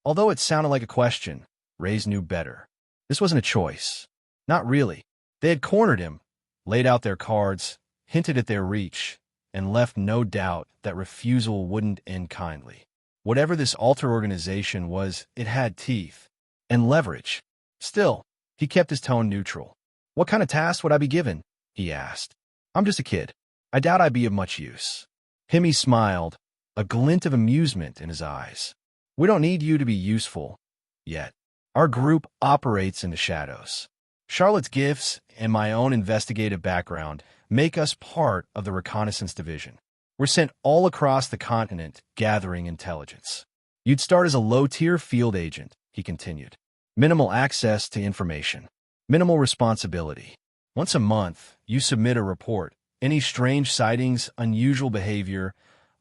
Although it sounded like a question, Raze knew better. This wasn't a choice. Not really. They had cornered him, laid out their cards, hinted at their reach, and left no doubt that refusal wouldn't end kindly. Whatever this altar organization was, it had teeth and leverage. Still, he kept his tone neutral. "What kind of task would I be given?" he asked. "I'm just a kid. I doubt I'd be of much use." Himmy smiled, a glint of amusement in his eyes. "We don't need you to be useful yet. Our group operates in the shadows. Charlotte's gifts and my own investigative background make us part of the reconnaissance division. We're sent all across the continent gathering intelligence. You'd start as a low-tier field agent," he continued. "Minimal access to information. Minimal responsibility. Once a month, you submit a report. Any strange sightings, unusual behavior,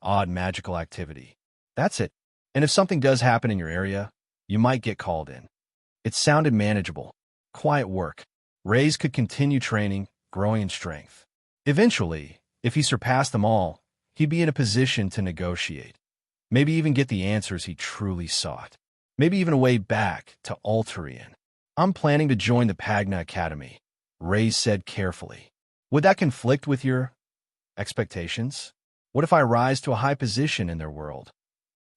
odd magical activity. That's it. And if something does happen in your area, you might get called in." It sounded manageable. Quiet work. Raze could continue training, growing in strength. Eventually, if he surpassed them all, he'd be in a position to negotiate. Maybe even get the answers he truly sought. Maybe even a way back to Alterian. "I'm planning to join the Pagna Academy," Raze said carefully. "Would that conflict with your expectations? What if I rise to a high position in their world?"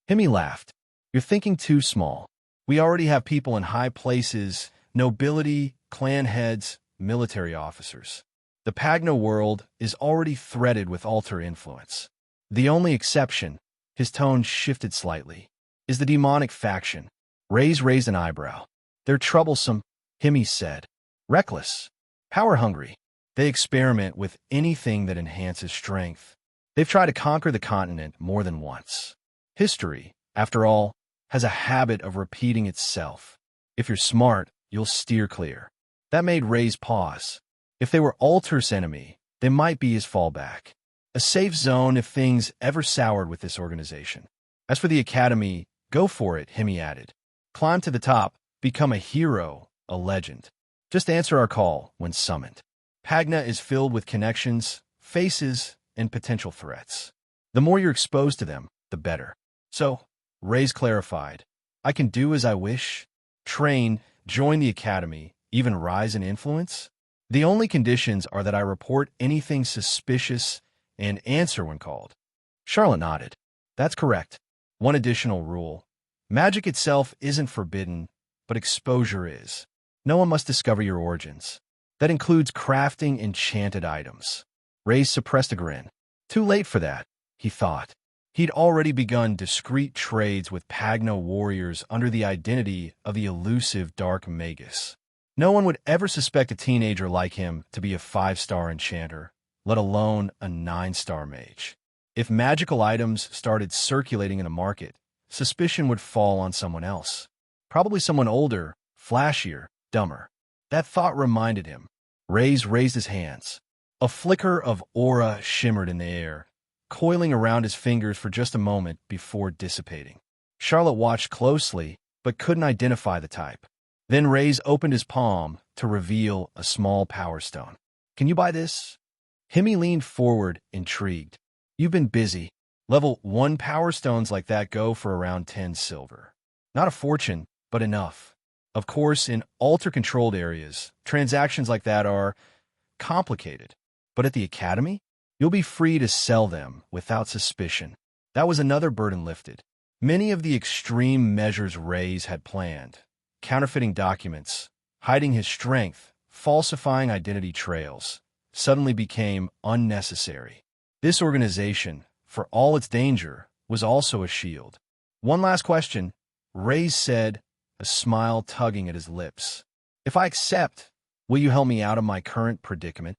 Himmy laughed. "You're thinking too small. We already have people in high places, nobility, clan heads, military officers. The Pagna world is already threaded with altar influence. The only exception," his tone shifted slightly, "is the demonic faction." Raze raised an eyebrow. "They're troublesome," Himmy said. "Reckless. Power-hungry. They experiment with anything that enhances strength. They've tried to conquer the continent more than once. History, after all, has a habit of repeating itself. If you're smart, you'll steer clear." That made Raze pause. If they were Altar's enemy, they might be his fallback. A safe zone if things ever soured with this organization. As for the academy, go for it, Himmy added. Climb to the top, become a hero, a legend. Just answer our call when summoned. Pagna is filled with connections, faces, and potential threats. The more you're exposed to them, the better. So, Raze clarified, I can do as I wish? Train, join the academy, even rise in influence? The only conditions are that I report anything suspicious and answer when called. Charlotte nodded. That's correct. One additional rule. Magic itself isn't forbidden, but exposure is. No one must discover your origins. That includes crafting enchanted items. Raze suppressed a grin. Too late for that, he thought. He'd already begun discreet trades with Pagna warriors under the identity of the elusive Dark Magus. No one would ever suspect a teenager like him to be a 5-star enchanter, let alone a 9-star mage. If magical items started circulating in the market, suspicion would fall on someone else. Probably someone older, flashier, dumber. That thought reminded him. Raze raised his hands. A flicker of aura shimmered in the air, coiling around his fingers for just a moment before dissipating. Charlotte watched closely, but couldn't identify the type. Then Raze opened his palm to reveal a small power stone. Can you buy this? Himmy leaned forward, intrigued. You've been busy. Level 1 power stones like that go for around 10 silver. Not a fortune, but enough. Of course, in altar-controlled areas, transactions like that are complicated. But at the academy, you'll be free to sell them without suspicion. That was another burden lifted. Many of the extreme measures Raze had planned, counterfeiting documents, hiding his strength, falsifying identity trails, suddenly became unnecessary. This organization, for all its danger, was also a shield. One last question, Raze said, a smile tugging at his lips. If I accept, will you help me out of my current predicament?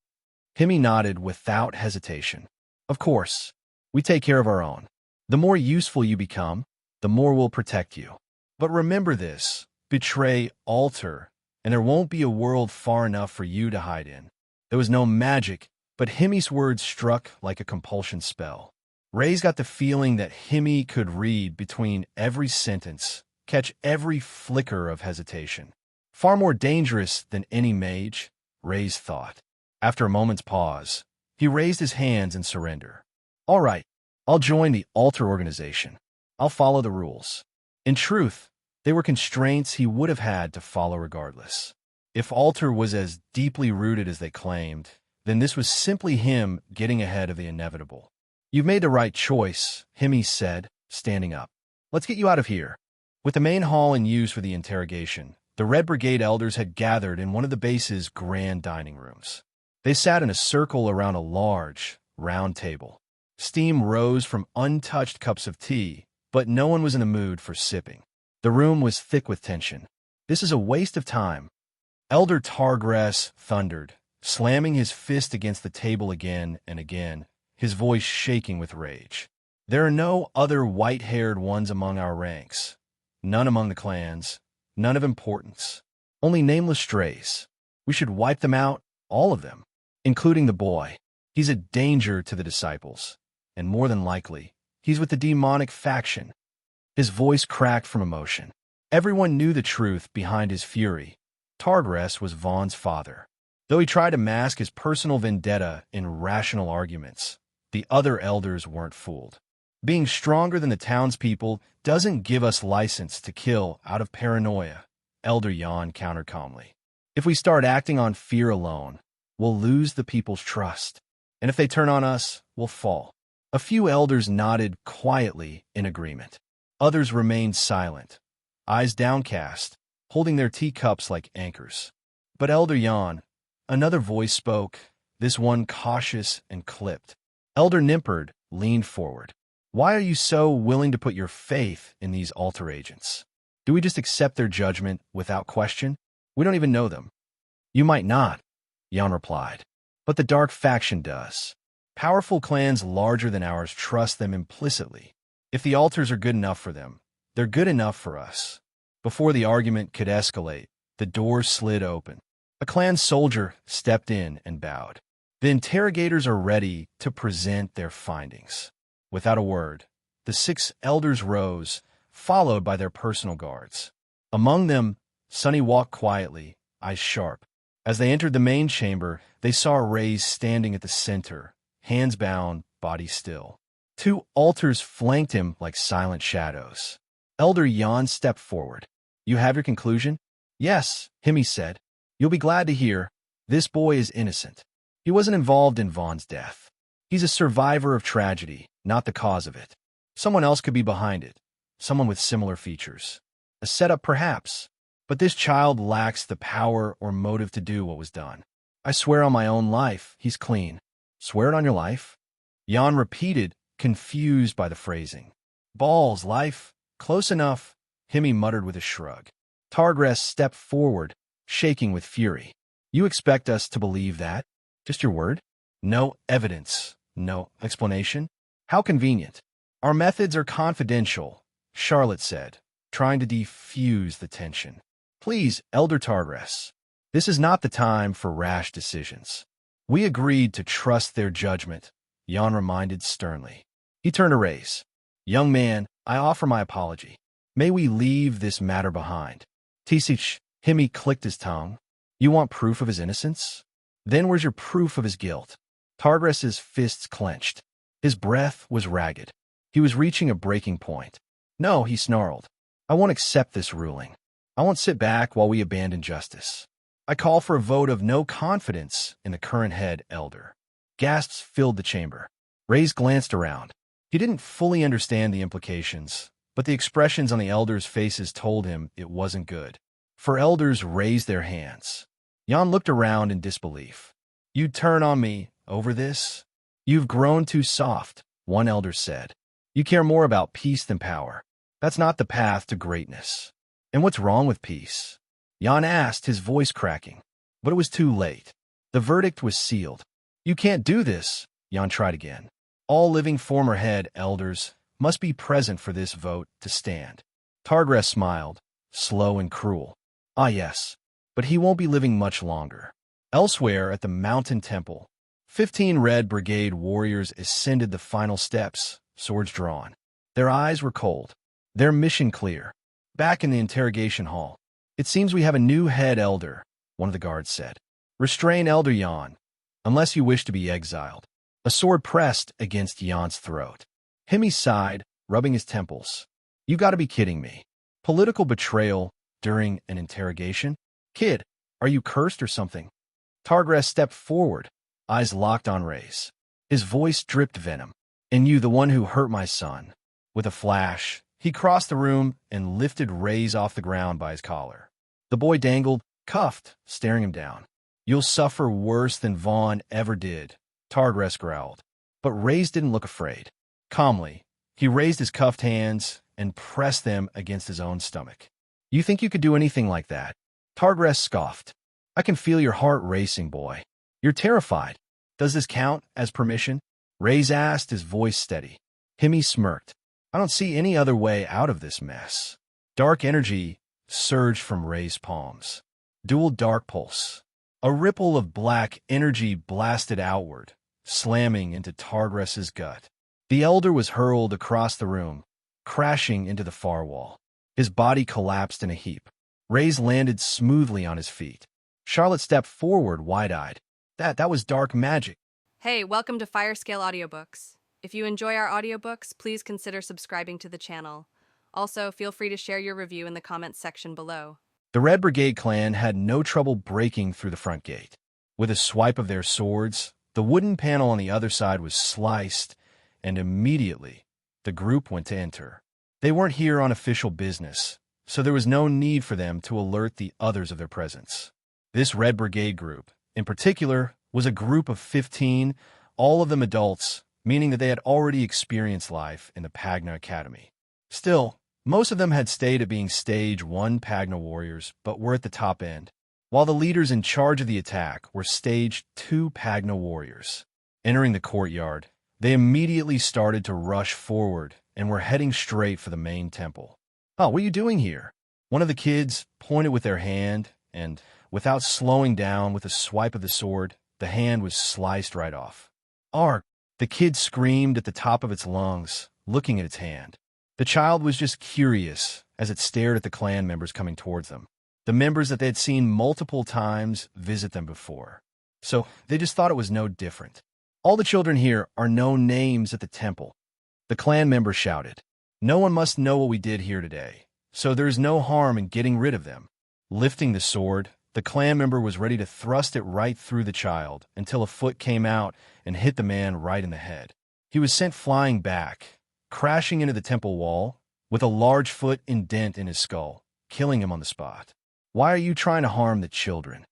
Himmy nodded without hesitation. Of course, we take care of our own. The more useful you become, the more we'll protect you. But remember this, betray altar, and there won't be a world far enough for you to hide in. There was no magic, but Himmy's words struck like a compulsion spell. Raze got the feeling that Himmy could read between every sentence, catch every flicker of hesitation. Far more dangerous than any mage, Raze thought. After a moment's pause, he raised his hands in surrender. All right, I'll join the altar organization. I'll follow the rules. In truth, They were constraints he would have had to follow regardless. If altar was as deeply rooted as they claimed, then this was simply him getting ahead of the inevitable. "You've made the right choice," Hemi said, standing up. "Let's get you out of here." With the main hall in use for the interrogation, the Red Brigade elders had gathered in one of the base's grand dining rooms. They sat in a circle around a large, round table. Steam rose from untouched cups of tea, but no one was in the mood for sipping. The room was thick with tension. "This is a waste of time," Elder Targress thundered, slamming his fist against the table again and again, his voice shaking with rage. "There are no other white-haired ones among our ranks. None among the clans. None of importance. Only nameless strays. We should wipe them out, all of them, including the boy. He's a danger to the disciples, and more than likely, he's with the demonic faction." His voice cracked from emotion. Everyone knew the truth behind his fury. Targress was Vaughn's father. Though he tried to mask his personal vendetta in rational arguments, the other elders weren't fooled. "Being stronger than the townspeople doesn't give us license to kill out of paranoia," Elder Jan countered calmly. "If we start acting on fear alone, we'll lose the people's trust. And if they turn on us, we'll fall." A few elders nodded quietly in agreement. Others remained silent, eyes downcast, holding their teacups like anchors. But Elder Jan, another voice spoke, this one cautious and clipped. Elder Nimperd leaned forward. "Why are you so willing to put your faith in these altar agents? Do we just accept their judgment without question? We don't even know them." "You might not," Jan replied, "but the Dark faction does. Powerful clans larger than ours trust them implicitly. If the altars are good enough for them, they're good enough for us." Before the argument could escalate, the door slid open. A clan soldier stepped in and bowed. "The interrogators are ready to present their findings." Without a word, the 6 elders rose, followed by their personal guards. Among them, Sonny walked quietly, eyes sharp. As they entered the main chamber, they saw Raze standing at the center, hands bound, body still. 2 altars flanked him like silent shadows. Elder Jan stepped forward. "You have your conclusion?" "Yes," Hemi said. "You'll be glad to hear. This boy is innocent. He wasn't involved in Vaughn's death. He's a survivor of tragedy, not the cause of it. Someone else could be behind it, someone with similar features. A setup perhaps, but this child lacks the power or motive to do what was done. I swear on my own life, he's clean." "Swear it on your life?" Jan repeated, confused by the phrasing. "Balls, life. Close enough," Hemi muttered with a shrug. Targress stepped forward, shaking with fury. "You expect us to believe that? Just your word? No evidence, no explanation? How convenient." "Our methods are confidential," Charlotte said, trying to defuse the tension. "Please, Elder Targress, this is not the time for rash decisions." "We agreed to trust their judgment," Jan reminded sternly. He turned to Raze. "Young man, I offer my apology. May we leave this matter behind." "Tisich," Hemi clicked his tongue. "You want proof of his innocence? Then where's your proof of his guilt?" Targress's fists clenched. His breath was ragged. He was reaching a breaking point. "No," he snarled. "I won't accept this ruling. I won't sit back while we abandon justice. I call for a vote of no confidence in the current head elder." Gasps filled the chamber. Raze glanced around. He didn't fully understand the implications, but the expressions on the elders' faces told him it wasn't good. 4 elders raised their hands. Jan looked around in disbelief. "You'd turn on me over this? You've grown too soft," one elder said. "You care more about peace than power. That's not the path to greatness." "And what's wrong with peace?" Jan asked, his voice cracking. But it was too late. The verdict was sealed. "You can't do this," Jan tried again. "All living former head elders must be present for this vote to stand." Targress smiled, slow and cruel. "Ah, yes, but he won't be living much longer." Elsewhere at the mountain temple, 15 Red Brigade warriors ascended the final steps, swords drawn. Their eyes were cold, their mission clear. Back in the interrogation hall, "It seems we have a new head elder," one of the guards said. "Restrain Elder Jan, unless you wish to be exiled." A sword pressed against Jan's throat. Hemi sighed, rubbing his temples. "You gotta be kidding me. Political betrayal during an interrogation? Kid, are you cursed or something? Targress stepped forward, eyes locked on Raze. His voice dripped venom. And you, the one who hurt my son. With a flash, he crossed the room and lifted Raze off the ground by his collar. The boy dangled, cuffed, staring him down. You'll suffer worse than Vaughn ever did, Targress growled. But Raze didn't look afraid. Calmly, he raised his cuffed hands and pressed them against his own stomach. You think you could do anything like that? Targress scoffed. I can feel your heart racing, boy. You're terrified. Does this count as permission? Raze asked, his voice steady. Himmy smirked. I don't see any other way out of this mess. Dark energy surged from Raze's palms. Dual dark pulse. A ripple of black energy blasted outward, slamming into Targress's gut. The elder was hurled across the room, crashing into the far wall. His body collapsed in a heap. Raze landed smoothly on his feet. Charlotte stepped forward, wide-eyed. That was dark magic. Hey, welcome to Firescale Audiobooks. If you enjoy our audiobooks, please consider subscribing to the channel. Also, feel free to share your review in the comments section below. The Red Brigade clan had no trouble breaking through the front gate. With a swipe of their swords, the wooden panel on the other side was sliced, and immediately the group went to enter. They weren't here on official business, so there was no need for them to alert the others of their presence. This Red Brigade group, in particular, was a group of 15, all of them adults, meaning that they had already experienced life in the Pagna Academy. Still, most of them had stayed at being Stage 1 Pagna warriors, but were at the top end, while the leaders in charge of the attack were Stage 2 Pagna warriors. Entering the courtyard, they immediately started to rush forward and were heading straight for the main temple. Oh, what are you doing here? One of the kids pointed with their hand, and without slowing down with a swipe of the sword, the hand was sliced right off. Ark! The kid screamed at the top of its lungs, looking at its hand. The child was just curious as it stared at the clan members coming towards them, the members that they had seen multiple times visit them before. So they just thought it was no different. All the children here are known names at the temple. The clan member shouted. No one must know what we did here today, so there is no harm in getting rid of them. Lifting the sword, the clan member was ready to thrust it right through the child until a foot came out and hit the man right in the head. He was sent flying back, crashing into the temple wall, with a large foot indent in his skull, killing him on the spot. Why are you trying to harm the children?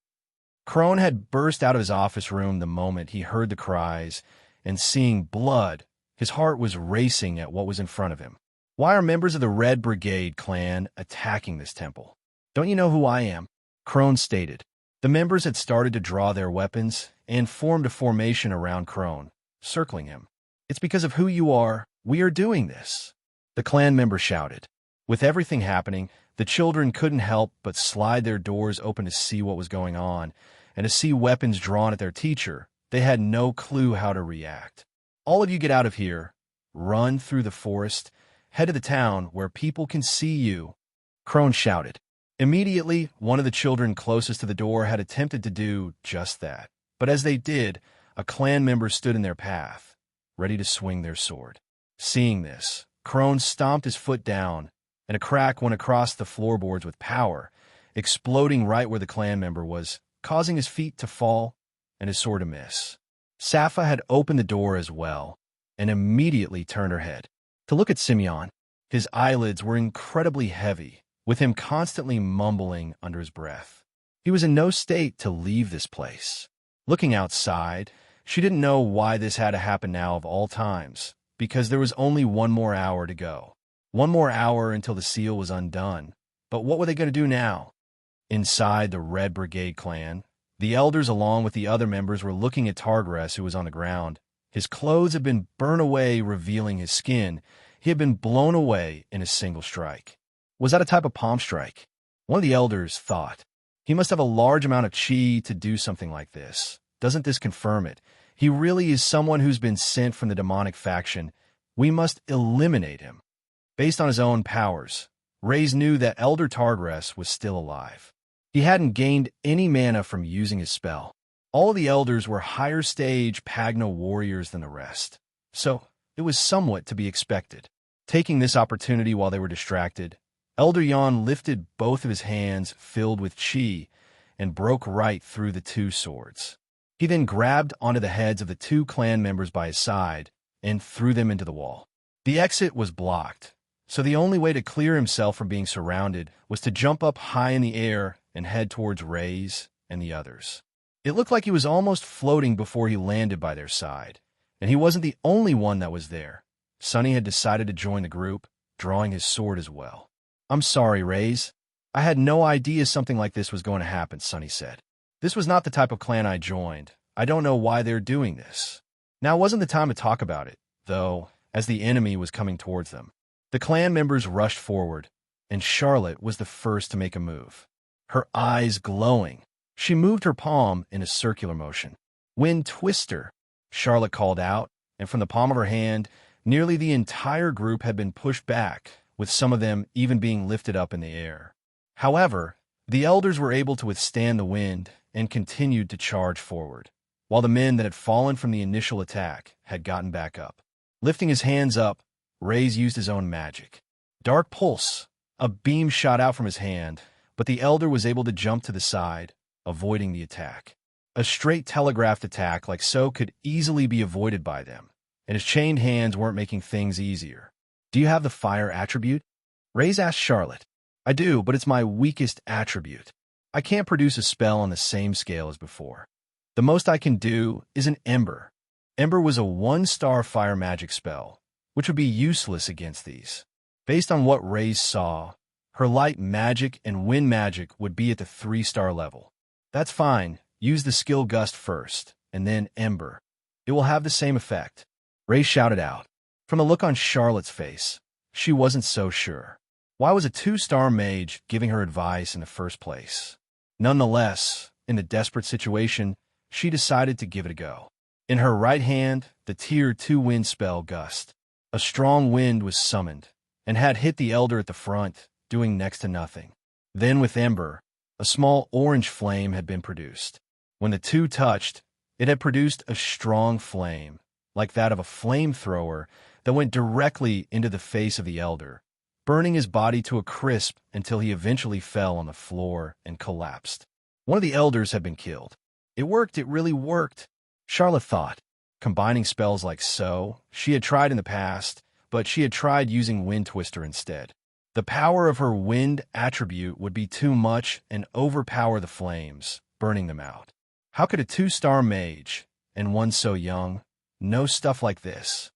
Crone had burst out of his office room the moment he heard the cries, and seeing blood, his heart was racing at what was in front of him. Why are members of the Red Brigade clan attacking this temple? Don't you know who I am? Crone stated. The members had started to draw their weapons and formed a formation around Crone, circling him. It's because of who you are we are doing this, the clan member shouted. With everything happening, the children couldn't help but slide their doors open to see what was going on, and to see weapons drawn at their teacher, they had no clue how to react. All of you get out of here, run through the forest, head to the town where people can see you, Crone shouted. Immediately, one of the children closest to the door had attempted to do just that. But as they did, a clan member stood in their path, ready to swing their sword. Seeing this, Crone stomped his foot down, and a crack went across the floorboards with power, exploding right where the clan member was, causing his feet to fall and his sword to miss. Safa had opened the door as well, and immediately turned her head to look at Simeon. His eyelids were incredibly heavy, with him constantly mumbling under his breath. He was in no state to leave this place. Looking outside, she didn't know why this had to happen now of all times, because there was only one more hour to go. One more hour until the seal was undone. But what were they going to do now? Inside the Red Brigade clan, the elders along with the other members were looking at Targress, who was on the ground. His clothes had been burned away, revealing his skin. He had been blown away in a single strike. Was that a type of palm strike? One of the elders thought. He must have a large amount of chi to do something like this. Doesn't this confirm it? He really is someone who's been sent from the demonic faction. We must eliminate him. Based on his own powers, Raze knew that Elder Targress was still alive. He hadn't gained any mana from using his spell. All the elders were higher stage Pagna warriors than the rest, so it was somewhat to be expected. Taking this opportunity while they were distracted, Elder Yon lifted both of his hands filled with chi and broke right through the two swords. He then grabbed onto the heads of the two clan members by his side and threw them into the wall. The exit was blocked, so the only way to clear himself from being surrounded was to jump up high in the air and head towards Raze and the others. It looked like he was almost floating before he landed by their side, and he wasn't the only one that was there. Sunny had decided to join the group, drawing his sword as well. "I'm sorry, Raze. I had no idea something like this was going to happen," Sunny said. "This was not the type of clan I joined. I don't know why they're doing this." Now wasn't the time to talk about it, though, as the enemy was coming towards them. The clan members rushed forward, and Charlotte was the first to make a move. Her eyes glowing, she moved her palm in a circular motion. "Wind Twister," Charlotte called out, and from the palm of her hand, nearly the entire group had been pushed back, with some of them even being lifted up in the air. However, the elders were able to withstand the wind and continued to charge forward, while the men that had fallen from the initial attack had gotten back up. Lifting his hands up, Raze used his own magic. Dark Pulse. A beam shot out from his hand, but the elder was able to jump to the side, avoiding the attack. A straight telegraphed attack like so could easily be avoided by them, and his chained hands weren't making things easier. "Do you have the fire attribute?" Raze asked Charlotte. "I do, but it's my weakest attribute. I can't produce a spell on the same scale as before. The most I can do is an Ember." Ember was a 1-star fire magic spell, which would be useless against these. Based on what Raze saw, her light magic and wind magic would be at the 3-star level. "That's fine. Use the skill Gust first, and then Ember. It will have the same effect," Raze shouted out. From the look on Charlotte's face, she wasn't so sure. Why was a 2-star mage giving her advice in the first place? Nonetheless, in the desperate situation, she decided to give it a go. In her right hand, the Tier 2 wind spell Gust. A strong wind was summoned, and had hit the elder at the front, doing next to nothing. Then with Ember, a small orange flame had been produced. When the two touched, it had produced a strong flame, like that of a flamethrower, that went directly into the face of the elder, burning his body to a crisp until he eventually fell on the floor and collapsed. One of the elders had been killed. It worked, it really worked, Charlotte thought. Combining spells like so, she had tried in the past, but she had tried using Wind Twister instead. The power of her wind attribute would be too much and overpower the flames, burning them out. How could a 2-star mage, and one so young, know stuff like this?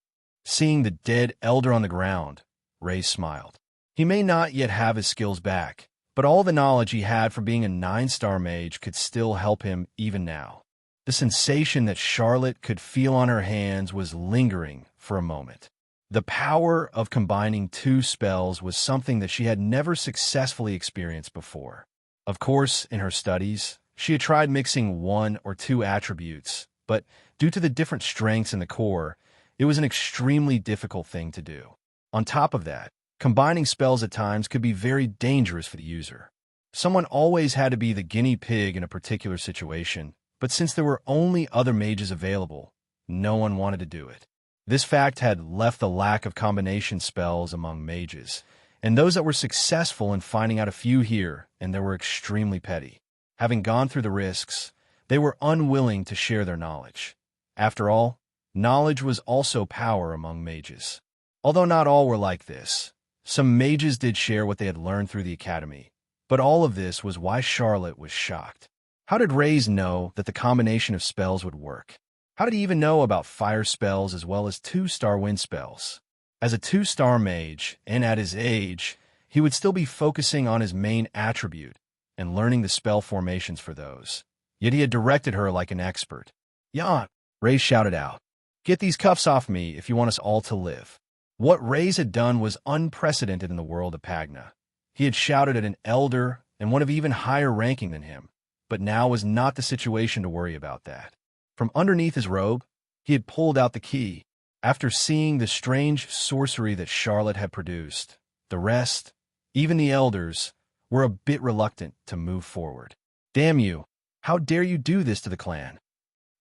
Seeing the dead elder on the ground, Raze smiled. He may not yet have his skills back, but all the knowledge he had from being a 9-star mage could still help him even now. The sensation that Charlotte could feel on her hands was lingering for a moment. The power of combining 2 spells was something that she had never successfully experienced before. Of course, in her studies, she had tried mixing 1 or 2 attributes, but due to the different strengths in the core, it was an extremely difficult thing to do. On top of that, combining spells at times could be very dangerous for the user. Someone always had to be the guinea pig in a particular situation, but since there were only other mages available, no one wanted to do it. This fact had left the lack of combination spells among mages, and those that were successful in finding out a few here and there were extremely petty. Having gone through the risks, they were unwilling to share their knowledge. After all, knowledge was also power among mages. Although not all were like this, some mages did share what they had learned through the academy, but all of this was why Charlotte was shocked. How did Raze know that the combination of spells would work? How did he even know about fire spells as well as 2-star wind spells? As a 2-star mage, and at his age, he would still be focusing on his main attribute and learning the spell formations for those. Yet he had directed her like an expert. "Yon!" Raze shouted out. "Get these cuffs off me if you want us all to live." What Raze had done was unprecedented in the world of Pagna. He had shouted at an elder and one of even higher ranking than him, but now was not the situation to worry about that. From underneath his robe, he had pulled out the key. After seeing the strange sorcery that Charlotte had produced, the rest, even the elders, were a bit reluctant to move forward. "Damn you! How dare you do this to the clan?"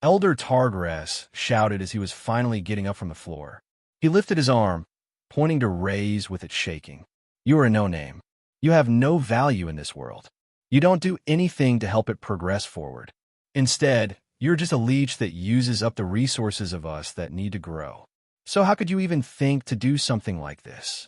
Elder Targras shouted as he was finally getting up from the floor. He lifted his arm, pointing to Raze with it shaking. "You are a no-name. You have no value in this world. You don't do anything to help it progress forward. Instead, you're just a leech that uses up the resources of us that need to grow. So how could you even think to do something like this?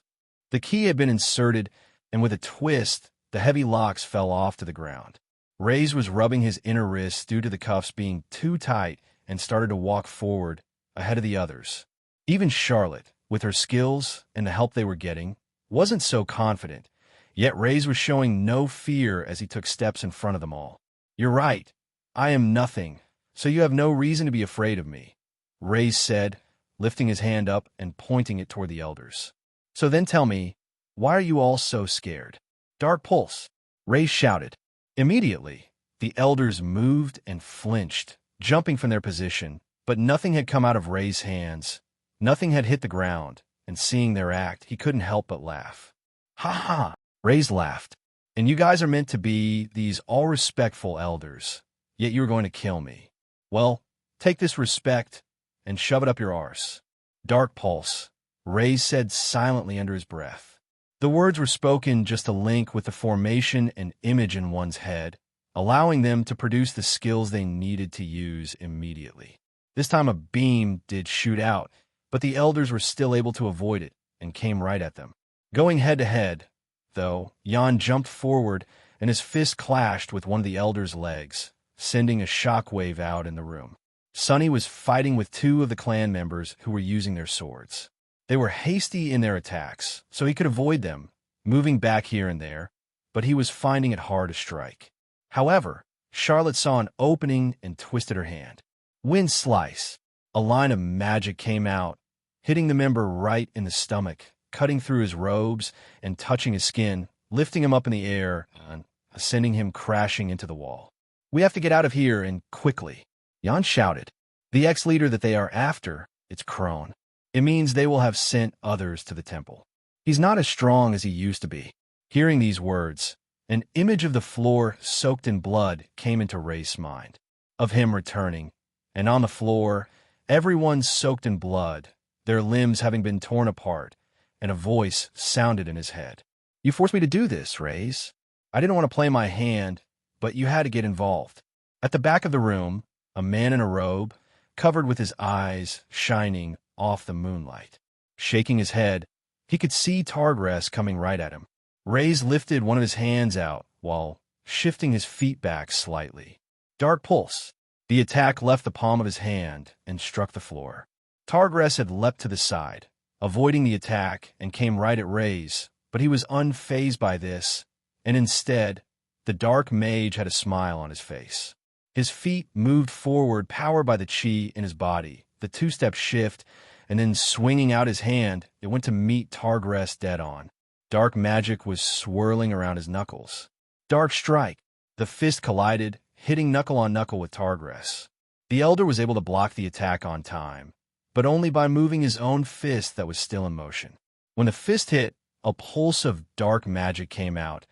The key had been inserted, and with a twist, the heavy locks fell off to the ground. Raze was rubbing his inner wrists due to the cuffs being too tight and started to walk forward, ahead of the others. Even Charlotte, with her skills and the help they were getting, wasn't so confident, yet Raze was showing no fear as he took steps in front of them all. "You're right. I am nothing, so you have no reason to be afraid of me," Raze said, lifting his hand up and pointing it toward the elders. "So then tell me, why are you all so scared?" "Dark Pulse," Raze shouted. Immediately, the elders moved and flinched, jumping from their position, but nothing had come out of Raze's hands. Nothing had hit the ground, and seeing their act, he couldn't help but laugh. "Ha ha!" Raze laughed. "And you guys are meant to be these all-respectful elders, yet you are going to kill me. Well, take this respect and shove it up your arse." "Dark Pulse," Raze said silently under his breath. The words were spoken just to link with the formation and image in one's head, allowing them to produce the skills they needed to use immediately. This time a beam did shoot out, but the elders were still able to avoid it and came right at them. Going head-to-head, though, Jan jumped forward and his fist clashed with one of the elders' legs, sending a shockwave out in the room. Sunny was fighting with two of the clan members who were using their swords. They were hasty in their attacks, so he could avoid them, moving back here and there, but he was finding it hard to strike. However, Charlotte saw an opening and twisted her hand. Wind Slice. A line of magic came out, hitting the member right in the stomach, cutting through his robes and touching his skin, lifting him up in the air and sending him crashing into the wall. "We have to get out of here, and quickly," Jan shouted. "The ex-leader that they are after, it's Crone. It means they will have sent others to the temple. He's not as strong as he used to be." Hearing these words, an image of the floor soaked in blood came into Raze's mind, of him returning, and on the floor, everyone soaked in blood, their limbs having been torn apart, and a voice sounded in his head. "You forced me to do this, Raze. I didn't want to play my hand, but you had to get involved." At the back of the room, a man in a robe, covered with his eyes shining off the moonlight. Shaking his head, he could see Targress coming right at him. Raze lifted one of his hands out while shifting his feet back slightly. "Dark Pulse." The attack left the palm of his hand and struck the floor. Targress had leapt to the side, avoiding the attack, and came right at Raze, but he was unfazed by this, and instead, the Dark Mage had a smile on his face. His feet moved forward, powered by the chi in his body, the two-step shift, and then swinging out his hand, it went to meet Targress dead on. Dark magic was swirling around his knuckles. Dark Strike. The fist collided, hitting knuckle on knuckle with Targress. The Elder was able to block the attack on time, but only by moving his own fist that was still in motion. When the fist hit, a pulse of dark magic came out,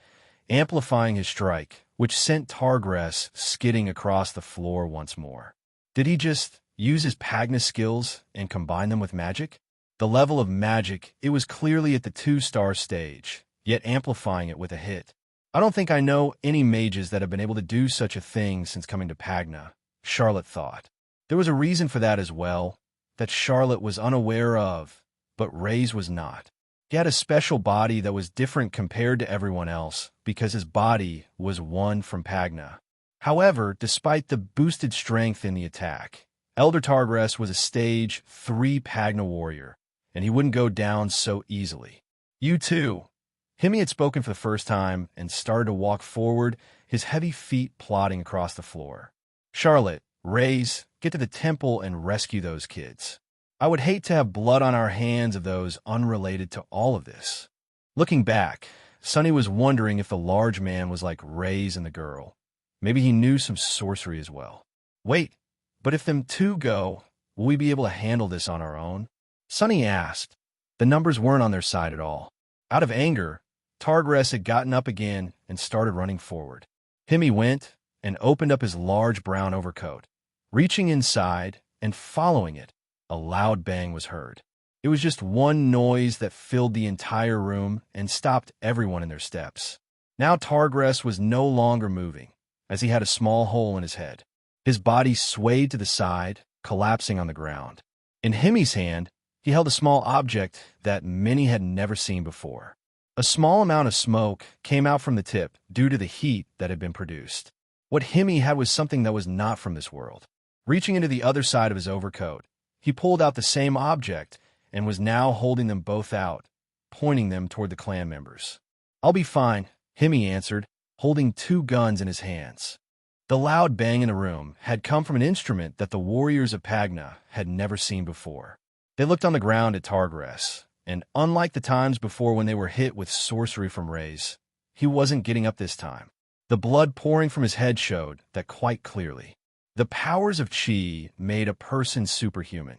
amplifying his strike, which sent Targress skidding across the floor once more. Did he just use his Pagna skills and combine them with magic? The level of magic, it was clearly at the 2-star stage, yet amplifying it with a hit. "I don't think I know any mages that have been able to do such a thing since coming to Pagna," Charlotte thought. There was a reason for that as well, that Charlotte was unaware of, but Raze was not. He had a special body that was different compared to everyone else because his body was one from Pagna. However, despite the boosted strength in the attack, Elder Targress was a stage 3 Pagna warrior, and he wouldn't go down so easily. "You too." Himi had spoken for the first time and started to walk forward, his heavy feet plodding across the floor. "Charlotte, Raze, get to the temple and rescue those kids. I would hate to have blood on our hands of those unrelated to all of this." Looking back, Sunny was wondering if the large man was like Raze and the girl. Maybe he knew some sorcery as well. "Wait, but if them two go, will we be able to handle this on our own?" Sunny asked. The numbers weren't on their side at all. Out of anger, Targress had gotten up again and started running forward. Himi went and opened up his large brown overcoat. Reaching inside and following it, a loud bang was heard. It was just one noise that filled the entire room and stopped everyone in their steps. Now Targress was no longer moving, as he had a small hole in his head. His body swayed to the side, collapsing on the ground. In Hemi's hand, he held a small object that many had never seen before. A small amount of smoke came out from the tip due to the heat that had been produced. What Hemi had was something that was not from this world. Reaching into the other side of his overcoat, he pulled out the same object and was now holding them both out, pointing them toward the clan members. "I'll be fine," Hemi answered, holding 2 guns in his hands. The loud bang in the room had come from an instrument that the warriors of Pagna had never seen before. They looked on the ground at Targress, and unlike the times before when they were hit with sorcery from Raze, he wasn't getting up this time. The blood pouring from his head showed that quite clearly. The powers of Chi made a person superhuman,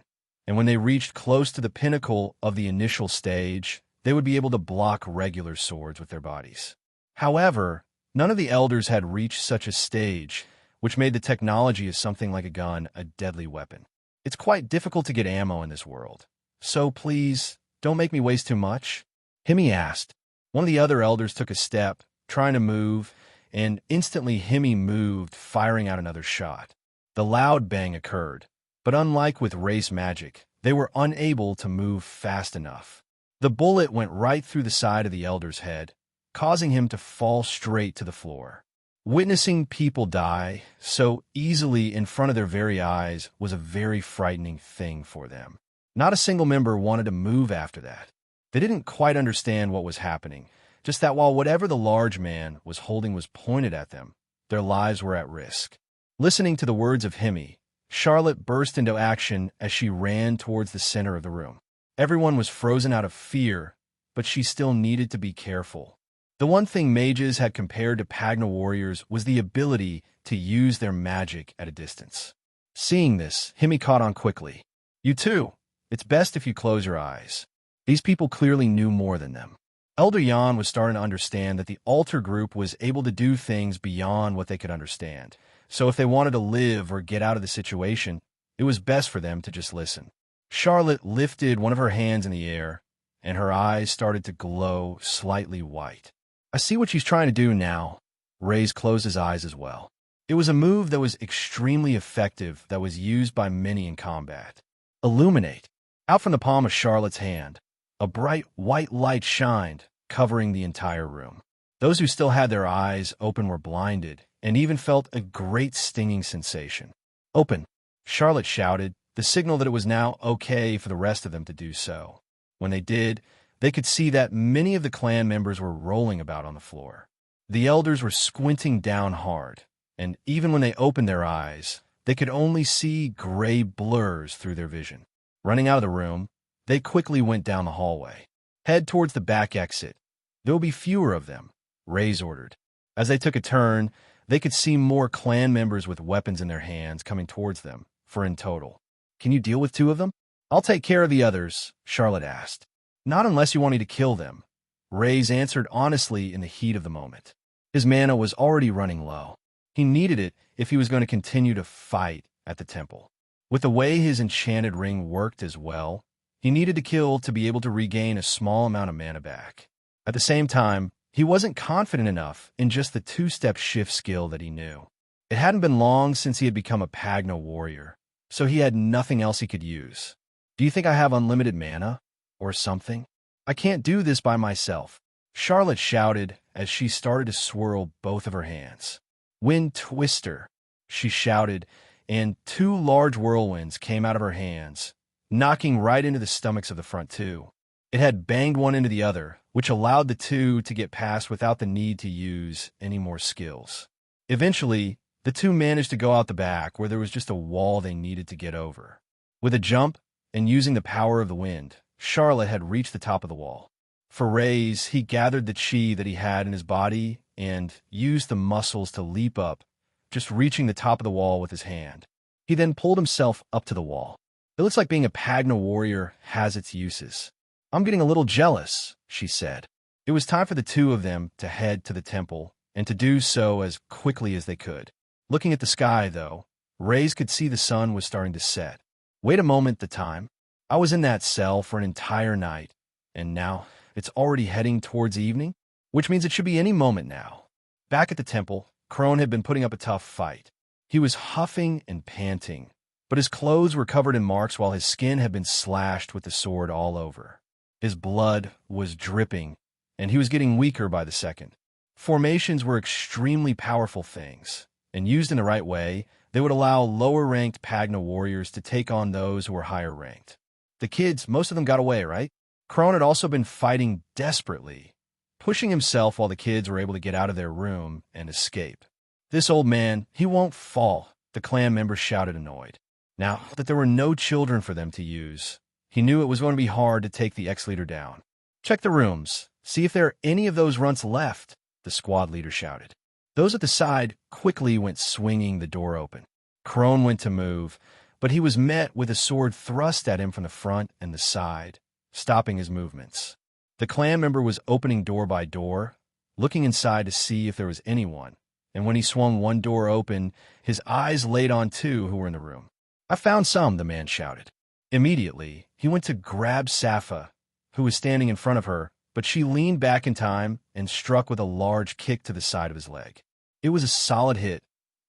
and when they reached close to the pinnacle of the initial stage, they would be able to block regular swords with their bodies. However, none of the elders had reached such a stage, which made the technology of something like a gun a deadly weapon. It's quite difficult to get ammo in this world, so please, don't make me waste too much, Hemi asked. One of the other elders took a step, trying to move, and instantly Hemi moved, firing out another shot. The loud bang occurred, but unlike with race magic, they were unable to move fast enough. The bullet went right through the side of the elder's head, causing him to fall straight to the floor. Witnessing people die so easily in front of their very eyes was a very frightening thing for them. Not a single member wanted to move after that. They didn't quite understand what was happening, just that while whatever the large man was holding was pointed at them, their lives were at risk. Listening to the words of Hemi, Charlotte burst into action as she ran towards the center of the room. Everyone was frozen out of fear, but she still needed to be careful. The one thing mages had compared to Pagna warriors was the ability to use their magic at a distance. Seeing this, Hemi caught on quickly. "You too. It's best if you close your eyes." These people clearly knew more than them. Elder Jan was starting to understand that the altar group was able to do things beyond what they could understand. So if they wanted to live or get out of the situation, it was best for them to just listen. Charlotte lifted one of her hands in the air, and her eyes started to glow slightly white. "I see what she's trying to do now." Raze closed his eyes as well. It was a move that was extremely effective that was used by many in combat. Illuminate. Out from the palm of Charlotte's hand, a bright white light shined, covering the entire room. Those who still had their eyes open were blinded, and even felt a great stinging sensation. "Open," Charlotte shouted, the signal that it was now okay for the rest of them to do so. When they did, they could see that many of the clan members were rolling about on the floor. The elders were squinting down hard, and even when they opened their eyes, they could only see gray blurs through their vision. Running out of the room, they quickly went down the hallway. "Head towards the back exit. There will be fewer of them," Raze ordered. As they took a turn, they could see more clan members with weapons in their hands coming towards them, for in total. "Can you deal with 2 of them?" "I'll take care of the others," Charlotte asked. "Not unless you want me to kill them," Raze answered honestly in the heat of the moment. His mana was already running low. He needed it if he was going to continue to fight at the temple. With the way his enchanted ring worked as well, he needed to kill to be able to regain a small amount of mana back. At the same time, he wasn't confident enough in just the 2-step shift skill that he knew. It hadn't been long since he had become a Pagna warrior, so he had nothing else he could use. "Do you think I have unlimited mana? Or something? I can't do this by myself," Charlotte shouted as she started to swirl both of her hands. "Wind Twister," she shouted, and 2 large whirlwinds came out of her hands, knocking right into the stomachs of the front 2. It had banged one into the other, which allowed the 2 to get past without the need to use any more skills. Eventually, the 2 managed to go out the back where there was just a wall they needed to get over. With a jump, and using the power of the wind, Charlotte had reached the top of the wall. For Raze, he gathered the chi that he had in his body and used the muscles to leap up, just reaching the top of the wall with his hand. He then pulled himself up to the wall. It looks like being a Pagna warrior has its uses. "I'm getting a little jealous," she said. It was time for the 2 of them to head to the temple, and to do so as quickly as they could. Looking at the sky, though, Raze could see the sun was starting to set. "Wait a moment, the time." I was in that cell for an entire night, and now it's already heading towards evening, which means it should be any moment now. Back at the temple, Crone had been putting up a tough fight. He was huffing and panting, but his clothes were covered in marks while his skin had been slashed with the sword all over. His blood was dripping, and he was getting weaker by the second. Formations were extremely powerful things, and used in the right way, they would allow lower-ranked Pagna warriors to take on those who were higher-ranked. The kids, most of them got away, right? Crone had also been fighting desperately, pushing himself while the kids were able to get out of their room and escape. This old man, he won't fall, the clan members shouted annoyed. Now that there were no children for them to use, he knew it was going to be hard to take the ex-leader down. Check the rooms. See if there are any of those runts left, the squad leader shouted. Those at the side quickly went swinging the door open. Crone went to move, but he was met with a sword thrust at him from the front and the side, stopping his movements. The clan member was opening door by door, looking inside to see if there was anyone, and when he swung one door open, his eyes laid on two who were in the room. I found some, the man shouted. Immediately, he went to grab Safa, who was standing in front of her, but she leaned back in time and struck with a large kick to the side of his leg. It was a solid hit,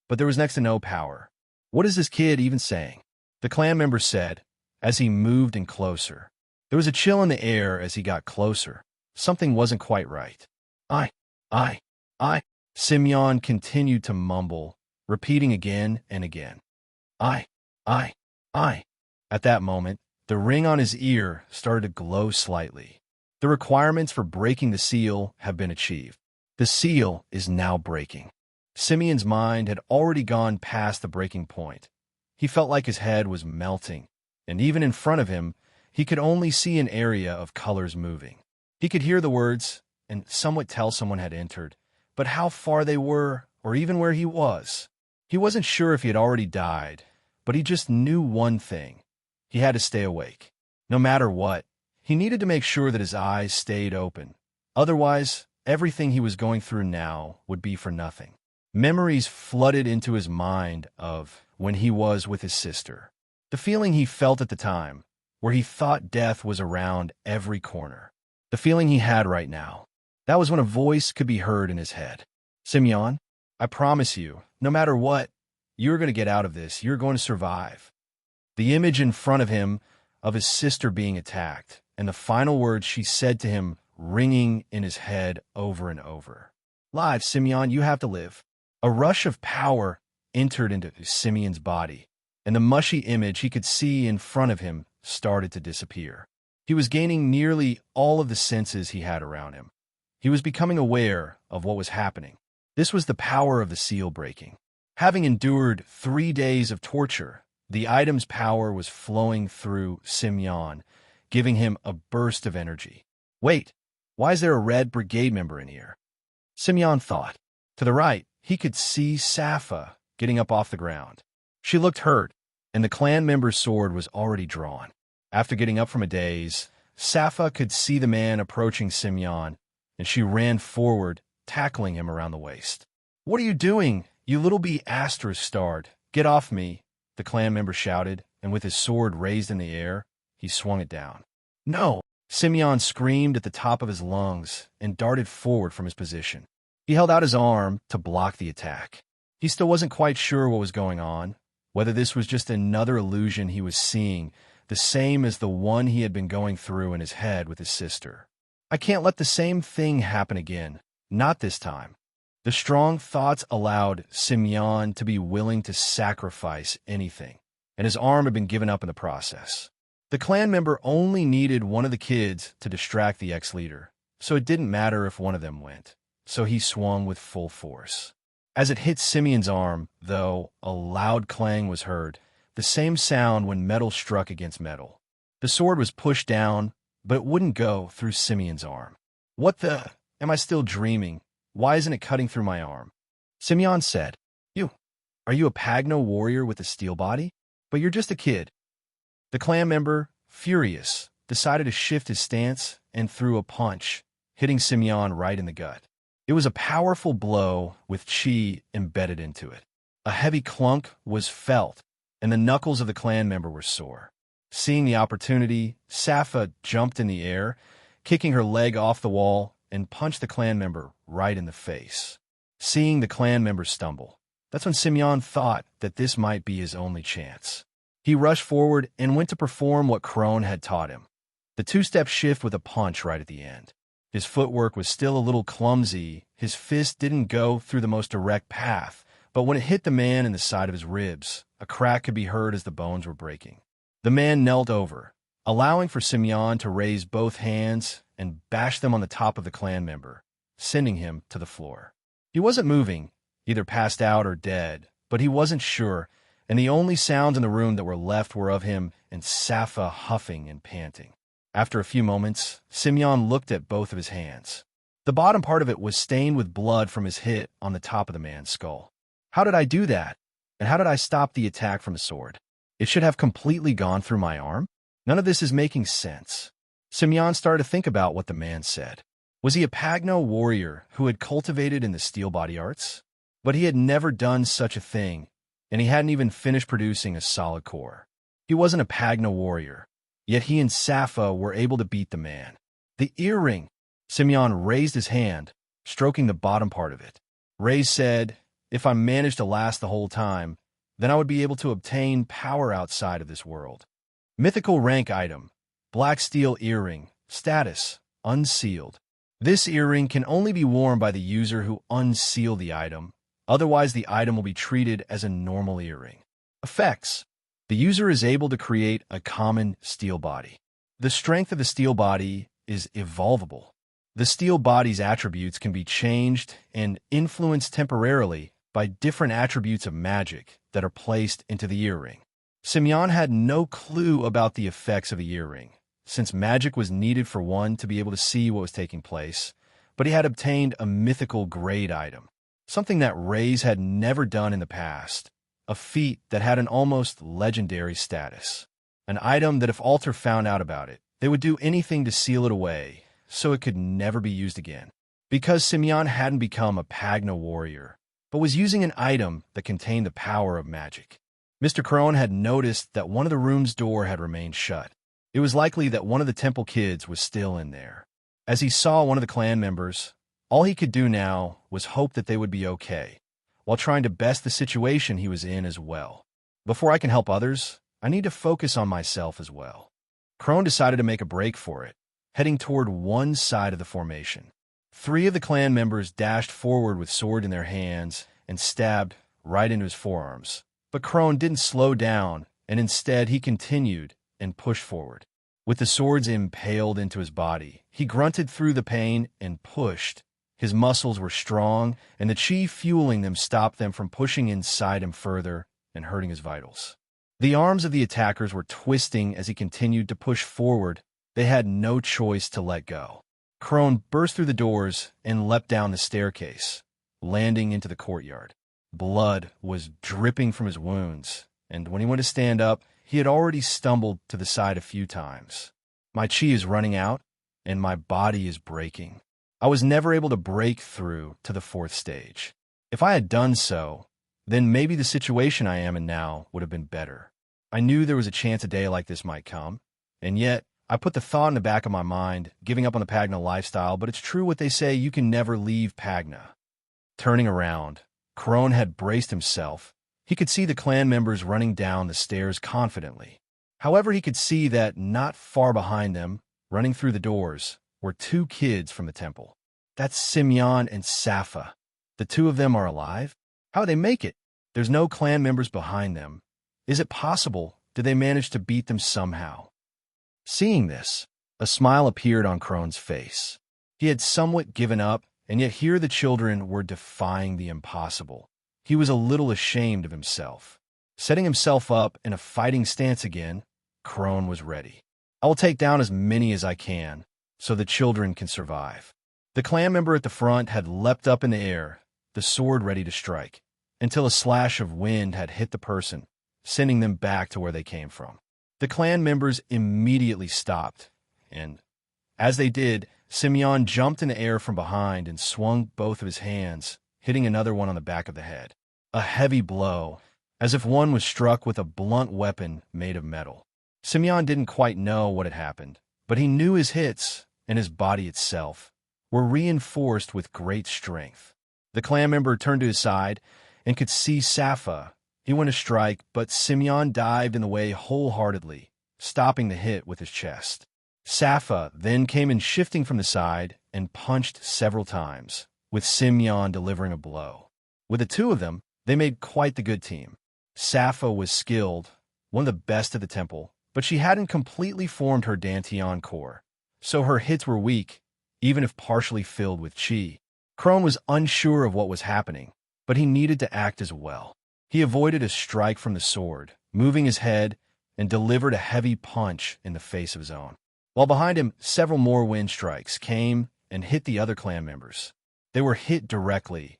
but there was next to no power. What is this kid even saying? The clan member said, as he moved in closer. There was a chill in the air as he got closer. Something wasn't quite right. I. Simeon continued to mumble, repeating again and again. I. At that moment, the ring on his ear started to glow slightly. The requirements for breaking the seal have been achieved. The seal is now breaking. Simeon's mind had already gone past the breaking point. He felt like his head was melting, and even in front of him, he could only see an area of colors moving. He could hear the words, and some would tell someone had entered, but how far they were, or even where he was. He wasn't sure if he had already died, but he just knew one thing. He had to stay awake. No matter what, he needed to make sure that his eyes stayed open. Otherwise, everything he was going through now would be for nothing. Memories flooded into his mind of when he was with his sister. The feeling he felt at the time, where he thought death was around every corner. The feeling he had right now. That was when a voice could be heard in his head. Simeon, I promise you, no matter what, you're going to get out of this. You're going to survive. The image in front of him of his sister being attacked, and the final words she said to him ringing in his head over and over. Live, Simeon, you have to live. A rush of power entered into Simeon's body, and the mushy image he could see in front of him started to disappear. He was gaining nearly all of the senses he had around him. He was becoming aware of what was happening. This was the power of the seal breaking. Having endured 3 days of torture, the item's power was flowing through Simeon, giving him a burst of energy. Wait, why is there a red brigade member in here? Simeon thought. To the right, he could see Safa getting up off the ground. She looked hurt, and the clan member's sword was already drawn. After getting up from a daze, Safa could see the man approaching Simeon, and she ran forward, tackling him around the waist. What are you doing, you little starred? Get off me, the clan member shouted, and with his sword raised in the air, he swung it down. No! Simeon screamed at the top of his lungs and darted forward from his position. He held out his arm to block the attack. He still wasn't quite sure what was going on, whether this was just another illusion he was seeing, the same as the one he had been going through in his head with his sister. I can't let the same thing happen again, not this time. The strong thoughts allowed Simeon to be willing to sacrifice anything, and his arm had been given up in the process. The clan member only needed one of the kids to distract the ex-leader, so it didn't matter if one of them went. So he swung with full force. As it hit Simeon's arm, though, a loud clang was heard, the same sound when metal struck against metal. The sword was pushed down, but it wouldn't go through Simeon's arm. What the? Am I still dreaming? Why isn't it cutting through my arm? Simeon said, Are you a Pagno warrior with a steel body? But you're just a kid. The clan member, furious, decided to shift his stance and threw a punch, hitting Simeon right in the gut. It was a powerful blow with chi embedded into it. A heavy clunk was felt, and the knuckles of the clan member were sore. Seeing the opportunity, Safa jumped in the air, kicking her leg off the wall, and punched the clan member right in the face. Seeing the clan member stumble, that's when Simeon thought that this might be his only chance. He rushed forward and went to perform what Crone had taught him. The two-step shift with a punch right at the end. His footwork was still a little clumsy, his fist didn't go through the most direct path, but when it hit the man in the side of his ribs, a crack could be heard as the bones were breaking. The man knelt over, allowing for Simeon to raise both hands and bash them on the top of the clan member, sending him to the floor. He wasn't moving, either passed out or dead, but he wasn't sure, and the only sounds in the room that were left were of him and Safa huffing and panting. After a few moments, Simeon looked at both of his hands. The bottom part of it was stained with blood from his hit on the top of the man's skull. How did I do that? And how did I stop the attack from the sword? It should have completely gone through my arm? None of this is making sense. Simeon started to think about what the man said. Was he a Pagno warrior who had cultivated in the steel body arts? But he had never done such a thing, and he hadn't even finished producing a solid core. He wasn't a Pagno warrior, yet he and Safa were able to beat the man. The earring! Simeon raised his hand, stroking the bottom part of it. Raze said, "If I managed to last the whole time, then I would be able to obtain power outside of this world." Mythical rank item, black steel earring, status, unsealed. This earring can only be worn by the user who unseal the item, otherwise the item will be treated as a normal earring. Effects. The user is able to create a common steel body. The strength of the steel body is evolvable. The steel body's attributes can be changed and influenced temporarily by different attributes of magic that are placed into the earring. Simeon had no clue about the effects of a earring, since magic was needed for one to be able to see what was taking place, but he had obtained a mythical grade item, something that Raze had never done in the past, a feat that had an almost legendary status, an item that if Alter found out about it, they would do anything to seal it away, so it could never be used again. Because Simeon hadn't become a Pagno warrior, but was using an item that contained the power of magic. Mr. Crone had noticed that one of the room's door had remained shut. It was likely that one of the temple kids was still in there. As he saw one of the clan members, all he could do now was hope that they would be okay, while trying to best the situation he was in as well. Before I can help others, I need to focus on myself as well. Crone decided to make a break for it, heading toward one side of the formation. 3 of the clan members dashed forward with sword in their hands and stabbed right into his forearms. But Crone didn't slow down, and instead he continued and pushed forward. With the swords impaled into his body, he grunted through the pain and pushed. His muscles were strong, and the chi fueling them stopped them from pushing inside him further and hurting his vitals. The arms of the attackers were twisting as he continued to push forward. They had no choice to let go. Crone burst through the doors and leapt down the staircase, landing into the courtyard. Blood was dripping from his wounds, and when he went to stand up, he had already stumbled to the side a few times. My chi is running out, and my body is breaking. I was never able to break through to the 4th stage. If I had done so, then maybe the situation I am in now would have been better. I knew there was a chance a day like this might come, and yet I put the thought in the back of my mind, giving up on the Pagna lifestyle, but it's true what they say, you can never leave Pagna. Turning around, Crone had braced himself. He could see the clan members running down the stairs confidently. However, he could see that not far behind them, running through the doors, were 2 kids from the temple. That's Simeon and Safa. The 2 of them are alive? How did they make it? There's no clan members behind them. Is it possible? Did they manage to beat them somehow? Seeing this, a smile appeared on Crone's face. He had somewhat given up, and yet here the children were defying the impossible. He was a little ashamed of himself. Setting himself up in a fighting stance again, Crone was ready. I will take down as many as I can, so the children can survive. The clan member at the front had leapt up in the air, the sword ready to strike, until a slash of wind had hit the person, sending them back to where they came from. The clan members immediately stopped, and as they did, Simeon jumped in the air from behind and swung both of his hands, hitting another one on the back of the head. A heavy blow, as if one was struck with a blunt weapon made of metal. Simeon didn't quite know what had happened, but he knew his hits, and his body itself, were reinforced with great strength. The clan member turned to his side and could see Sappha. He went to strike, but Simeon dived in the way wholeheartedly, stopping the hit with his chest. Sappha then came in shifting from the side and punched several times, with Simeon delivering a blow. With the two of them, they made quite the good team. Sappha was skilled, one of the best of the temple, but she hadn't completely formed her Dantian core, so her hits were weak, even if partially filled with chi. Crone was unsure of what was happening, but he needed to act as well. He avoided a strike from the sword, moving his head, and delivered a heavy punch in the face of his own. While behind him, several more wind strikes came and hit the other clan members. They were hit directly.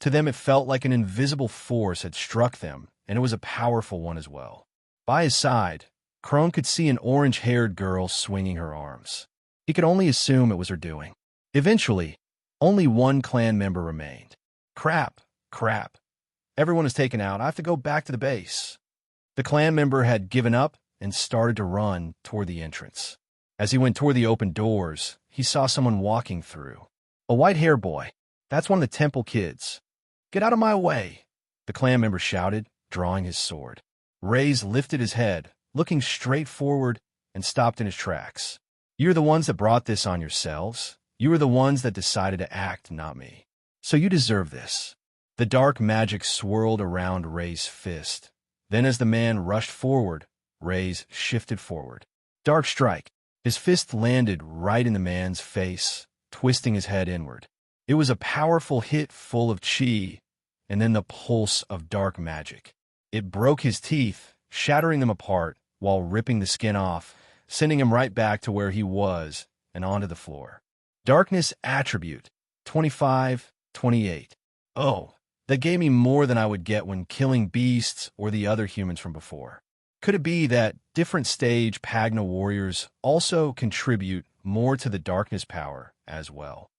To them, it felt like an invisible force had struck them, and it was a powerful one as well. By his side, Crone could see an orange-haired girl swinging her arms. He could only assume it was her doing. Eventually, only one clan member remained. Crap. Everyone is taken out. I have to go back to the base. The clan member had given up and started to run toward the entrance. As he went toward the open doors, he saw someone walking through. A white-haired boy. That's one of the temple kids. Get out of my way, the clan member shouted, drawing his sword. Raze lifted his head, looking straight forward, and stopped in his tracks. You're the ones that brought this on yourselves. You were the ones that decided to act, not me. So you deserve this. The dark magic swirled around Raze's fist. Then as the man rushed forward, Raze shifted forward. Dark strike. His fist landed right in the man's face, twisting his head inward. It was a powerful hit full of chi, and then the pulse of dark magic. It broke his teeth, shattering them apart while ripping the skin off, sending him right back to where he was and onto the floor. Darkness attribute, 25/28. Oh, that gave me more than I would get when killing beasts or the other humans from before. Could it be that different stage Pagna warriors also contribute more to the darkness power as well?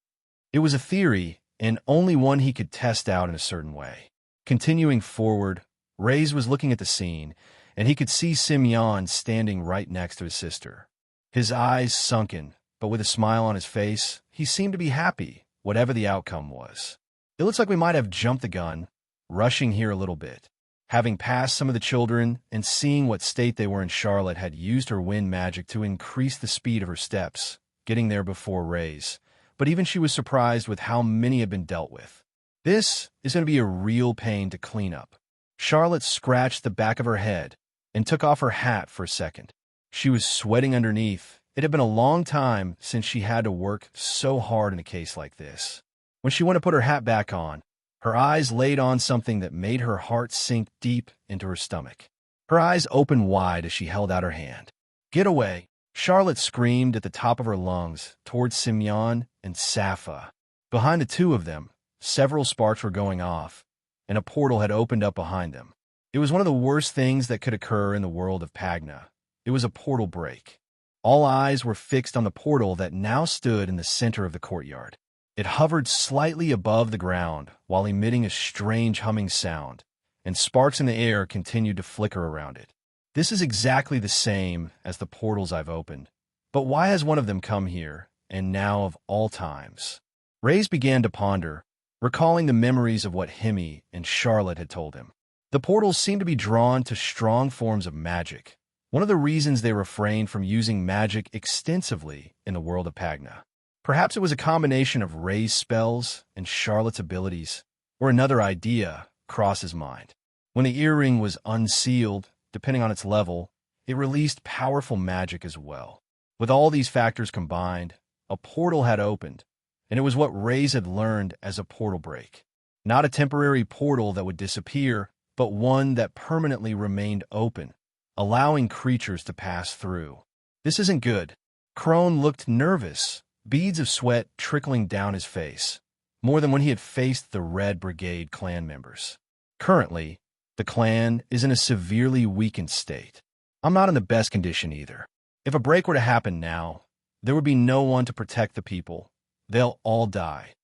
It was a theory, and only one he could test out in a certain way. Continuing forward, Raze was looking at the scene, and he could see Simeon standing right next to his sister. His eyes sunken, but with a smile on his face, he seemed to be happy, whatever the outcome was. It looks like we might have jumped the gun, rushing here a little bit. Having passed some of the children and seeing what state they were in, Charlotte had used her wind magic to increase the speed of her steps, getting there before Raze. But even she was surprised with how many had been dealt with. This is going to be a real pain to clean up. Charlotte scratched the back of her head and took off her hat for a second. She was sweating underneath. It had been a long time since she had to work so hard in a case like this. When she went to put her hat back on, her eyes laid on something that made her heart sink deep into her stomach. Her eyes opened wide as she held out her hand. Get away! Charlotte screamed at the top of her lungs towards Simeon and Sappha. Behind the two of them, several sparks were going off, and a portal had opened up behind them. It was one of the worst things that could occur in the world of Pagna. It was a portal break. All eyes were fixed on the portal that now stood in the center of the courtyard. It hovered slightly above the ground while emitting a strange humming sound, and sparks in the air continued to flicker around it. This is exactly the same as the portals I've opened. But why has one of them come here, and now of all times? Raze began to ponder, recalling the memories of what Hemi and Charlotte had told him. The portals seemed to be drawn to strong forms of magic, one of the reasons they refrained from using magic extensively in the world of Pagna. Perhaps it was a combination of Raze's spells and Charlotte's abilities, or another idea crossed his mind. When the earring was unsealed, depending on its level, it released powerful magic as well. With all these factors combined, a portal had opened, and it was what Raze had learned as a portal break. Not a temporary portal that would disappear, but one that permanently remained open, allowing creatures to pass through. This isn't good. Crone looked nervous, beads of sweat trickling down his face, more than when he had faced the Red Brigade clan members. Currently, the clan is in a severely weakened state. I'm not in the best condition either. If a break were to happen now, there would be no one to protect the people. They'll all die.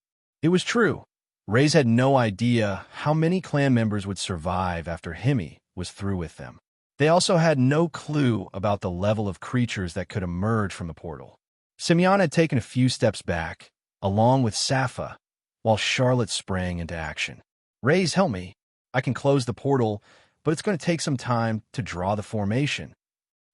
It was true. Raze had no idea how many clan members would survive after Hemi was through with them. They also had no clue about the level of creatures that could emerge from the portal. Simeon had taken a few steps back, along with Safa, while Charlotte sprang into action. Raze, help me. I can close the portal, but it's going to take some time to draw the formation.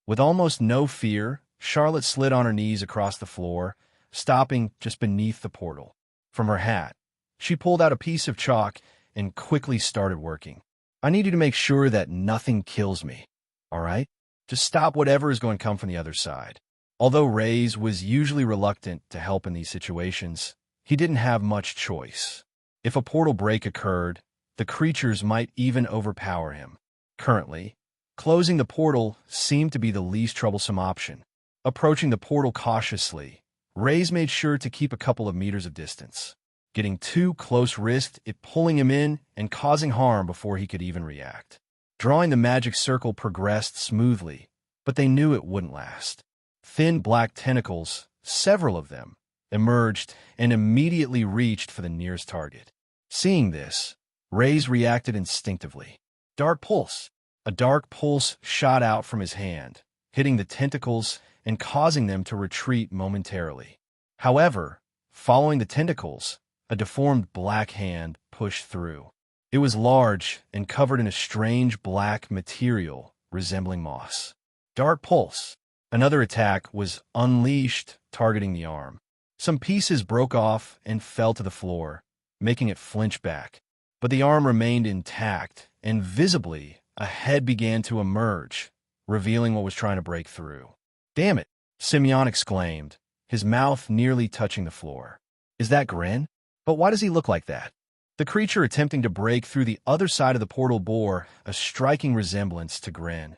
With almost no fear, Charlotte slid on her knees across the floor, stopping just beneath the portal. From her hat, she pulled out a piece of chalk and quickly started working. I need you to make sure that nothing kills me, all right? Just stop whatever is going to come from the other side. Although Raze was usually reluctant to help in these situations, he didn't have much choice. If a portal break occurred, the creatures might even overpower him. Currently, closing the portal seemed to be the least troublesome option. Approaching the portal cautiously, Raze made sure to keep a couple of meters of distance. Getting too close risked it pulling him in and causing harm before he could even react. Drawing the magic circle progressed smoothly, but they knew it wouldn't last. Thin black tentacles, several of them, emerged and immediately reached for the nearest target. Seeing this, Raze reacted instinctively. Dark pulse. A dark pulse shot out from his hand, hitting the tentacles and causing them to retreat momentarily. However, following the tentacles, a deformed black hand pushed through. It was large and covered in a strange black material resembling moss. Dark pulse. Another attack was unleashed, targeting the arm. Some pieces broke off and fell to the floor, making it flinch back. But the arm remained intact, and visibly, a head began to emerge, revealing what was trying to break through. "Damn it!" Simeon exclaimed, his mouth nearly touching the floor. "Is that Gren? But why does he look like that?" The creature attempting to break through the other side of the portal bore a striking resemblance to Gren.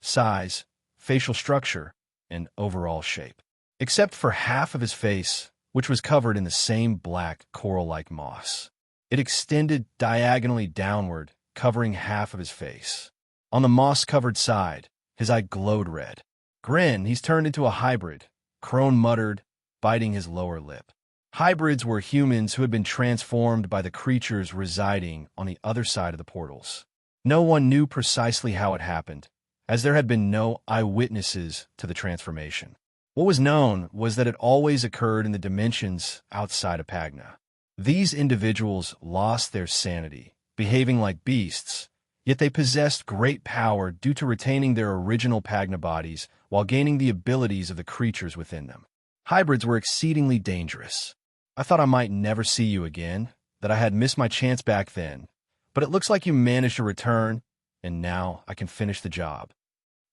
Size, facial structure, and overall shape. Except for half of his face, which was covered in the same black coral-like moss. It extended diagonally downward, covering half of his face. On the moss-covered side, his eye glowed red. "Gren, he's turned into a hybrid," Crone muttered, biting his lower lip. Hybrids were humans who had been transformed by the creatures residing on the other side of the portals. No one knew precisely how it happened, as there had been no eyewitnesses to the transformation. What was known was that it always occurred in the dimensions outside of Pagna. These individuals lost their sanity, behaving like beasts, yet they possessed great power due to retaining their original Pagna bodies while gaining the abilities of the creatures within them. Hybrids were exceedingly dangerous. "I thought I might never see you again, that I had missed my chance back then, but it looks like you managed to return, and now I can finish the job."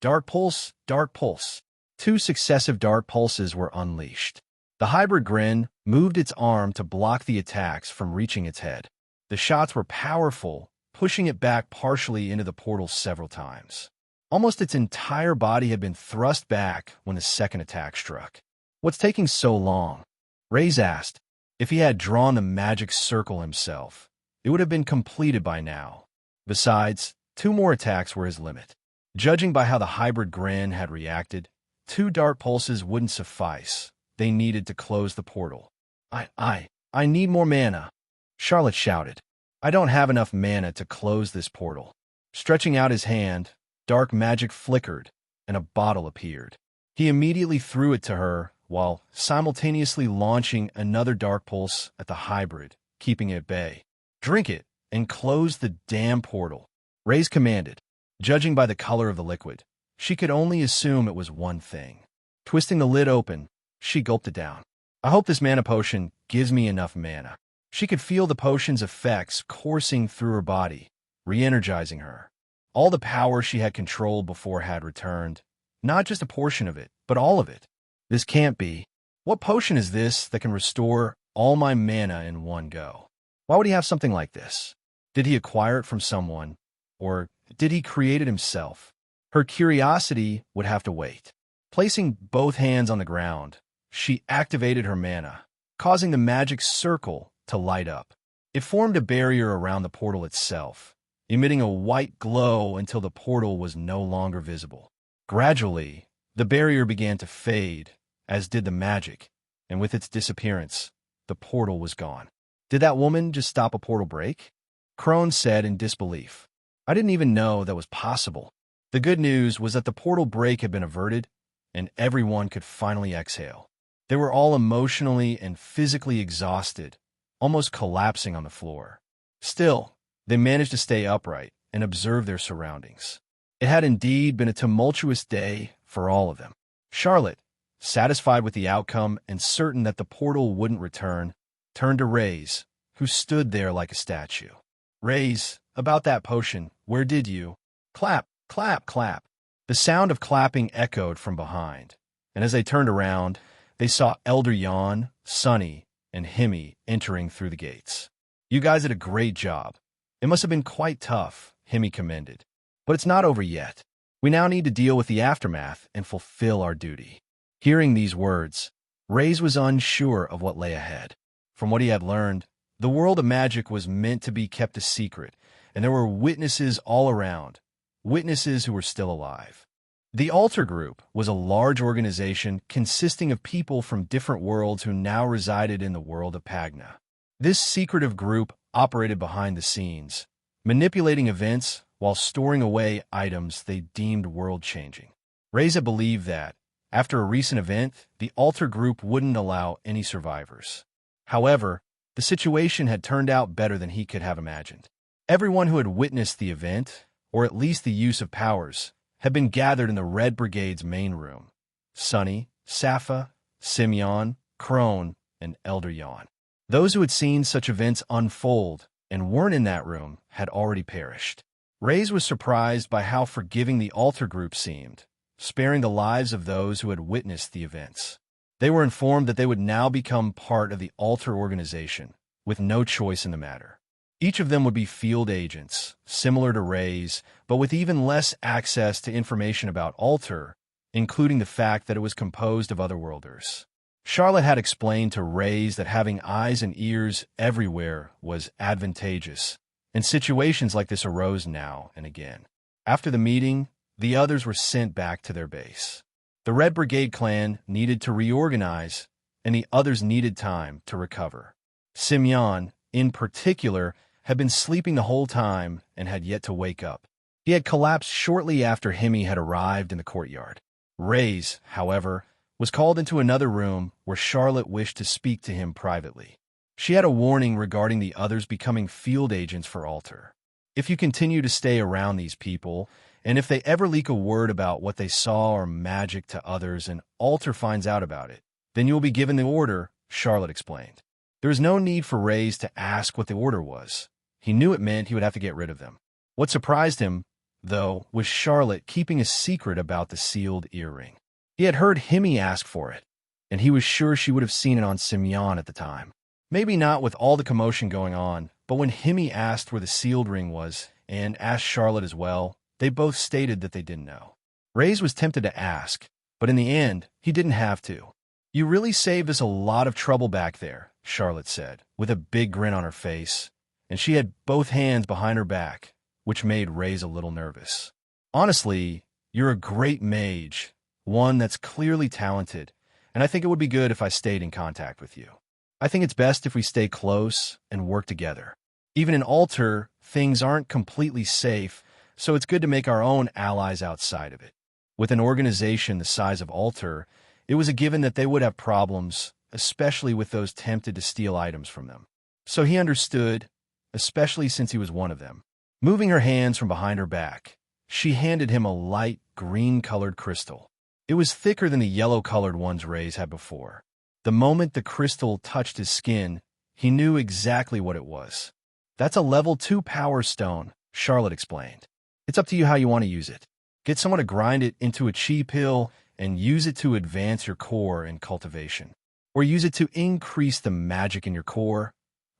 Dark pulse, dark pulse. 2 successive dark pulses were unleashed. The hybrid Gren moved its arm to block the attacks from reaching its head. The shots were powerful, pushing it back partially into the portal several times. Almost its entire body had been thrust back when the second attack struck. "What's taking so long?" Raze asked. If he had drawn the magic circle himself, it would have been completed by now. Besides, 2 more attacks were his limit. Judging by how the hybrid Gren had reacted, 2 dark pulses wouldn't suffice. They needed to close the portal. I need more mana," Charlotte shouted. "I don't have enough mana to close this portal." Stretching out his hand, dark magic flickered, and a bottle appeared. He immediately threw it to her, while simultaneously launching another dark pulse at the hybrid, keeping it at bay. "Drink it, and close the damn portal," Raze commanded. Judging by the color of the liquid, she could only assume it was one thing. Twisting the lid open, she gulped it down. "I hope this mana potion gives me enough mana." She could feel the potion's effects coursing through her body, re-energizing her. All the power she had controlled before had returned. Not just a portion of it, but all of it. This can't be. What potion is this that can restore all my mana in one go? Why would he have something like this? Did he acquire it from someone? Or did he create it himself? Her curiosity would have to wait. Placing both hands on the ground, she activated her mana, causing the magic circle to light up. It formed a barrier around the portal itself, emitting a white glow until the portal was no longer visible. Gradually, the barrier began to fade, as did the magic, and with its disappearance, the portal was gone. "Did that woman just stop a portal break?" Crone said in disbelief. "I didn't even know that was possible." The good news was that the portal break had been averted, and everyone could finally exhale. They were all emotionally and physically exhausted, almost collapsing on the floor. Still, they managed to stay upright and observe their surroundings. It had indeed been a tumultuous day for all of them. Charlotte, satisfied with the outcome and certain that the portal wouldn't return, turned to Raze, who stood there like a statue. "Raze, about that potion, where did you—" Clap, clap, clap. The sound of clapping echoed from behind, and as they turned around, they saw Elder Jan, Sunny, and Himi entering through the gates. "You guys did a great job. It must have been quite tough," Himi commended. "But it's not over yet. We now need to deal with the aftermath and fulfill our duty." Hearing these words, Raze was unsure of what lay ahead. From what he had learned, the world of magic was meant to be kept a secret, and there were witnesses all around, witnesses who were still alive. The Altar Group was a large organization consisting of people from different worlds who now resided in the world of Pagna. This secretive group operated behind the scenes, manipulating events while storing away items they deemed world-changing. Reza believed that, after a recent event, the Altar Group wouldn't allow any survivors. However, the situation had turned out better than he could have imagined. Everyone who had witnessed the event, or at least the use of powers, had been gathered in the Red Brigade's main room. Sunny, Safa, Simeon, Crone, and Elder Jan. Those who had seen such events unfold and weren't in that room had already perished. Raze was surprised by how forgiving the Altar Group seemed, sparing the lives of those who had witnessed the events. They were informed that they would now become part of the Altar organization, with no choice in the matter. Each of them would be field agents, similar to Raze, but with even less access to information about Altar, including the fact that it was composed of otherworlders. Charlotte had explained to Raze that having eyes and ears everywhere was advantageous, and situations like this arose now and again. After the meeting, the others were sent back to their base. The Red Brigade clan needed to reorganize, and the others needed time to recover. Simeon, in particular, had been sleeping the whole time and had yet to wake up. He had collapsed shortly after Himi had arrived in the courtyard. Raze, however, was called into another room where Charlotte wished to speak to him privately. She had a warning regarding the others becoming field agents for Altar. If you continue to stay around these people, and if they ever leak a word about what they saw or magic to others and Altar finds out about it, then you will be given the order, Charlotte explained. There was no need for Raze to ask what the order was. He knew it meant he would have to get rid of them. What surprised him, though, was Charlotte keeping a secret about the sealed earring. He had heard Himi ask for it, and he was sure she would have seen it on Simeon at the time. Maybe not with all the commotion going on, but when Himi asked where the sealed ring was, and asked Charlotte as well, they both stated that they didn't know. Raze was tempted to ask, but in the end, he didn't have to. "You really saved us a lot of trouble back there," Charlotte said, with a big grin on her face, and she had both hands behind her back, which made Raze a little nervous. "Honestly, you're a great mage, one that's clearly talented, and I think it would be good if I stayed in contact with you. I think it's best if we stay close and work together. Even in Altar, things aren't completely safe, so it's good to make our own allies outside of it. With an organization the size of Altar, it was a given that they would have problems, especially with those tempted to steal items from them. So he understood, especially since he was one of them. Moving her hands from behind her back, she handed him a light green-colored crystal. It was thicker than the yellow-colored ones Raze had before. The moment the crystal touched his skin, he knew exactly what it was. "That's a level 2 power stone," Charlotte explained. "It's up to you how you want to use it. Get someone to grind it into a chi pill and use it to advance your core in cultivation. Or use it to increase the magic in your core,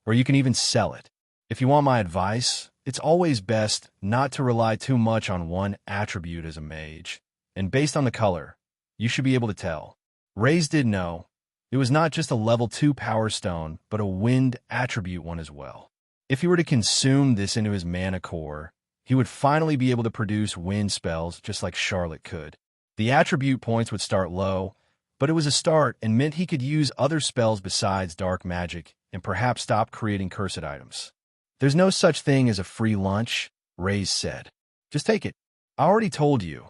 or you can even sell it. If you want my advice, it's always best not to rely too much on one attribute as a mage, and based on the color, you should be able to tell." Raze did know. It was not just a level 2 power stone, but a wind attribute one as well. If he were to consume this into his mana core, he would finally be able to produce wind spells just like Charlotte could. The attribute points would start low, but it was a start and meant he could use other spells besides dark magic and perhaps stop creating cursed items. "There's no such thing as a free lunch," Raze said. "Just take it. I already told you.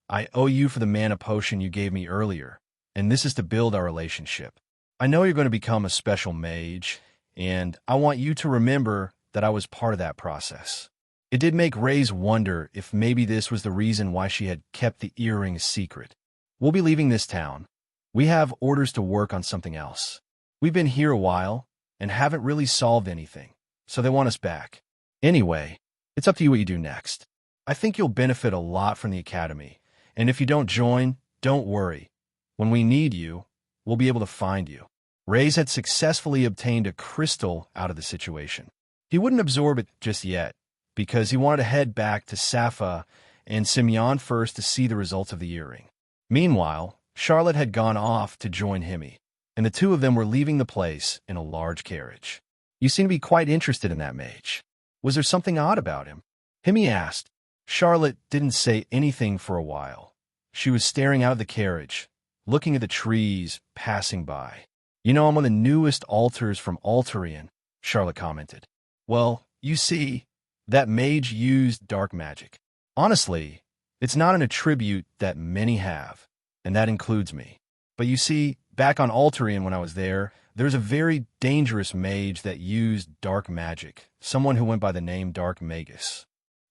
I owe you for the mana potion you gave me earlier, and this is to build our relationship. I know you're going to become a special mage, and I want you to remember that I was part of that process. It did make Raze wonder if maybe this was the reason why she had kept the earring a secret. We'll be leaving this town. We have orders to work on something else. We've been here a while and haven't really solved anything, so they want us back. Anyway, it's up to you what you do next. I think you'll benefit a lot from the academy, and if you don't join, don't worry. When we need you, we'll be able to find you. Raze had successfully obtained a crystal out of the situation. He wouldn't absorb it just yet, because he wanted to head back to Safa and Simeon first to see the results of the earring. Meanwhile, Charlotte had gone off to join Hemi, and the two of them were leaving the place in a large carriage. You seem to be quite interested in that mage. Was there something odd about him? Hemi asked. Charlotte didn't say anything for a while. She was staring out of the carriage, looking at the trees passing by. I'm one of the newest altars from Altarian, Charlotte commented. Well, you see, that mage used dark magic. Honestly, it's not an attribute that many have, and that includes me. But you see, back on Altarian when I was there's a very dangerous mage that used dark magic, someone who went by the name Dark Magus.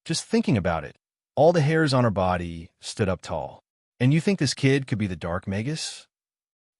Just thinking about it, all the hairs on her body stood up tall. And you think this kid could be the Dark Magus?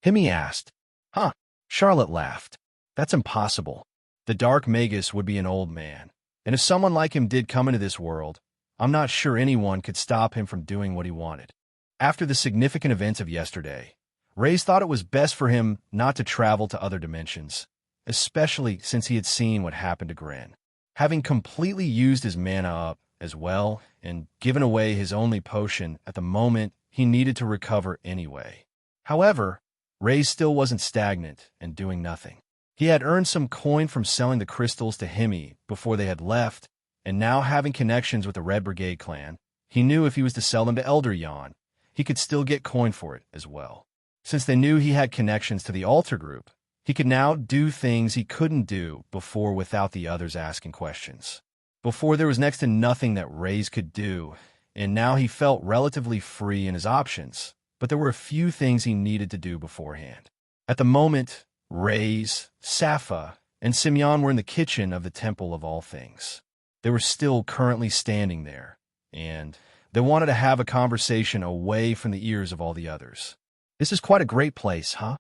Hemi asked. Huh. Charlotte laughed. That's impossible. The Dark Magus would be an old man. And if someone like him did come into this world, I'm not sure anyone could stop him from doing what he wanted. After the significant events of yesterday, Raze thought it was best for him not to travel to other dimensions, especially since he had seen what happened to Gren. Having completely used his mana up as well and given away his only potion at the moment he needed to recover anyway. However, Raze still wasn't stagnant and doing nothing. He had earned some coin from selling the crystals to Hemi before they had left, and now having connections with the Red Brigade clan, he knew if he was to sell them to Elder Yon, he could still get coin for it as well. Since they knew he had connections to the altar group, he could now do things he couldn't do before without the others asking questions. Before, there was next to nothing that Raze could do, and now he felt relatively free in his options, but there were a few things he needed to do beforehand. At the moment, Raze, Safa, and Simeon were in the kitchen of the Temple of All Things. They were still currently standing there, and they wanted to have a conversation away from the ears of all the others. This is quite a great place, huh?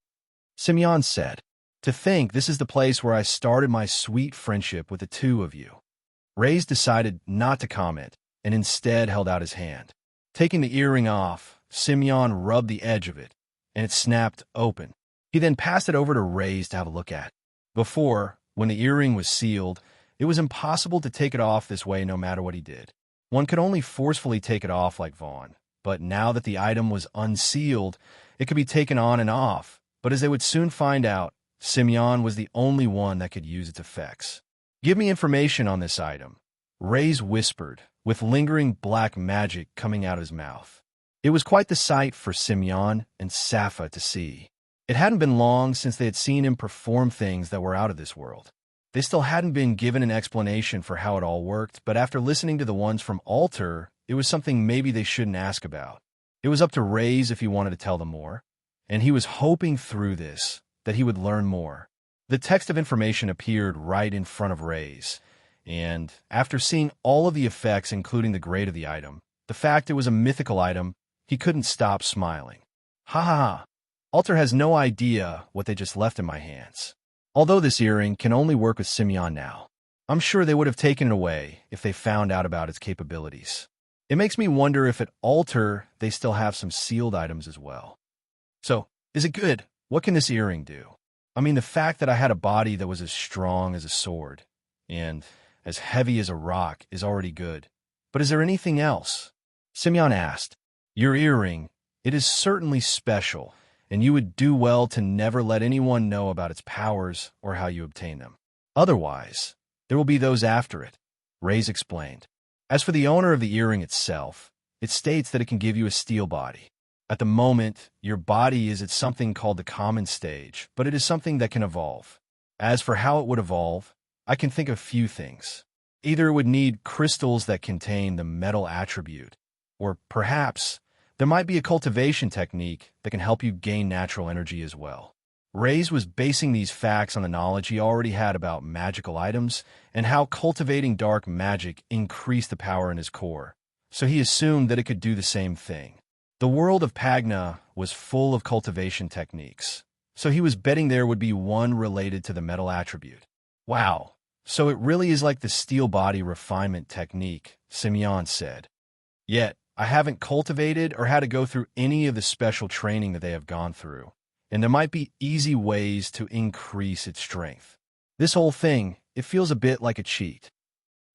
Simeon said. To think this is the place where I started my sweet friendship with the two of you. Raze decided not to comment, and instead held out his hand. Taking the earring off, Simeon rubbed the edge of it, and it snapped open. He then passed it over to Raze to have a look at. Before, when the earring was sealed, it was impossible to take it off this way no matter what he did. One could only forcefully take it off like Vaughn, but now that the item was unsealed, it could be taken on and off. But as they would soon find out, Simeon was the only one that could use its effects. Give me information on this item, Raze whispered, with lingering black magic coming out of his mouth. It was quite the sight for Simeon and Safa to see. It hadn't been long since they had seen him perform things that were out of this world. They still hadn't been given an explanation for how it all worked, but after listening to the ones from Altar, it was something maybe they shouldn't ask about. It was up to Raze if he wanted to tell them more, and he was hoping through this that he would learn more. The text of information appeared right in front of Raze, and after seeing all of the effects, including the grade of the item, the fact it was a mythical item, he couldn't stop smiling. Ha ha ha. Altar has no idea what they just left in my hands. Although this earring can only work with Simeon now, I'm sure they would have taken it away if they found out about its capabilities. It makes me wonder if at Altar they still have some sealed items as well. So, is it good? What can this earring do? I mean, the fact that I had a body that was as strong as a sword and as heavy as a rock is already good. But is there anything else? Simeon asked. Your earring, it is certainly special, and you would do well to never let anyone know about its powers or how you obtain them. Otherwise, there will be those after it, Raze explained. As for the owner of the earring itself, it states that it can give you a steel body. At the moment, your body is at something called the common stage, but it is something that can evolve. As for how it would evolve, I can think of few things. Either it would need crystals that contain the metal attribute, Or perhaps there might be a cultivation technique that can help you gain natural energy as well. Raze was basing these facts on the knowledge he already had about magical items and how cultivating dark magic increased the power in his core, so he assumed that it could do the same thing. The world of Pagna was full of cultivation techniques, so he was betting there would be one related to the metal attribute. Wow, so it really is like the steel body refinement technique, Simeon said. Yet, I haven't cultivated or had to go through any of the special training that they have gone through, and there might be easy ways to increase its strength. This whole thing, it feels a bit like a cheat.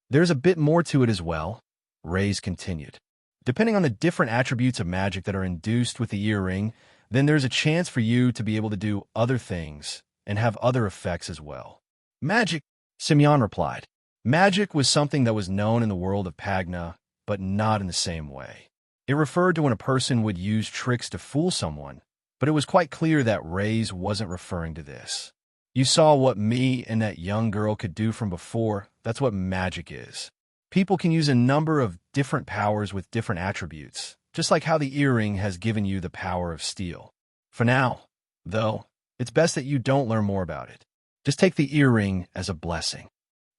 There's a bit more to it as well, Raze continued. Depending on the different attributes of magic that are induced with the earring, then there's a chance for you to be able to do other things and have other effects as well. Magic, Simeon replied. Magic was something that was known in the world of Pagna, but not in the same way. It referred to when a person would use tricks to fool someone, but it was quite clear that Raze wasn't referring to this. You saw what me and that young girl could do from before. That's what magic is. People can use a number of different powers with different attributes, just like how the earring has given you the power of steel. For now, though, it's best that you don't learn more about it. Just take the earring as a blessing.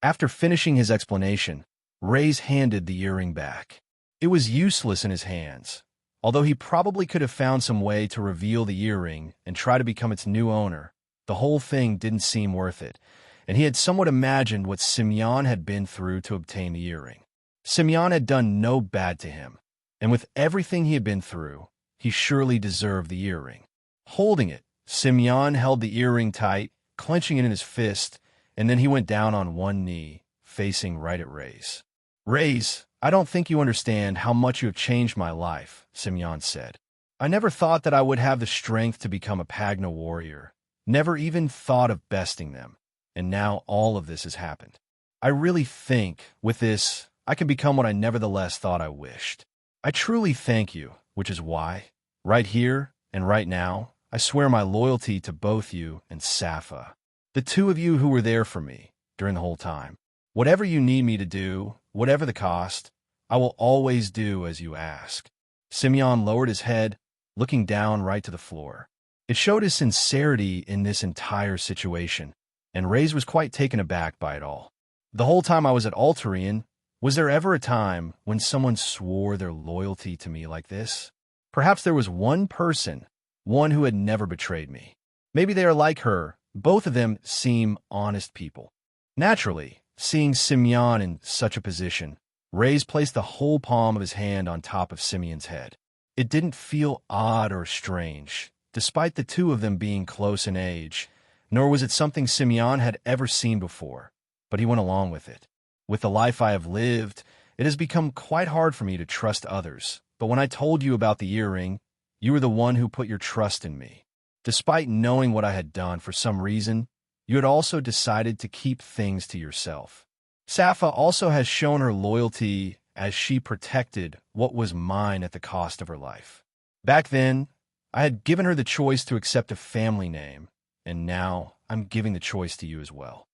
After finishing his explanation, Raze handed the earring back. It was useless in his hands. Although he probably could have found some way to reveal the earring and try to become its new owner, the whole thing didn't seem worth it, and he had somewhat imagined what Simeon had been through to obtain the earring. Simeon had done no bad to him, and with everything he had been through, he surely deserved the earring. Holding it, Simeon held the earring tight, clenching it in his fist, and then he went down on one knee, facing right at Raze. Raze, I don't think you understand how much you have changed my life, Simeon said. I never thought that I would have the strength to become a Pagna warrior, never even thought of besting them, and now all of this has happened. I really think, with this, I can become what I nevertheless thought I wished. I truly thank you, which is why, right here and right now, I swear my loyalty to both you and Sappha, the two of you who were there for me during the whole time. Whatever you need me to do, whatever the cost, I will always do as you ask. Simeon lowered his head, looking down right to the floor. It showed his sincerity in this entire situation, and Raze was quite taken aback by it all. The whole time I was at Altarian, was there ever a time when someone swore their loyalty to me like this? Perhaps there was one person, one who had never betrayed me. Maybe they are like her. Both of them seem honest people. Naturally, seeing Simeon in such a position, Raze placed the whole palm of his hand on top of Simeon's head. It didn't feel odd or strange, despite the two of them being close in age, nor was it something Simeon had ever seen before, but he went along with it. With the life I have lived, it has become quite hard for me to trust others, but when I told you about the earring, you were the one who put your trust in me. Despite knowing what I had done for some reason, you had also decided to keep things to yourself. Sappha also has shown her loyalty as she protected what was mine at the cost of her life. Back then, I had given her the choice to accept a family name, and now I'm giving the choice to you as well.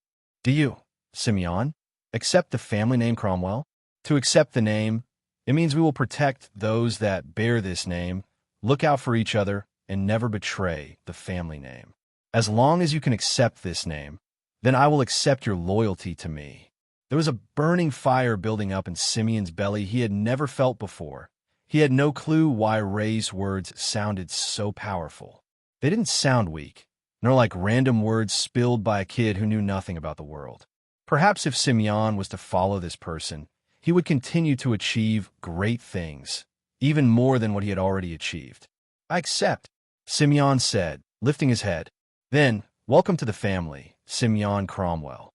Do you, Simeon, accept the family name Cromwell? To accept the name, it means we will protect those that bear this name, look out for each other, and never betray the family name. As long as you can accept this name, then I will accept your loyalty to me. There was a burning fire building up in Simeon's belly he had never felt before. He had no clue why Raze's words sounded so powerful. They didn't sound weak, nor like random words spilled by a kid who knew nothing about the world. Perhaps if Simeon was to follow this person, he would continue to achieve great things, even more than what he had already achieved. I accept, Simeon said, lifting his head. Then, welcome to the family, Simeon Cromwell.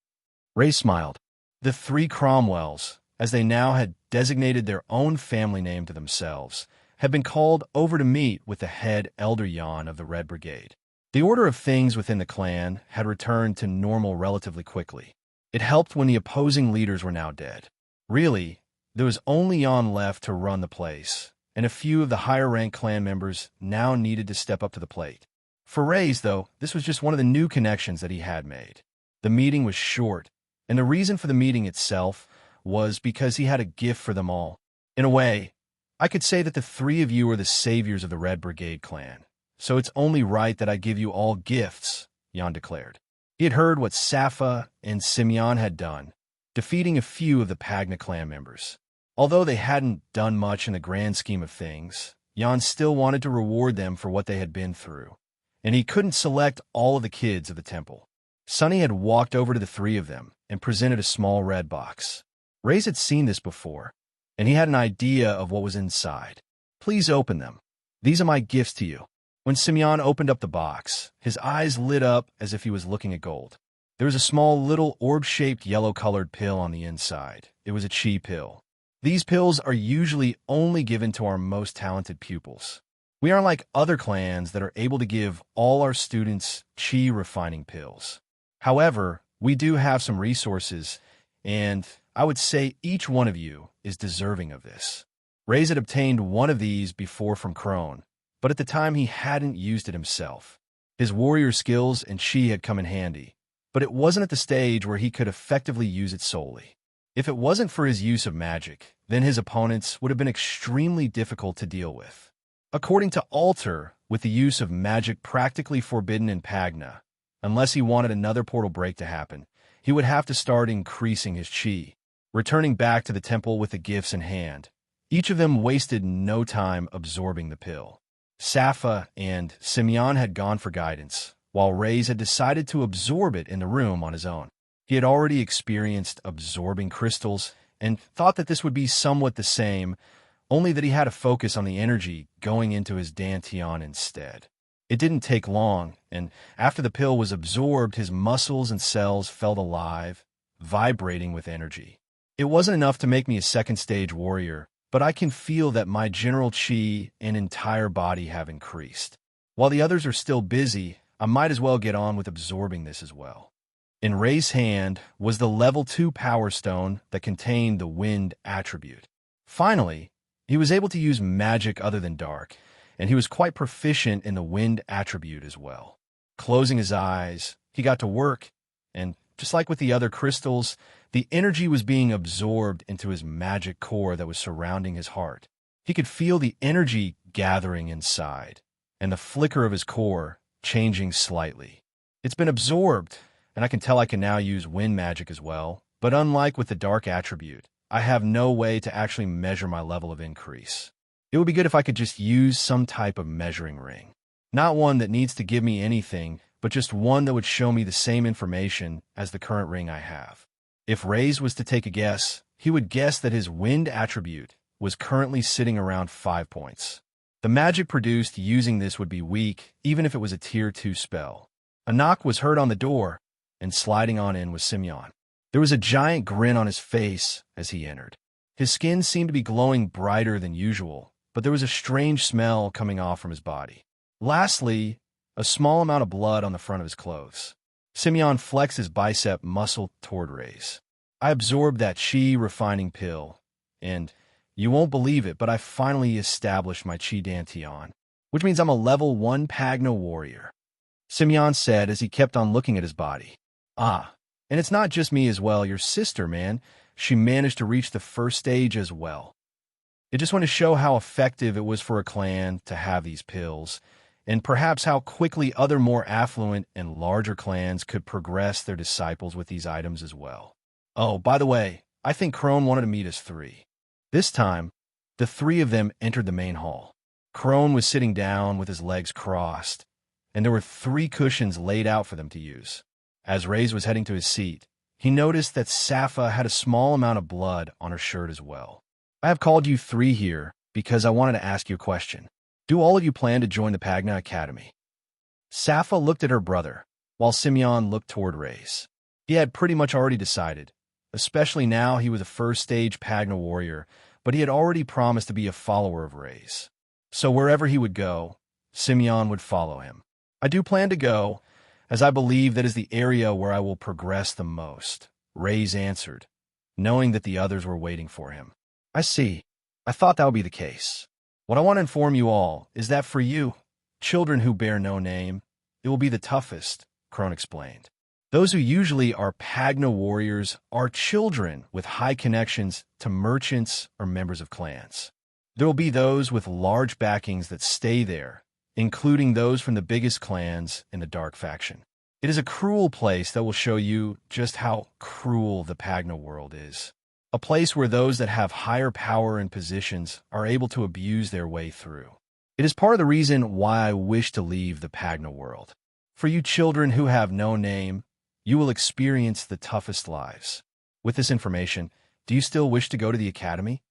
Raze smiled. The three Cromwells, as they now had designated their own family name to themselves, had been called over to meet with the head Elder Yon of the Red Brigade. The order of things within the clan had returned to normal relatively quickly. It helped when the opposing leaders were now dead. Really, there was only Yon left to run the place, and a few of the higher-ranked clan members now needed to step up to the plate. For Raze, though, this was just one of the new connections that he had made. The meeting was short, and the reason for the meeting itself was because he had a gift for them all. In a way, I could say that the three of you are the saviors of the Red Brigade clan, so it's only right that I give you all gifts, Jan declared. He had heard what Safa and Simeon had done, defeating a few of the Pagna clan members. Although they hadn't done much in the grand scheme of things, Jan still wanted to reward them for what they had been through, and he couldn't select all of the kids of the temple. Sonny had walked over to the three of them and presented a small red box. Raze had seen this before, and he had an idea of what was inside. Please open them. These are my gifts to you. When Simeon opened up the box, his eyes lit up as if he was looking at gold. There was a small little orb-shaped yellow-colored pill on the inside. It was a chi pill. These pills are usually only given to our most talented pupils. We aren't like other clans that are able to give all our students chi refining pills. However, we do have some resources, and I would say each one of you is deserving of this. Raze had obtained one of these before from Crone, but at the time he hadn't used it himself. His warrior skills and chi had come in handy, but it wasn't at the stage where he could effectively use it solely. If it wasn't for his use of magic, then his opponents would have been extremely difficult to deal with. According to Alter, with the use of magic practically forbidden in Pagna, unless he wanted another portal break to happen, he would have to start increasing his chi. Returning back to the temple with the gifts in hand, each of them wasted no time absorbing the pill. Safa and Simeon had gone for guidance, while Raze had decided to absorb it in the room on his own. He had already experienced absorbing crystals and thought that this would be somewhat the same, only that he had to focus on the energy going into his dantian instead. It didn't take long, and after the pill was absorbed, his muscles and cells felt alive, vibrating with energy. It wasn't enough to make me a second-stage warrior, but I can feel that my general chi and entire body have increased. While the others are still busy, I might as well get on with absorbing this as well. In Raze's hand was the level 2 power stone that contained the wind attribute. Finally, he was able to use magic other than dark, and he was quite proficient in the wind attribute as well. Closing his eyes, he got to work, and just like with the other crystals, the energy was being absorbed into his magic core that was surrounding his heart. He could feel the energy gathering inside, and the flicker of his core changing slightly. It's been absorbed, and I can tell I can now use wind magic as well, but unlike with the dark attribute, I have no way to actually measure my level of increase. It would be good if I could just use some type of measuring ring. Not one that needs to give me anything, but just one that would show me the same information as the current ring I have. If Raze was to take a guess, he would guess that his wind attribute was currently sitting around 5 points. The magic produced using this would be weak, even if it was a tier 2 spell. A knock was heard on the door, and sliding on in was Simeon. There was a giant grin on his face as he entered. His skin seemed to be glowing brighter than usual, but there was a strange smell coming off from his body. Lastly, a small amount of blood on the front of his clothes. Simeon flexed his bicep muscle toward Raze. I absorbed that chi refining pill, and you won't believe it, but I finally established my chi dantian, which means I'm a level 1 Pagna warrior, Simeon said as he kept on looking at his body. Ah, and it's not just me as well, your sister, man. She managed to reach the first stage as well. It just went to show how effective it was for a clan to have these pills, and perhaps how quickly other more affluent and larger clans could progress their disciples with these items as well. Oh, by the way, I think Crone wanted to meet us 3. This time, the 3 of them entered the main hall. Crone was sitting down with his legs crossed, and there were 3 cushions laid out for them to use. As Raze was heading to his seat, he noticed that Safa had a small amount of blood on her shirt as well. I have called you 3 here because I wanted to ask you a question. Do all of you plan to join the Pagna Academy? Safa looked at her brother, while Simeon looked toward Raze. He had pretty much already decided, especially now he was a first-stage Pagna warrior, but he had already promised to be a follower of Raze. So wherever he would go, Simeon would follow him. I do plan to go, as I believe that is the area where I will progress the most, Raze answered, knowing that the others were waiting for him. I see. I thought that would be the case. What I want to inform you all is that for you, children who bear no name, it will be the toughest, Crone explained. Those who usually are Pagna warriors are children with high connections to merchants or members of clans. There will be those with large backings that stay there, including those from the biggest clans in the Dark faction. It is a cruel place that will show you just how cruel the Pagna world is. A place where those that have higher power and positions are able to abuse their way through. It is part of the reason why I wish to leave the Pagna world. For you children who have no name, you will experience the toughest lives. With this information, do you still wish to go to the academy?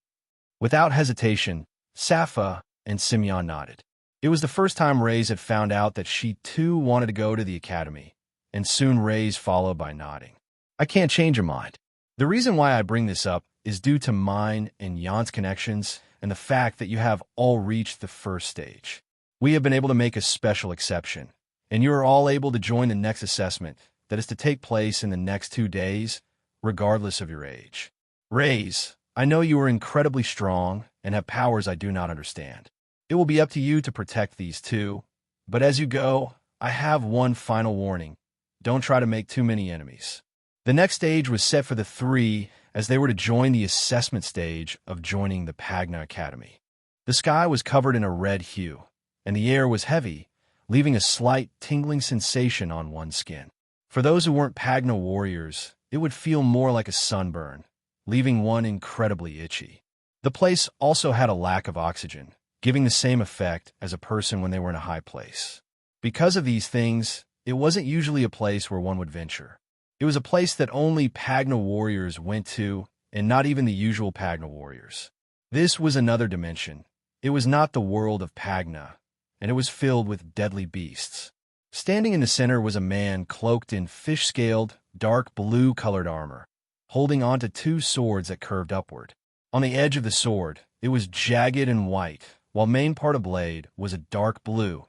Without hesitation, Safa and Simeon nodded. It was the first time Raze had found out that she too wanted to go to the academy, and soon Raze followed by nodding. I can't change your mind. The reason why I bring this up is due to mine and Jan's connections and the fact that you have all reached the first stage. We have been able to make a special exception, and you are all able to join the next assessment that is to take place in the next 2 days, regardless of your age. Raze, I know you are incredibly strong and have powers I do not understand. It will be up to you to protect these two, but as you go, I have one final warning. Don't try to make too many enemies. The next stage was set for the 3 as they were to join the assessment stage of joining the Pagna Academy. The sky was covered in a red hue, and the air was heavy, leaving a slight tingling sensation on one's skin. For those who weren't Pagna warriors, it would feel more like a sunburn, leaving one incredibly itchy. The place also had a lack of oxygen, giving the same effect as a person when they were in a high place. Because of these things, it wasn't usually a place where one would venture. It was a place that only Pagna warriors went to, and not even the usual Pagna warriors. This was another dimension. It was not the world of Pagna, and it was filled with deadly beasts. Standing in the center was a man cloaked in fish-scaled, dark blue-colored armor, holding onto 2 swords that curved upward. On the edge of the sword, it was jagged and white, while main part of blade was a dark blue,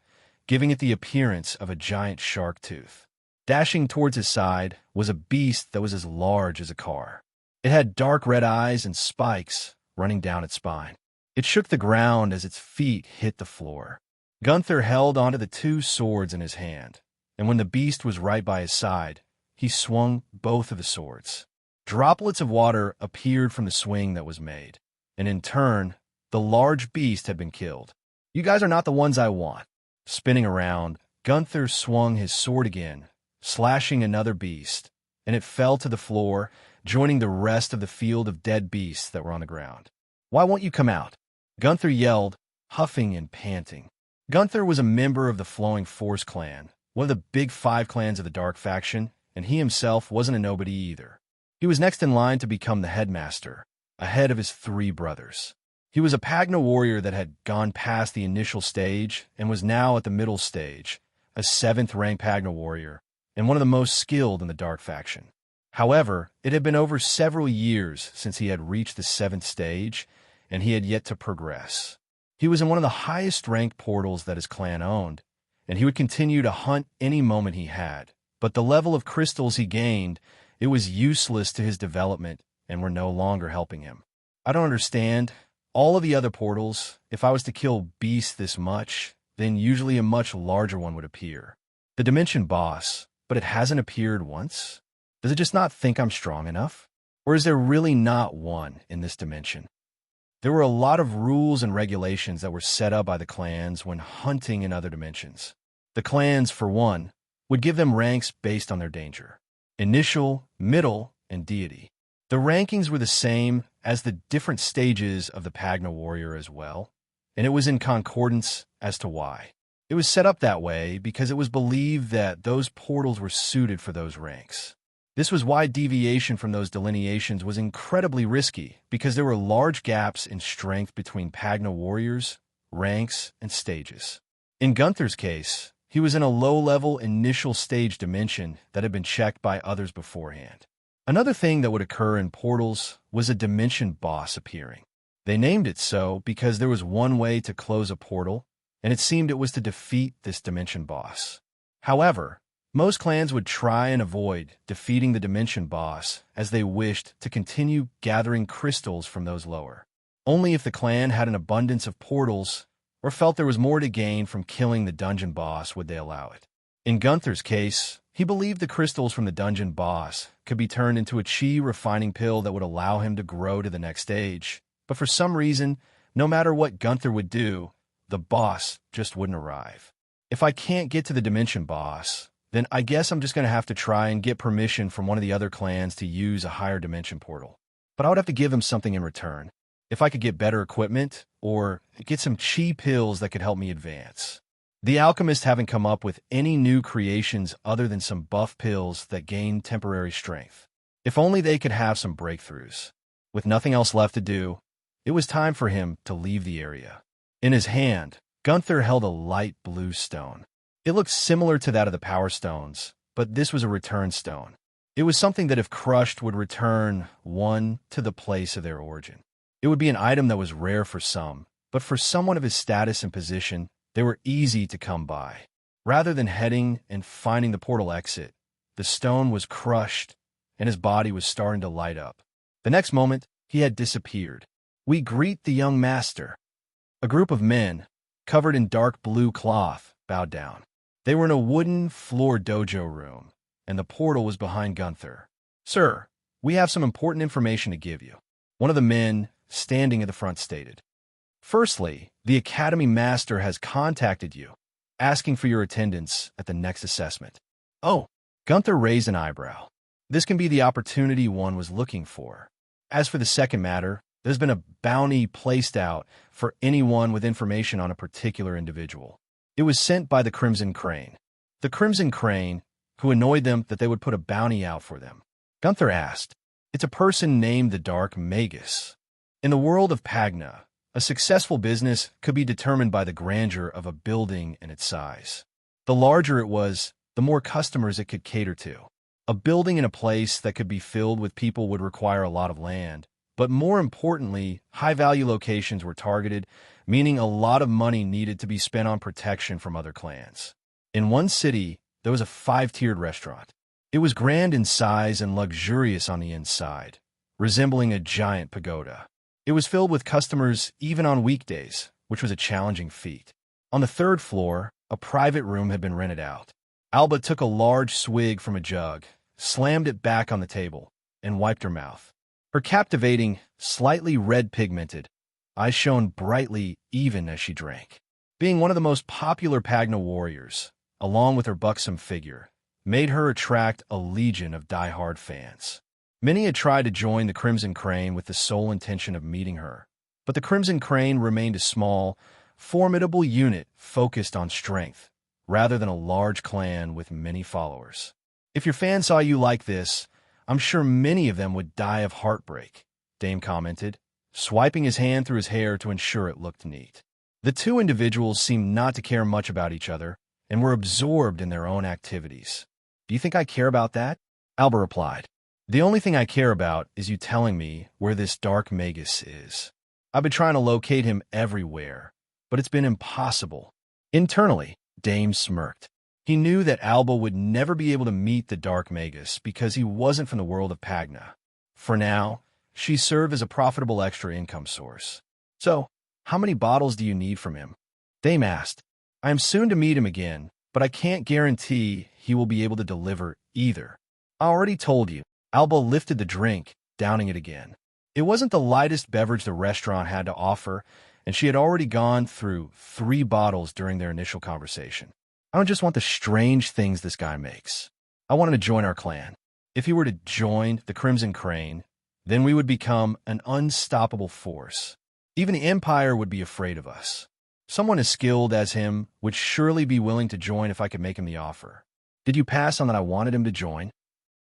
giving it the appearance of a giant shark tooth. Dashing towards his side was a beast that was as large as a car. It had dark red eyes and spikes running down its spine. It shook the ground as its feet hit the floor. Gunther held onto the 2 swords in his hand, and when the beast was right by his side, he swung both of the swords. Droplets of water appeared from the swing that was made, and in turn, the large beast had been killed. You guys are not the ones I want. Spinning around, Gunther swung his sword again, slashing another beast, and it fell to the floor, joining the rest of the field of dead beasts that were on the ground. Why won't you come out? Gunther yelled, huffing and panting. Gunther was a member of the Flowing Force clan, one of the big 5 clans of the Dark faction, and he himself wasn't a nobody either. He was next in line to become the headmaster, ahead of his 3 brothers. He was a Pagna warrior that had gone past the initial stage and was now at the middle stage, a 7th-rank Pagna warrior, and one of the most skilled in the Dark faction. However, it had been over several years since he had reached the 7th stage, and he had yet to progress. He was in one of the highest-ranked portals that his clan owned, and he would continue to hunt any moment he had. But the level of crystals he gained, it was useless to his development and were no longer helping him. I don't understand. All of the other portals, if I was to kill beasts this much, then usually a much larger one would appear. The Dimension Boss, but it hasn't appeared once? Does it just not think I'm strong enough? Or is there really not one in this dimension? There were a lot of rules and regulations that were set up by the clans when hunting in other dimensions. The clans, for one, would give them ranks based on their danger. Initial, middle, and deity. The rankings were the same as the different stages of the Pagna warrior as well, and it was in concordance as to why. It was set up that way because it was believed that those portals were suited for those ranks. This was why deviation from those delineations was incredibly risky, because there were large gaps in strength between Pagna warriors, ranks, and stages. In Gunther's case, he was in a low-level initial stage dimension that had been checked by others beforehand. Another thing that would occur in portals was a dimension boss appearing. They named it so because there was one way to close a portal, and it seemed it was to defeat this dimension boss. However, most clans would try and avoid defeating the dimension boss as they wished to continue gathering crystals from those lower. Only if the clan had an abundance of portals or felt there was more to gain from killing the dungeon boss would they allow it. In Gunther's case, he believed the crystals from the dungeon boss could be turned into a chi refining pill that would allow him to grow to the next stage, but for some reason, No matter what Gunther would do, the boss just wouldn't arrive. If I can't get to the Dimension boss, then I guess I'm just going to have to try and get permission from one of the other clans to use a higher dimension portal. But I would have to give him something in return. If I could get better equipment, or get some chi pills that could help me advance. The alchemists haven't come up with any new creations other than some buff pills that gain temporary strength. If only they could have some breakthroughs. With nothing else left to do, it was time for him to leave the area. In his hand, Gunther held a light blue stone. It looked similar to that of the Power Stones, but this was a return stone. It was something that if crushed would return one to the place of their origin. It would be an item that was rare for some, but for someone of his status and position, they were easy to come by. Rather than heading and finding the portal exit, the stone was crushed and his body was starting to light up. The next moment, he had disappeared. We greet the young master. A group of men, covered in dark blue cloth, bowed down. They were in a wooden floor dojo room, and the portal was behind Gunther. "Sir, we have some important information to give you," one of the men standing at the front stated. "Firstly, the Academy Master has contacted you, asking for your attendance at the next assessment." "Oh," Gunther raised an eyebrow. "This can be the opportunity one was looking for. As for the second matter, there's been a bounty placed out for anyone with information on a particular individual. It was sent by the Crimson Crane. The Crimson Crane, who annoyed them that they would put a bounty out for them." Gunther asked, "It's a person named the Dark Magus. In the world of Pagna, a successful business could be determined by the grandeur of a building and its size. The larger it was, the more customers it could cater to. A building in a place that could be filled with people would require a lot of land, but more importantly, high-value locations were targeted, meaning a lot of money needed to be spent on protection from other clans. In one city, there was a 5-tiered restaurant. It was grand in size and luxurious on the inside, resembling a giant pagoda. It was filled with customers even on weekdays, which was a challenging feat. On the 3rd floor, a private room had been rented out. Alba took a large swig from a jug, slammed it back on the table, and wiped her mouth. Her captivating, slightly red-pigmented eyes shone brightly even as she drank. Being one of the most popular Pagna warriors, along with her buxom figure, made her attract a legion of die-hard fans. Many had tried to join the Crimson Crane with the sole intention of meeting her, but the Crimson Crane remained a small, formidable unit focused on strength, rather than a large clan with many followers. "If your fans saw you like this, I'm sure many of them would die of heartbreak," Dame commented, swiping his hand through his hair to ensure it looked neat. The two individuals seemed not to care much about each other and were absorbed in their own activities. "Do you think I care about that?" Alba replied. "The only thing I care about is you telling me where this Dark Magus is. I've been trying to locate him everywhere, but it's been impossible." Internally, Dame smirked. He knew that Alba would never be able to meet the Dark Magus because he wasn't from the world of Pagna. For now, she served as a profitable extra income source. "So, how many bottles do you need from him?" Dame asked. "I am soon to meet him again, but I can't guarantee he will be able to deliver either." "I already told you." Alba lifted the drink, downing it again. It wasn't the lightest beverage the restaurant had to offer, and she had already gone through 3 bottles during their initial conversation. "I don't just want the strange things this guy makes. I want him to join our clan. If he were to join the Crimson Crane, then we would become an unstoppable force. Even the Empire would be afraid of us. Someone as skilled as him would surely be willing to join if I could make him the offer." "Did you pass on that I wanted him to join?"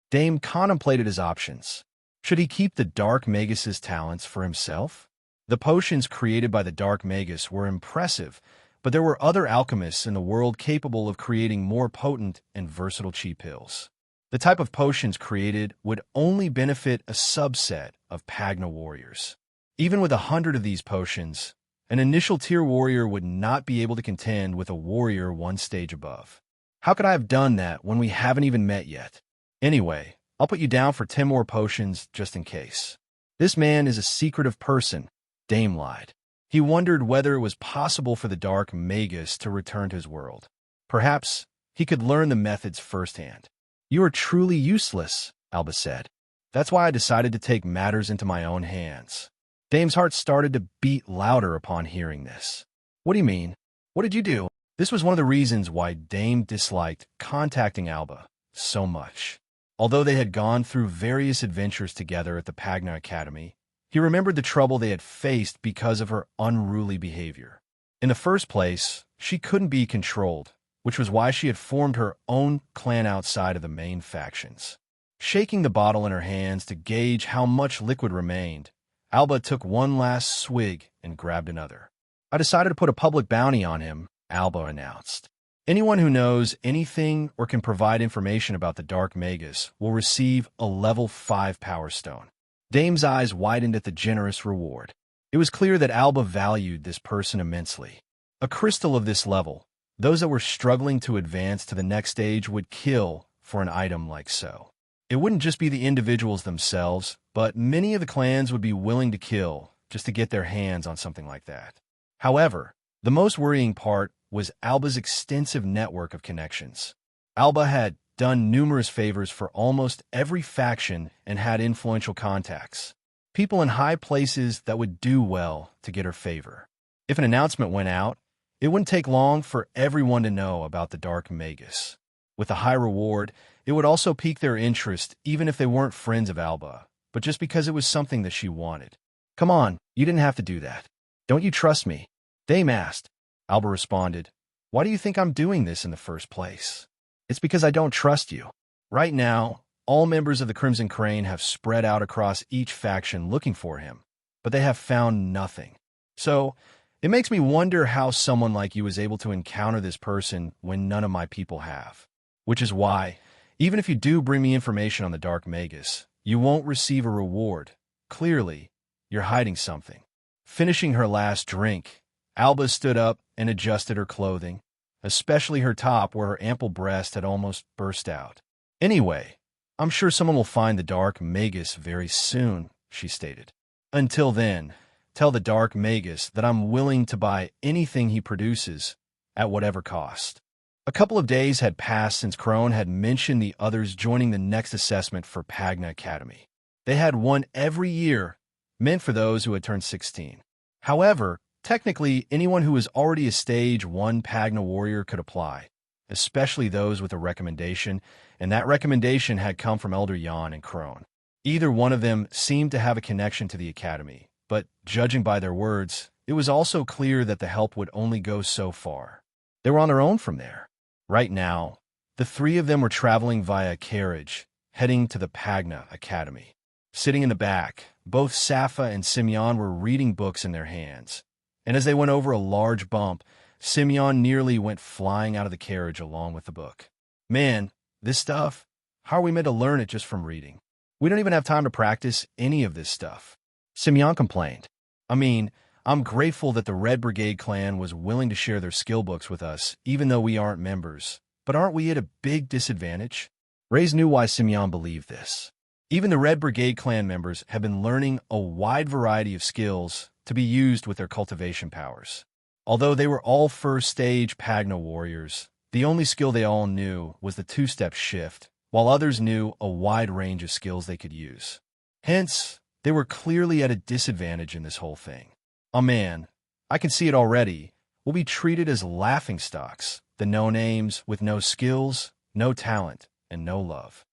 Dame contemplated his options. Should he keep the Dark Magus's talents for himself? The potions created by the Dark Magus were impressive, but there were other alchemists in the world capable of creating more potent and versatile chi pills. The type of potions created would only benefit a subset of Pagna warriors. Even with 100 of these potions, an initial tier warrior would not be able to contend with a warrior 1 stage above. "How could I have done that when we haven't even met yet? Anyway, I'll put you down for 10 more potions just in case." "This man is a secretive person," Dame lied. He wondered whether it was possible for the Dark Magus to return to his world. Perhaps he could learn the methods firsthand. "You are truly useless," Alba said. "That's why I decided to take matters into my own hands." Dame's heart started to beat louder upon hearing this. What do you mean? What did you do? This was one of the reasons why Dame disliked contacting Alba so much. Although they had gone through various adventures together at the Pagna Academy, he remembered the trouble they had faced because of her unruly behavior. In the first place, she couldn't be controlled, which was why she had formed her own clan outside of the main factions. Shaking the bottle in her hands to gauge how much liquid remained, Alba took one last swig and grabbed another. I decided to put a public bounty on him, Alba announced. Anyone who knows anything or can provide information about the Dark Magus will receive a level 5 Power Stone. Dame's eyes widened at the generous reward. It was clear that Alba valued this person immensely. A crystal of this level, those that were struggling to advance to the next stage would kill for an item like so. It wouldn't just be the individuals themselves, but many of the clans would be willing to kill just to get their hands on something like that. However, the most worrying part was Alba's extensive network of connections. Alba had done numerous favors for almost every faction and had influential contacts. People in high places that would do well to get her favor. If an announcement went out, it wouldn't take long for everyone to know about the Dark Magus. With a high reward, it would also pique their interest even if they weren't friends of Alba, but just because it was something that she wanted. Come on, you didn't have to do that. Don't you trust me? Dame asked. Alba responded, Why do you think I'm doing this in the first place? It's because I don't trust you. Right now, all members of the Crimson Crane have spread out across each faction looking for him, but they have found nothing. So, it makes me wonder how someone like you is able to encounter this person when none of my people have. Which is why, even if you do bring me information on the Dark Magus, you won't receive a reward. Clearly, you're hiding something. Finishing her last drink, Alba stood up and adjusted her clothing, especially her top where her ample breast had almost burst out. Anyway, I'm sure someone will find the Dark Magus very soon, she stated. Until then, tell the Dark Magus that I'm willing to buy anything he produces at whatever cost. A couple of days had passed since Crone had mentioned the others joining the next assessment for Pagna Academy. They had one every year, meant for those who had turned 16. However, technically, anyone who was already a Stage 1 Pagna warrior could apply, especially those with a recommendation, and that recommendation had come from Elder Jan and Crone. Either one of them seemed to have a connection to the Academy, but judging by their words, it was also clear that the help would only go so far. They were on their own from there. Right now, the three of them were traveling via carriage, heading to the Pagna Academy. Sitting in the back, both Safa and Simeon were reading books in their hands, and as they went over a large bump, Simeon nearly went flying out of the carriage along with the book. Man, this stuff, how are we meant to learn it just from reading? We don't even have time to practice any of this stuff. Simeon complained. I mean, I'm grateful that the Red Brigade clan was willing to share their skill books with us, even though we aren't members. But aren't we at a big disadvantage? Raze knew why Simeon believed this. Even the Red Brigade clan members have been learning a wide variety of skills to be used with their cultivation powers. Although they were all first-stage Pagna warriors, the only skill they all knew was the two-step shift, while others knew a wide range of skills they could use. Hence, they were clearly at a disadvantage in this whole thing. Oh man, I can see it already. We'll be treated as laughingstocks, the no-names with no skills, no talent, and no love.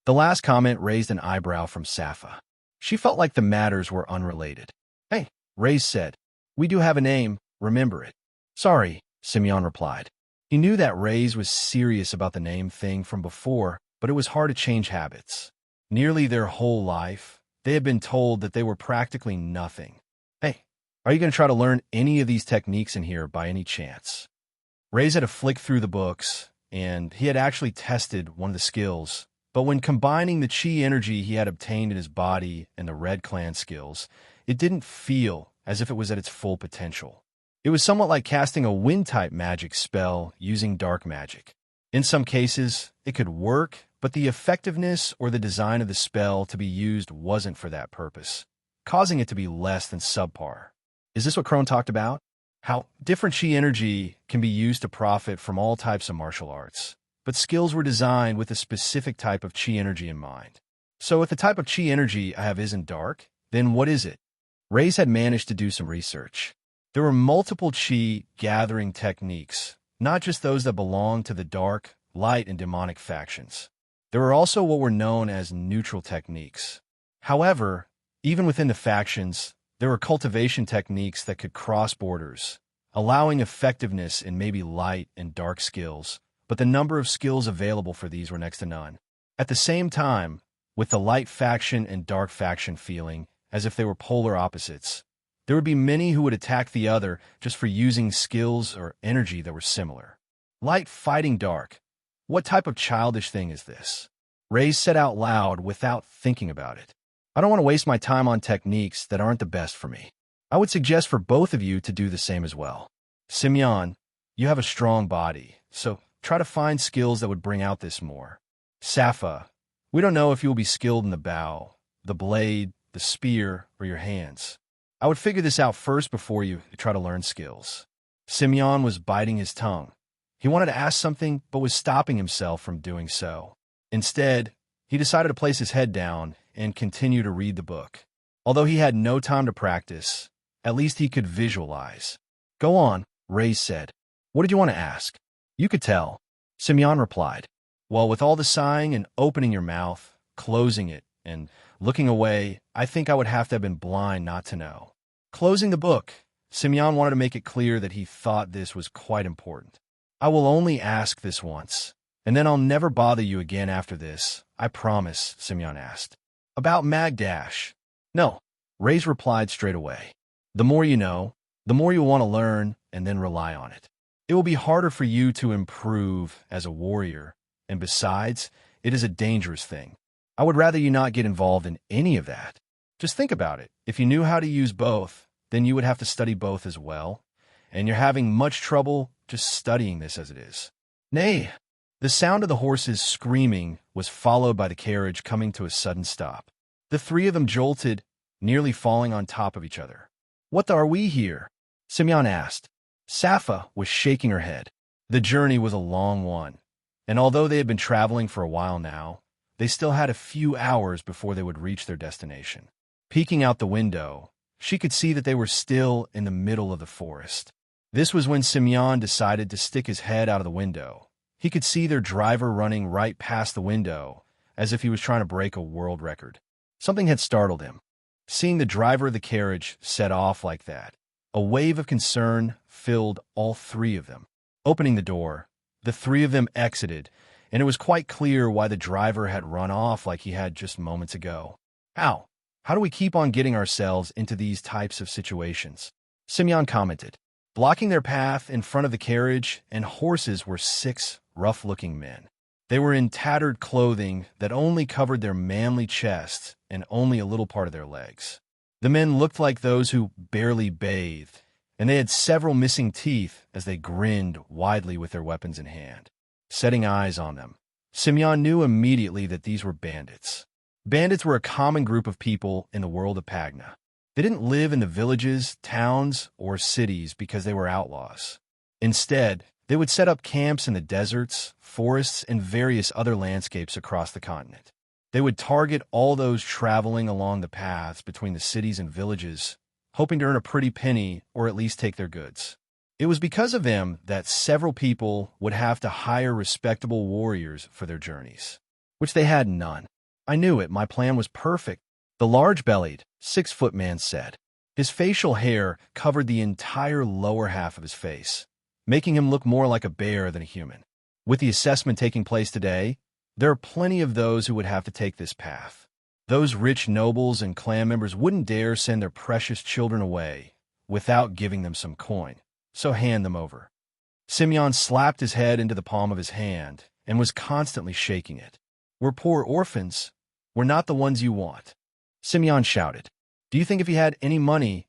The last comment raised an eyebrow from Safa. She felt like the matters were unrelated. Hey, Raze said, we do have a name, remember it. Sorry, Simeon replied. He knew that Raze was serious about the name thing from before, but it was hard to change habits. Nearly their whole life, they had been told that they were practically nothing. Hey, are you going to try to learn any of these techniques in here by any chance? Raze had a flick through the books, and he had actually tested one of the skills, but when combining the chi energy he had obtained in his body and the Red Clan skills, it didn't feel as if it was at its full potential. It was somewhat like casting a wind-type magic spell using dark magic. In some cases, it could work, but the effectiveness or the design of the spell to be used wasn't for that purpose, causing it to be less than subpar. Is this what Crone talked about? How different chi energy can be used to profit from all types of martial arts, but skills were designed with a specific type of chi energy in mind. So if the type of chi energy I have isn't dark, then what is it? Raze had managed to do some research. There were multiple chi gathering techniques, not just those that belonged to the dark, light, and demonic factions. There were also what were known as neutral techniques. However, even within the factions, there were cultivation techniques that could cross borders, allowing effectiveness in maybe light and dark skills, but the number of skills available for these were next to none. At the same time, with the light faction and dark faction feeling as if they were polar opposites, there would be many who would attack the other just for using skills or energy that were similar. Light fighting dark. What type of childish thing is this? Raze said out loud without thinking about it. I don't want to waste my time on techniques that aren't the best for me. I would suggest for both of you to do the same as well. Simeon, you have a strong body, so try to find skills that would bring out this more. Safa, we don't know if you will be skilled in the bow, the blade, the spear, or your hands. I would figure this out first before you try to learn skills. Simeon was biting his tongue. He wanted to ask something, but was stopping himself from doing so. Instead, he decided to place his head down and continue to read the book. Although he had no time to practice, at least he could visualize. Go on, Raze said. What did you want to ask? You could tell. Simeon replied. Well, with all the sighing and opening your mouth, closing it, and looking away, I think I would have to have been blind not to know. Closing the book, Simeon wanted to make it clear that he thought this was quite important. I will only ask this once, and then I'll never bother you again after this. I promise, Simeon asked. About Magdash. No, Raze replied straight away. The more you know, the more you'll want to learn and then rely on it. It will be harder for you to improve as a warrior, and besides, it is a dangerous thing. I would rather you not get involved in any of that. Just think about it. If you knew how to use both, then you would have to study both as well, and you're having much trouble just studying this as it is. Nay, the sound of the horses screaming was followed by the carriage coming to a sudden stop. The three of them jolted, nearly falling on top of each other. What are we here? Simeon asked. Safa was shaking her head. The journey was a long one, and although they had been traveling for a while now, they still had a few hours before they would reach their destination. Peeking out the window, she could see that they were still in the middle of the forest. This was when Simeon decided to stick his head out of the window. He could see their driver running right past the window, as if he was trying to break a world record. Something had startled him. Seeing the driver of the carriage set off like that, a wave of concern filled all three of them. Opening the door, the three of them exited, and it was quite clear why the driver had run off like he had just moments ago. How? How do we keep on getting ourselves into these types of situations? Simeon commented. Blocking their path in front of the carriage and horses were 6 rough-looking men. They were in tattered clothing that only covered their manly chests and only a little part of their legs. The men looked like those who barely bathed, and they had several missing teeth as they grinned widely with their weapons in hand. Setting eyes on them, Simeon knew immediately that these were bandits. Bandits were a common group of people in the world of Pagna. They didn't live in the villages, towns, or cities because they were outlaws. Instead, they would set up camps in the deserts, forests, and various other landscapes across the continent. They would target all those traveling along the paths between the cities and villages, hoping to earn a pretty penny or at least take their goods. It was because of them that several people would have to hire respectable warriors for their journeys, which they had none. I knew it. My plan was perfect. The large-bellied, 6-foot man said. His facial hair covered the entire lower half of his face, making him look more like a bear than a human. With the assessment taking place today, there are plenty of those who would have to take this path. Those rich nobles and clan members wouldn't dare send their precious children away without giving them some coin. So hand them over. Simeon slapped his head into the palm of his hand and was constantly shaking it. We're poor orphans. We're not the ones you want. Simeon shouted. Do you think if he had any money,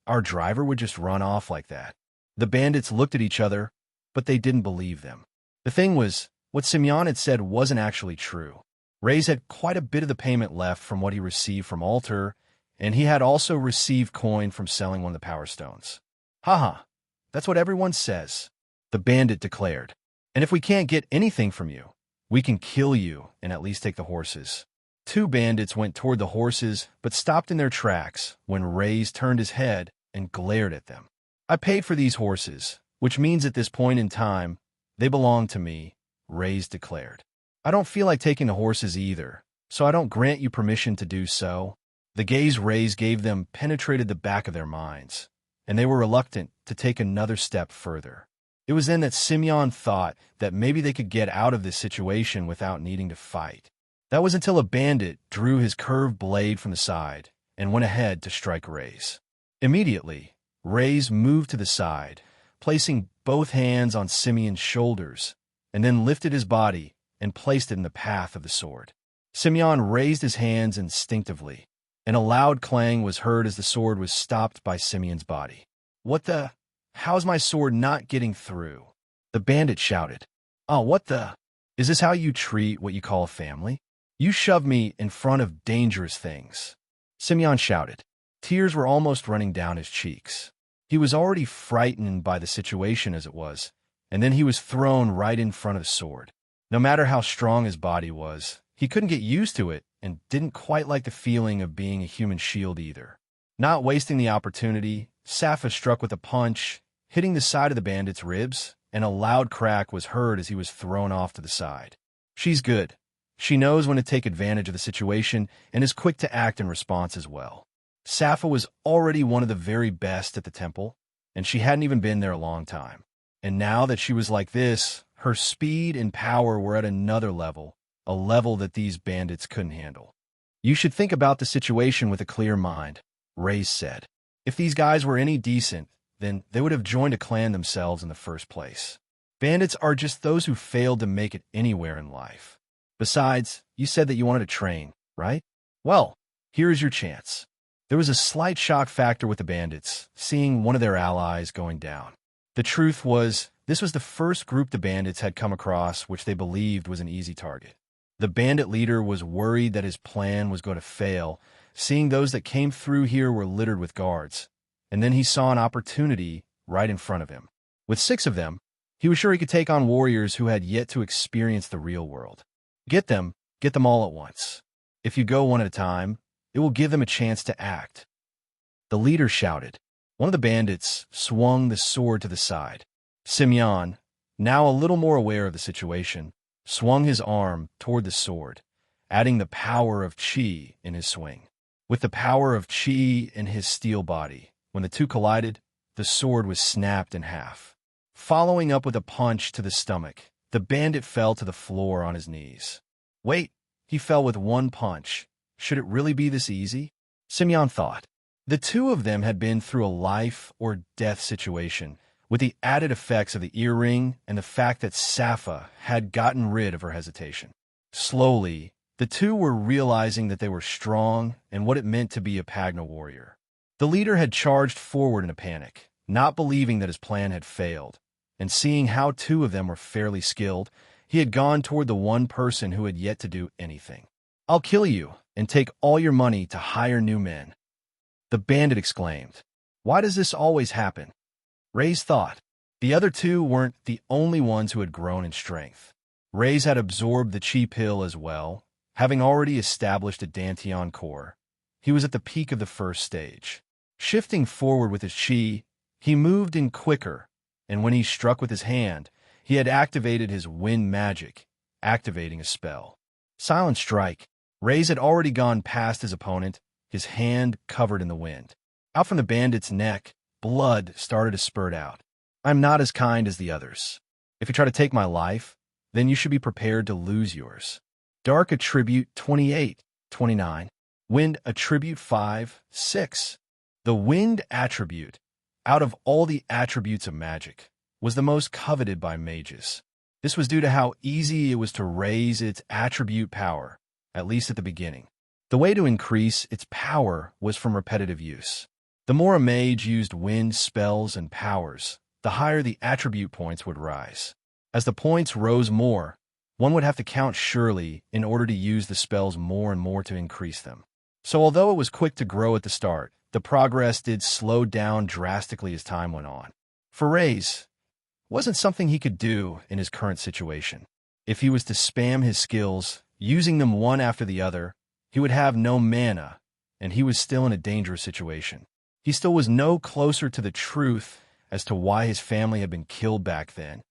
our driver would just run off like that? The bandits looked at each other, but they didn't believe them. The thing was, what Simeon had said wasn't actually true. Raze had quite a bit of the payment left from what he received from Altar, and he had also received coin from selling one of the Power Stones. Haha. That's what everyone says, the bandit declared. And if we can't get anything from you, we can kill you and at least take the horses. 2 bandits went toward the horses but stopped in their tracks when Raze turned his head and glared at them. "I paid for these horses, which means at this point in time, they belong to me," Raze declared. "I don't feel like taking the horses either, so I don't grant you permission to do so." The gaze Raze gave them penetrated the back of their minds, and they were reluctant to take another step further. It was then that Simeon thought that maybe they could get out of this situation without needing to fight. That was until a bandit drew his curved blade from the side and went ahead to strike Raze. Immediately, Raze moved to the side, placing both hands on Simeon's shoulders, and then lifted his body and placed it in the path of the sword. Simeon raised his hands instinctively, and a loud clang was heard as the sword was stopped by Simeon's body. "What the? How's my sword not getting through?" the bandit shouted. "Oh, what the? Is this how you treat what you call a family? You shoved me in front of dangerous things," Simeon shouted. Tears were almost running down his cheeks. He was already frightened by the situation as it was, and then he was thrown right in front of the sword. No matter how strong his body was, he couldn't get used to it and didn't quite like the feeling of being a human shield either. Not wasting the opportunity, Safa struck with a punch, hitting the side of the bandit's ribs, and a loud crack was heard as he was thrown off to the side. She's good. She knows when to take advantage of the situation and is quick to act in response as well. Safa was already one of the very best at the temple, and she hadn't even been there a long time. And now that she was like this, her speed and power were at another level, a level that these bandits couldn't handle. "You should think about the situation with a clear mind," Raze said. "If these guys were any decent, then they would have joined a clan themselves in the first place. Bandits are just those who failed to make it anywhere in life. Besides, you said that you wanted to train, right? Well, here is your chance." There was a slight shock factor with the bandits, seeing one of their allies going down. The truth was, this was the first group the bandits had come across which they believed was an easy target. The bandit leader was worried that his plan was going to fail, seeing those that came through here were littered with guards, and then he saw an opportunity right in front of him. With 6 of them, he was sure he could take on warriors who had yet to experience the real world. Get them all at once. If you go one at a time, it will give them a chance to act." The leader shouted. One of the bandits swung the sword to the side. Simeon, now a little more aware of the situation, swung his arm toward the sword, adding the power of chi in his swing. With the power of chi in his steel body, when the two collided, the sword was snapped in half. Following up with a punch to the stomach, the bandit fell to the floor on his knees. Wait, he fell with one punch. Should it really be this easy? Simeon thought. The 2 of them had been through a life or death situation, with the added effects of the earring and the fact that Safa had gotten rid of her hesitation. Slowly, the 2 were realizing that they were strong and what it meant to be a Pagna warrior. The leader had charged forward in a panic, not believing that his plan had failed, and seeing how 2 of them were fairly skilled, he had gone toward the one person who had yet to do anything. "I'll kill you and take all your money to hire new men," the bandit exclaimed. "Why does this always happen?" Raze thought. The other 2 weren't the only ones who had grown in strength. Raze had absorbed the chi pill as well, having already established a Dantian core. He was at the peak of the first stage. Shifting forward with his chi, he moved in quicker, and when he struck with his hand, he had activated his wind magic, activating a spell. Silent Strike. Raze had already gone past his opponent, his hand covered in the wind. Out from the bandit's neck, blood started to spurt out. "I'm not as kind as the others. If you try to take my life, then you should be prepared to lose yours." Dark Attribute 28-29. Wind Attribute 5-6. The Wind Attribute, out of all the attributes of magic, was the most coveted by mages. This was due to how easy it was to raise its attribute power, at least at the beginning. The way to increase its power was from repetitive use. The more a mage used wind spells and powers, the higher the attribute points would rise. As the points rose more, one would have to count surely in order to use the spells more and more to increase them. So although it was quick to grow at the start, the progress did slow down drastically as time went on. For Raze, it wasn't something he could do in his current situation. If he was to spam his skills, using them one after the other, he would have no mana, and he was still in a dangerous situation. He still was no closer to the truth as to why his family had been killed back then,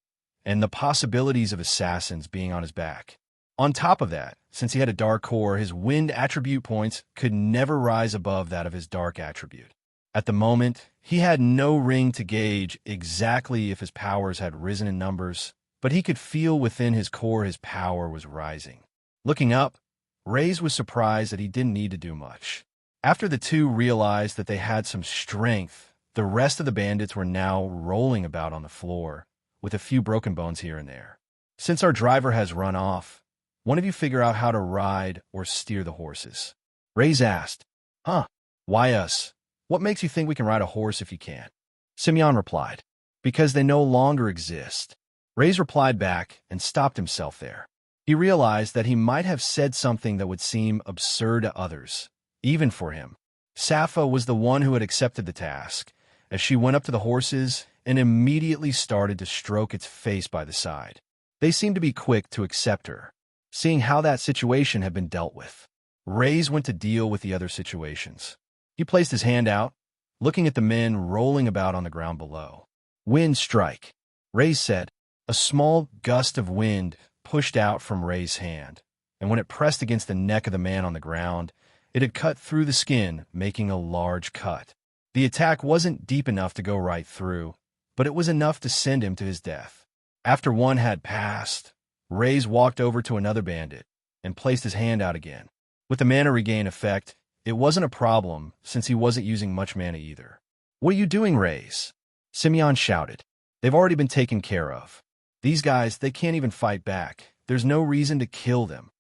and the possibilities of assassins being on his back. On top of that, since he had a dark core, his wind attribute points could never rise above that of his dark attribute. At the moment, he had no ring to gauge exactly if his powers had risen in numbers, but he could feel within his core his power was rising. Looking up, Raze was surprised that he didn't need to do much. After the two realized that they had some strength, the rest of the bandits were now rolling about on the floor, with a few broken bones here and there. Since our driver has run off, one of you figure out how to ride or steer the horses. Raze asked. Huh? Why us? What makes you think we can ride a horse if you can't? Simeon replied. Because they no longer exist. Raze replied back and stopped himself there. He realized that he might have said something that would seem absurd to others, even for him. Sappho was the one who had accepted the task, as she went up to the horses and immediately started to stroke its face by the side. They seemed to be quick to accept her, seeing how that situation had been dealt with. Raze went to deal with the other situations. He placed his hand out, looking at the men rolling about on the ground below. Wind strike, Raze said. A small gust of wind pushed out from Raze's hand, and when it pressed against the neck of the man on the ground, it had cut through the skin, making a large cut. The attack wasn't deep enough to go right through, but it was enough to send him to his death. After one had passed, Raze walked over to another bandit and placed his hand out again. With the mana regain effect, it wasn't a problem since he wasn't using much mana either. What are you doing, Raze? Simeon shouted. They've already been taken care of. These guys, they can't even fight back. There's no reason to kill them.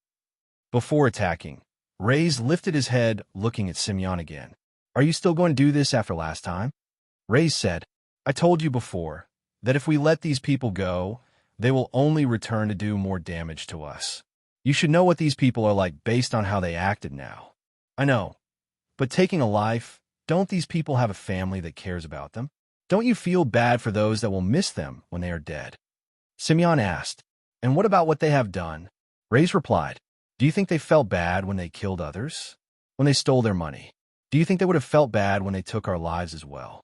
Before attacking, Raze lifted his head, looking at Simeon again. Are you still going to do this after last time? Raze said, I told you before that if we let these people go, they will only return to do more damage to us. You should know what these people are like based on how they acted now. I know, but taking a life, don't these people have a family that cares about them? Don't you feel bad for those that will miss them when they are dead? Simeon asked, and what about what they have done? Raze replied, do you think they felt bad when they killed others? When they stole their money? Do you think they would have felt bad when they took our lives as well?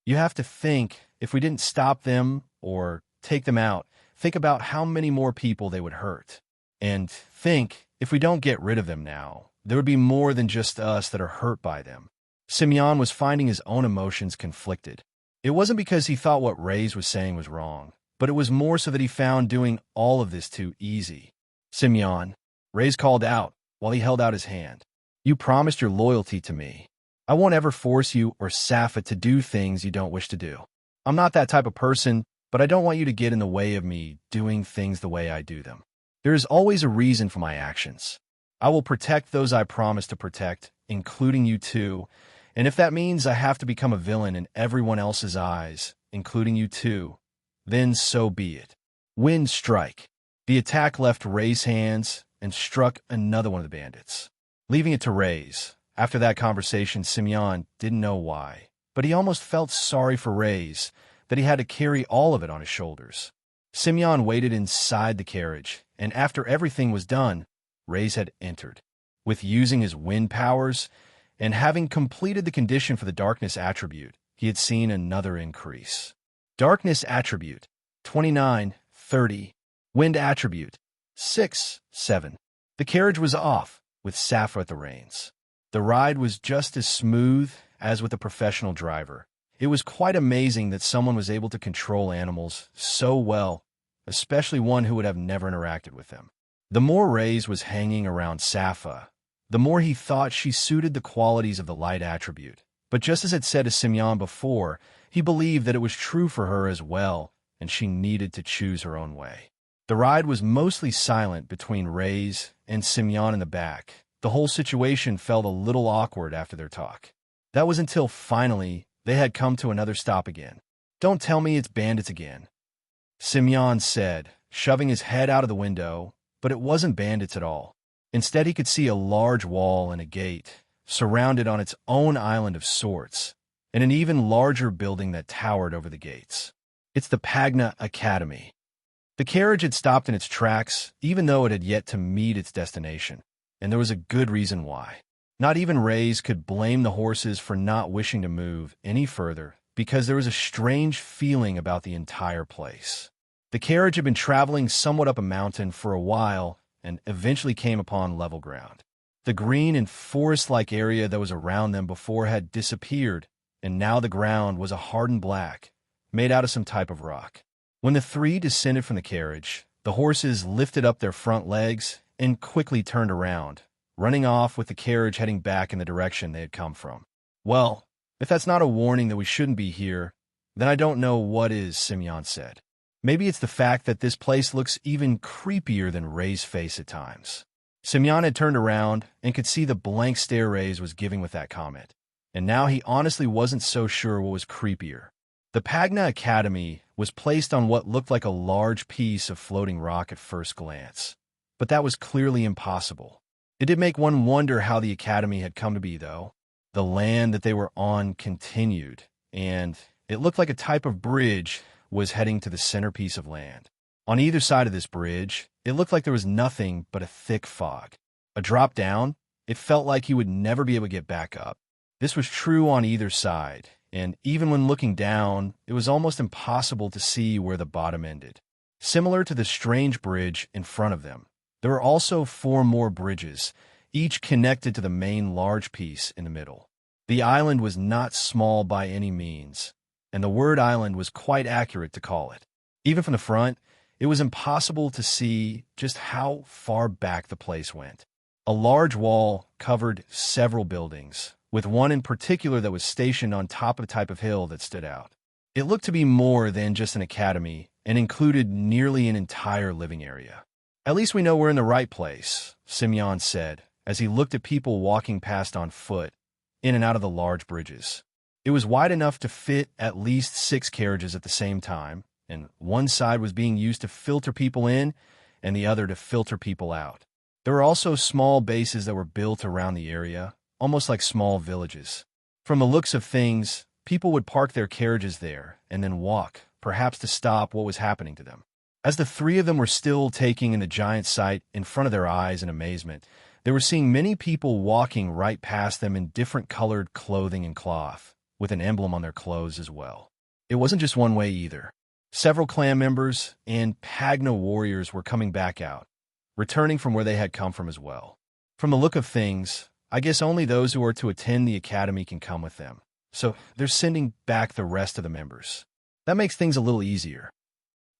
You have to think, if we didn't stop them or take them out, think about how many more people they would hurt. And think, if we don't get rid of them now, there would be more than just us that are hurt by them. Simeon was finding his own emotions conflicted. It wasn't because he thought what Raze was saying was wrong, but it was more so that he found doing all of this too easy. Simeon, Raze called out while he held out his hand. You promised your loyalty to me. I won't ever force you or Sappho to do things you don't wish to do. I'm not that type of person, but I don't want you to get in the way of me doing things the way I do them. There is always a reason for my actions. I will protect those I promise to protect, including you too, and if that means I have to become a villain in everyone else's eyes, including you too, then so be it. Wind strike. The attack left Raze's hands and struck another one of the bandits, leaving it to Raze. After that conversation, Simeon didn't know why, but he almost felt sorry for Raze, that he had to carry all of it on his shoulders. Simeon waited inside the carriage, and after everything was done, Raze had entered. With using his wind powers and having completed the condition for the darkness attribute, he had seen another increase. Darkness attribute, 29:30. Wind attribute, 6:7. The carriage was off, with Sappho at the reins. The ride was just as smooth as with a professional driver. It was quite amazing that someone was able to control animals so well, especially one who would have never interacted with them. The more Raze was hanging around Sappho, the more he thought she suited the qualities of the light attribute. But just as it said to Simeon before, he believed that it was true for her as well, and she needed to choose her own way. The ride was mostly silent between Raze and Simeon in the back. The whole situation felt a little awkward after their talk. That was until finally they had come to another stop again. Don't tell me it's bandits again, Simeon said, shoving his head out of the window, but it wasn't bandits at all. Instead, he could see a large wall and a gate, surrounded on its own island of sorts, and an even larger building that towered over the gates. It's the Pagna Academy. The carriage had stopped in its tracks, even though it had yet to meet its destination. and there was a good reason why. Not even Raze could blame the horses for not wishing to move any further, because there was a strange feeling about the entire place. The carriage had been traveling somewhat up a mountain for a while and eventually came upon level ground. The green and forest-like area that was around them before had disappeared, and now the ground was a hardened black, made out of some type of rock. When the three descended from the carriage, the horses lifted up their front legs and quickly turned around, running off with the carriage heading back in the direction they had come from. "Well, if that's not a warning that we shouldn't be here, then I don't know what is," Simeon said. "Maybe it's the fact that this place looks even creepier than Ray's face at times." Simeon had turned around and could see the blank stare Raze was giving with that comment, and now he honestly wasn't so sure what was creepier. The Pagna Academy was placed on what looked like a large piece of floating rock at first glance, but that was clearly impossible. It did make one wonder how the Academy had come to be, though. The land that they were on continued, and it looked like a type of bridge was heading to the centerpiece of land. On either side of this bridge, it looked like there was nothing but a thick fog. A drop down, it felt like he would never be able to get back up. This was true on either side, and even when looking down, it was almost impossible to see where the bottom ended. Similar to the strange bridge in front of them, there were also 4 more bridges, each connected to the main large piece in the middle. The island was not small by any means, and the word island was quite accurate to call it. Even from the front, it was impossible to see just how far back the place went. A large wall covered several buildings, with one in particular that was stationed on top of a type of hill that stood out. It looked to be more than just an academy and included nearly an entire living area. "At least we know we're in the right place," Simeon said, as he looked at people walking past on foot, in and out of the large bridges. It was wide enough to fit at least 6 carriages at the same time, and one side was being used to filter people in and the other to filter people out. There were also small bases that were built around the area, almost like small villages. From the looks of things, people would park their carriages there and then walk, perhaps to stop what was happening to them. As the 3 of them were still taking in the giant sight in front of their eyes in amazement, they were seeing many people walking right past them in different colored clothing and cloth, with an emblem on their clothes as well. It wasn't just one way either. Several clan members and Pagna warriors were coming back out, returning from where they had come from as well. From the look of things, I guess only those who are to attend the academy can come with them, so they're sending back the rest of the members. That makes things a little easier.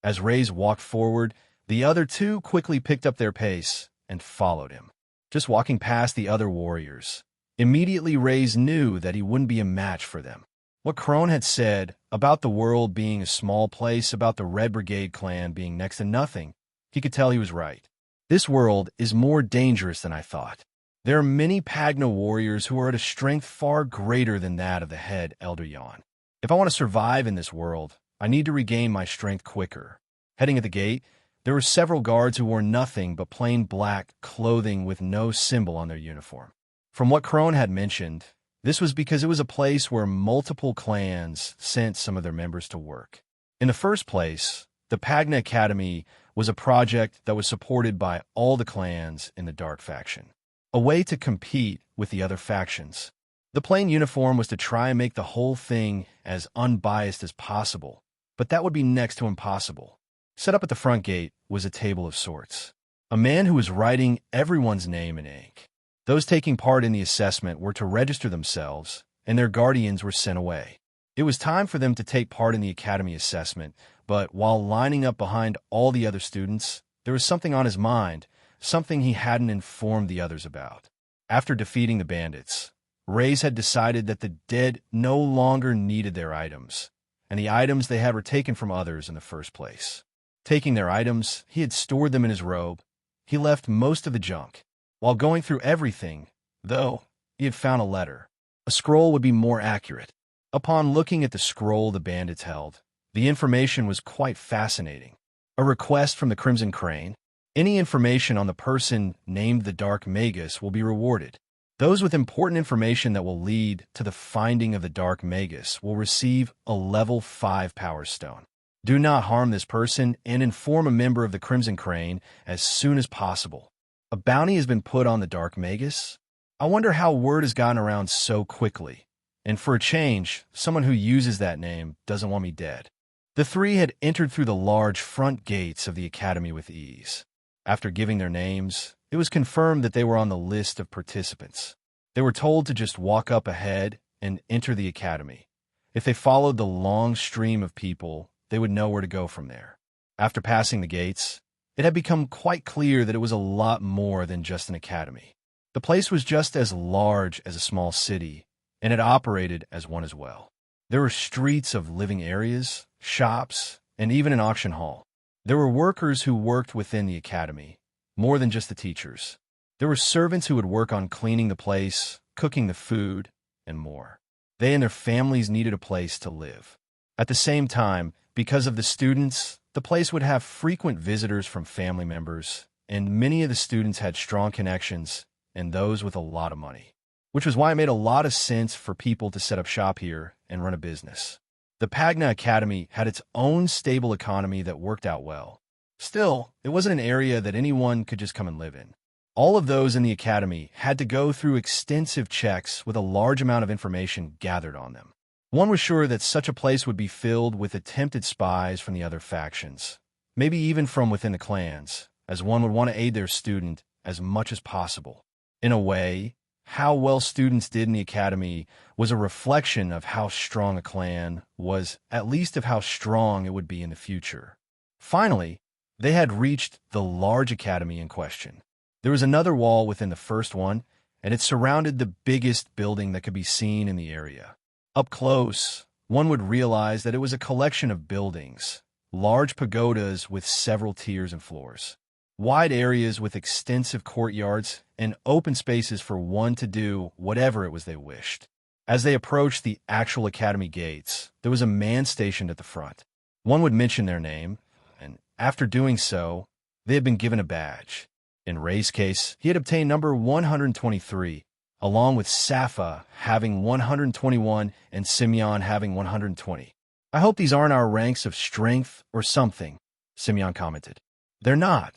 As Raze walked forward, the other 2 quickly picked up their pace and followed him, just walking past the other warriors. Immediately, Raze knew that he wouldn't be a match for them. What Crone had said about the world being a small place, about the Red Brigade clan being next to nothing, he could tell he was right. This world is more dangerous than I thought. There are many Pagna warriors who are at a strength far greater than that of the head Elder Yon. If I want to survive in this world, I need to regain my strength quicker. Heading at the gate, there were several guards who wore nothing but plain black clothing with no symbol on their uniform. From what Crone had mentioned, this was because it was a place where multiple clans sent some of their members to work. In the first place, the Pagna Academy was a project that was supported by all the clans in the Dark faction, a way to compete with the other factions. The plain uniform was to try and make the whole thing as unbiased as possible, but that would be next to impossible. Set up at the front gate was a table of sorts. A man who was writing everyone's name in ink. Those taking part in the assessment were to register themselves, and their guardians were sent away. It was time for them to take part in the academy assessment, but while lining up behind all the other students, there was something on his mind, something he hadn't informed the others about. After defeating the bandits, Raze had decided that the dead no longer needed their items, and the items they had were taken from others in the first place. Taking their items, he had stored them in his robe. He left most of the junk. While going through everything, though, he had found a letter. A scroll would be more accurate. Upon looking at the scroll the bandits held, the information was quite fascinating. A request from the Crimson Crane. Any information on the person named the Dark Magus will be rewarded. Those with important information that will lead to the finding of the Dark Magus will receive a level 5 Power Stone. Do not harm this person and inform a member of the Crimson Crane as soon as possible. A bounty has been put on the Dark Magus. I wonder how word has gotten around so quickly. And for a change, someone who uses that name doesn't want me dead. The three had entered through the large front gates of the academy with ease. After giving their names, it was confirmed that they were on the list of participants. They were told to just walk up ahead and enter the academy. If they followed the long stream of people, they would know where to go from there. After passing the gates, it had become quite clear that it was a lot more than just an academy. The place was just as large as a small city, and it operated as one as well. There were streets of living areas, shops, and even an auction hall. There were workers who worked within the academy, more than just the teachers. There were servants who would work on cleaning the place, cooking the food, and more. They and their families needed a place to live. At the same time, because of the students, the place would have frequent visitors from family members, and many of the students had strong connections, and those with a lot of money, which was why it made a lot of sense for people to set up shop here and run a business. The Pagna Academy had its own stable economy that worked out well. Still, it wasn't an area that anyone could just come and live in. All of those in the academy had to go through extensive checks with a large amount of information gathered on them. One was sure that such a place would be filled with attempted spies from the other factions, maybe even from within the clans, as one would want to aid their student as much as possible. In a way, how well students did in the academy was a reflection of how strong a clan was, at least of how strong it would be in the future. Finally, they had reached the large academy in question. There was another wall within the first one, and it surrounded the biggest building that could be seen in the area. Up close, one would realize that it was a collection of buildings, large pagodas with several tiers and floors, wide areas with extensive courtyards, and open spaces for one to do whatever it was they wished. As they approached the actual academy gates, there was a man stationed at the front. One would mention their name, and after doing so, they had been given a badge. In Raze's case, he had obtained number 123, along with Safa having 121 and Simeon having 120. I hope these aren't our ranks of strength or something, Simeon commented. They're not,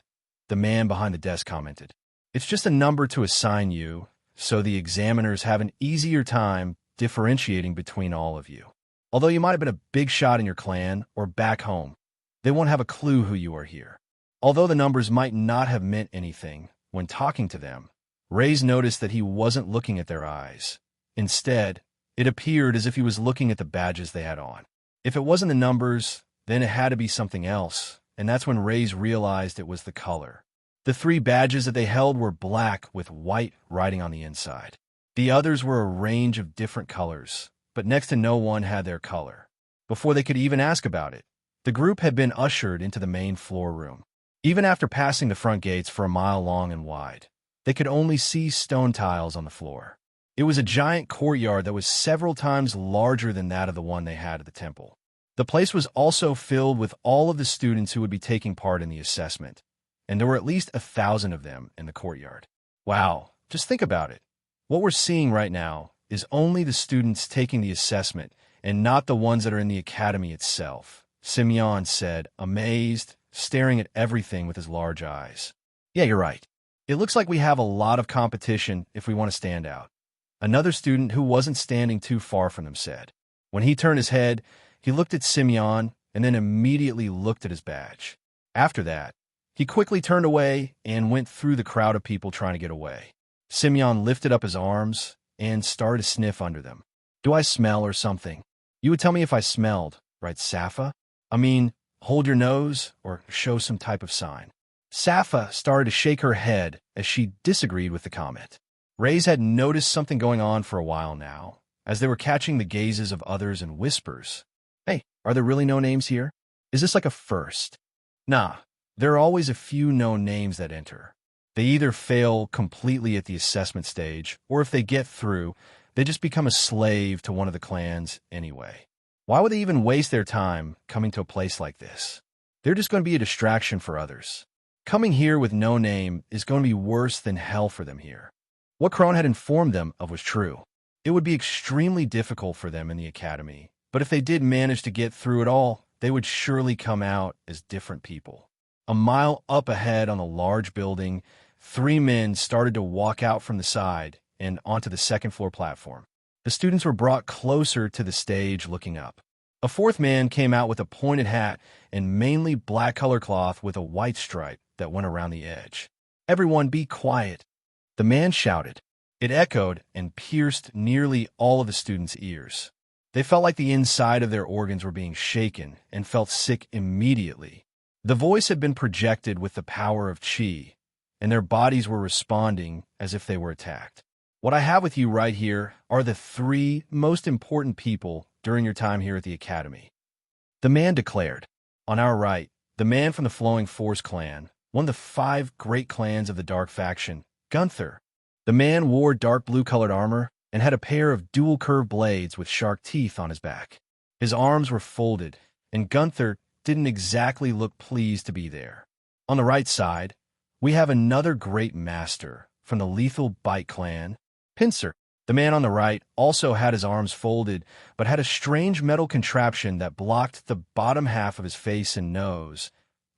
the man behind the desk commented. It's just a number to assign you, so the examiners have an easier time differentiating between all of you. Although you might have been a big shot in your clan or back home, they won't have a clue who you are here. Although the numbers might not have meant anything when talking to them, Raze noticed that he wasn't looking at their eyes. Instead, it appeared as if he was looking at the badges they had on. If it wasn't the numbers, then it had to be something else, and that's when Raze realized it was the color. The three badges that they held were black with white writing on the inside. The others were a range of different colors, but next to no one had their color. Before they could even ask about it, the group had been ushered into the main floor room. Even after passing the front gates for a mile long and wide, they could only see stone tiles on the floor. It was a giant courtyard that was several times larger than that of the one they had at the temple. The place was also filled with all of the students who would be taking part in the assessment, and there were at least 1,000 of them in the courtyard. Wow, just think about it. What we're seeing right now is only the students taking the assessment and not the ones that are in the academy itself, Simeon said, amazed, staring at everything with his large eyes. Yeah, you're right. It looks like we have a lot of competition if we want to stand out. Another student who wasn't standing too far from them said. When he turned his head, he looked at Simeon and then immediately looked at his badge. After that, he quickly turned away and went through the crowd of people trying to get away. Simeon lifted up his arms and started to sniff under them. Do I smell or something? You would tell me if I smelled, right, Safa? I mean, hold your nose or show some type of sign. Safa started to shake her head as she disagreed with the comment. Raze had noticed something going on for a while now, as they were catching the gazes of others and whispers. Hey, are there really no names here? Is this like a first? Nah, there are always a few known names that enter. They either fail completely at the assessment stage, or if they get through, they just become a slave to one of the clans anyway. Why would they even waste their time coming to a place like this? They're just going to be a distraction for others. Coming here with no name is going to be worse than hell for them here. What Crone had informed them of was true. It would be extremely difficult for them in the academy, but if they did manage to get through it all, they would surely come out as different people. A mile up ahead on a large building, 3 men started to walk out from the side and onto the second-floor platform. The students were brought closer to the stage looking up. A 4th man came out with a pointed hat and mainly black color cloth with a white stripe that went around the edge. "Everyone be quiet," the man shouted. It echoed and pierced nearly all of the students' ears. They felt like the inside of their organs were being shaken and felt sick immediately. The voice had been projected with the power of chi, and their bodies were responding as if they were attacked. What I have with you right here are the 3 most important people during your time here at the Academy, the man declared. On our right, the man from the Flowing Force clan, one of the 5 great clans of the Dark faction, Gunther. The man wore dark blue-colored armor and had a pair of dual-curved blades with shark teeth on his back. His arms were folded, and Gunther didn't exactly look pleased to be there. On the right side, we have another great master from the Lethal Bite clan, Pincer. The man on the right also had his arms folded, but had a strange metal contraption that blocked the bottom half of his face and nose,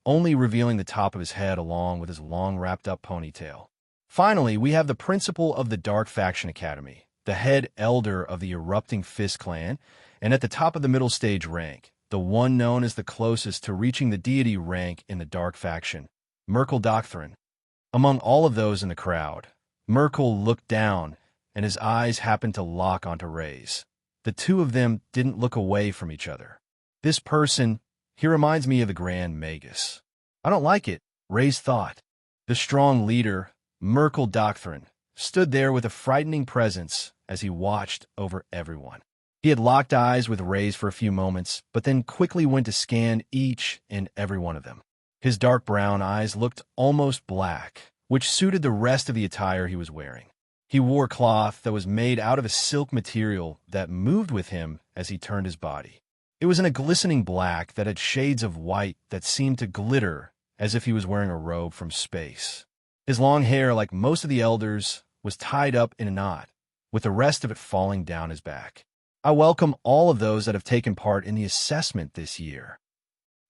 only revealing the top of his head along with his long wrapped-up ponytail. Finally, we have the principal of the Dark Faction Academy, the head elder of the Erupting Fist clan, and at the top of the middle stage rank, the one known as the closest to reaching the deity rank in the Dark Faction, Merkel Doctrine. Among all of those in the crowd, Merkel looked down, and his eyes happened to lock onto Raze. The 2 of them didn't look away from each other. This person, he reminds me of the Grand Magus. I don't like it, Raze thought. The strong leader, Merkel Doctrine, stood there with a frightening presence as he watched over everyone. He had locked eyes with Raze for a few moments, but then quickly went to scan each and every one of them. His dark brown eyes looked almost black, which suited the rest of the attire he was wearing. He wore cloth that was made out of a silk material that moved with him as he turned his body. It was in a glistening black that had shades of white that seemed to glitter as if he was wearing a robe from space. His long hair, like most of the elders, was tied up in a knot, with the rest of it falling down his back. I welcome all of those that have taken part in the assessment this year.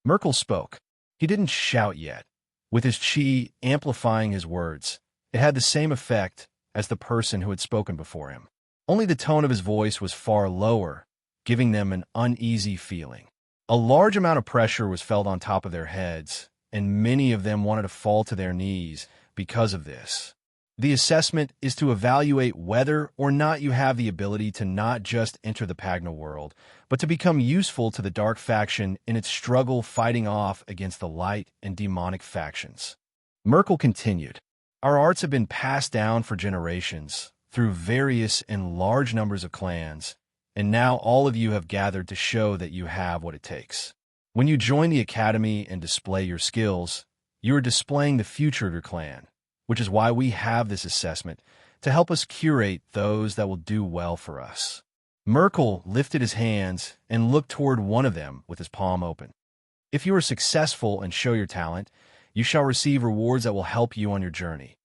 Merkel spoke. He didn't shout yet, with his chi amplifying his words. It had the same effect as the person who had spoken before him. Only the tone of his voice was far lower, giving them an uneasy feeling. A large amount of pressure was felt on top of their heads, and many of them wanted to fall to their knees because of this. The assessment is to evaluate whether or not you have the ability to not just enter the Pagna world, but to become useful to the Dark Faction in its struggle fighting off against the light and demonic factions. Merkel continued, "Our arts have been passed down for generations through various and large numbers of clans, and now all of you have gathered to show that you have what it takes. When you join the Academy and display your skills, you are displaying the future of your clan, which is why we have this assessment, to help us curate those that will do well for us." Merkel lifted his hands and looked toward one of them with his palm open. "If you are successful and show your talent, you shall receive rewards that will help you on your journey.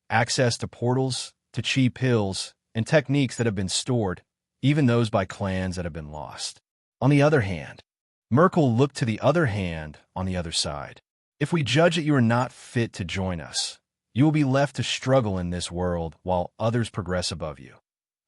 Access to portals, to chi pills, and techniques that have been stored, even those by clans that have been lost. On the other hand," Merkel looked to the other hand on the other side. "If we judge that you are not fit to join us, you will be left to struggle in this world while others progress above you.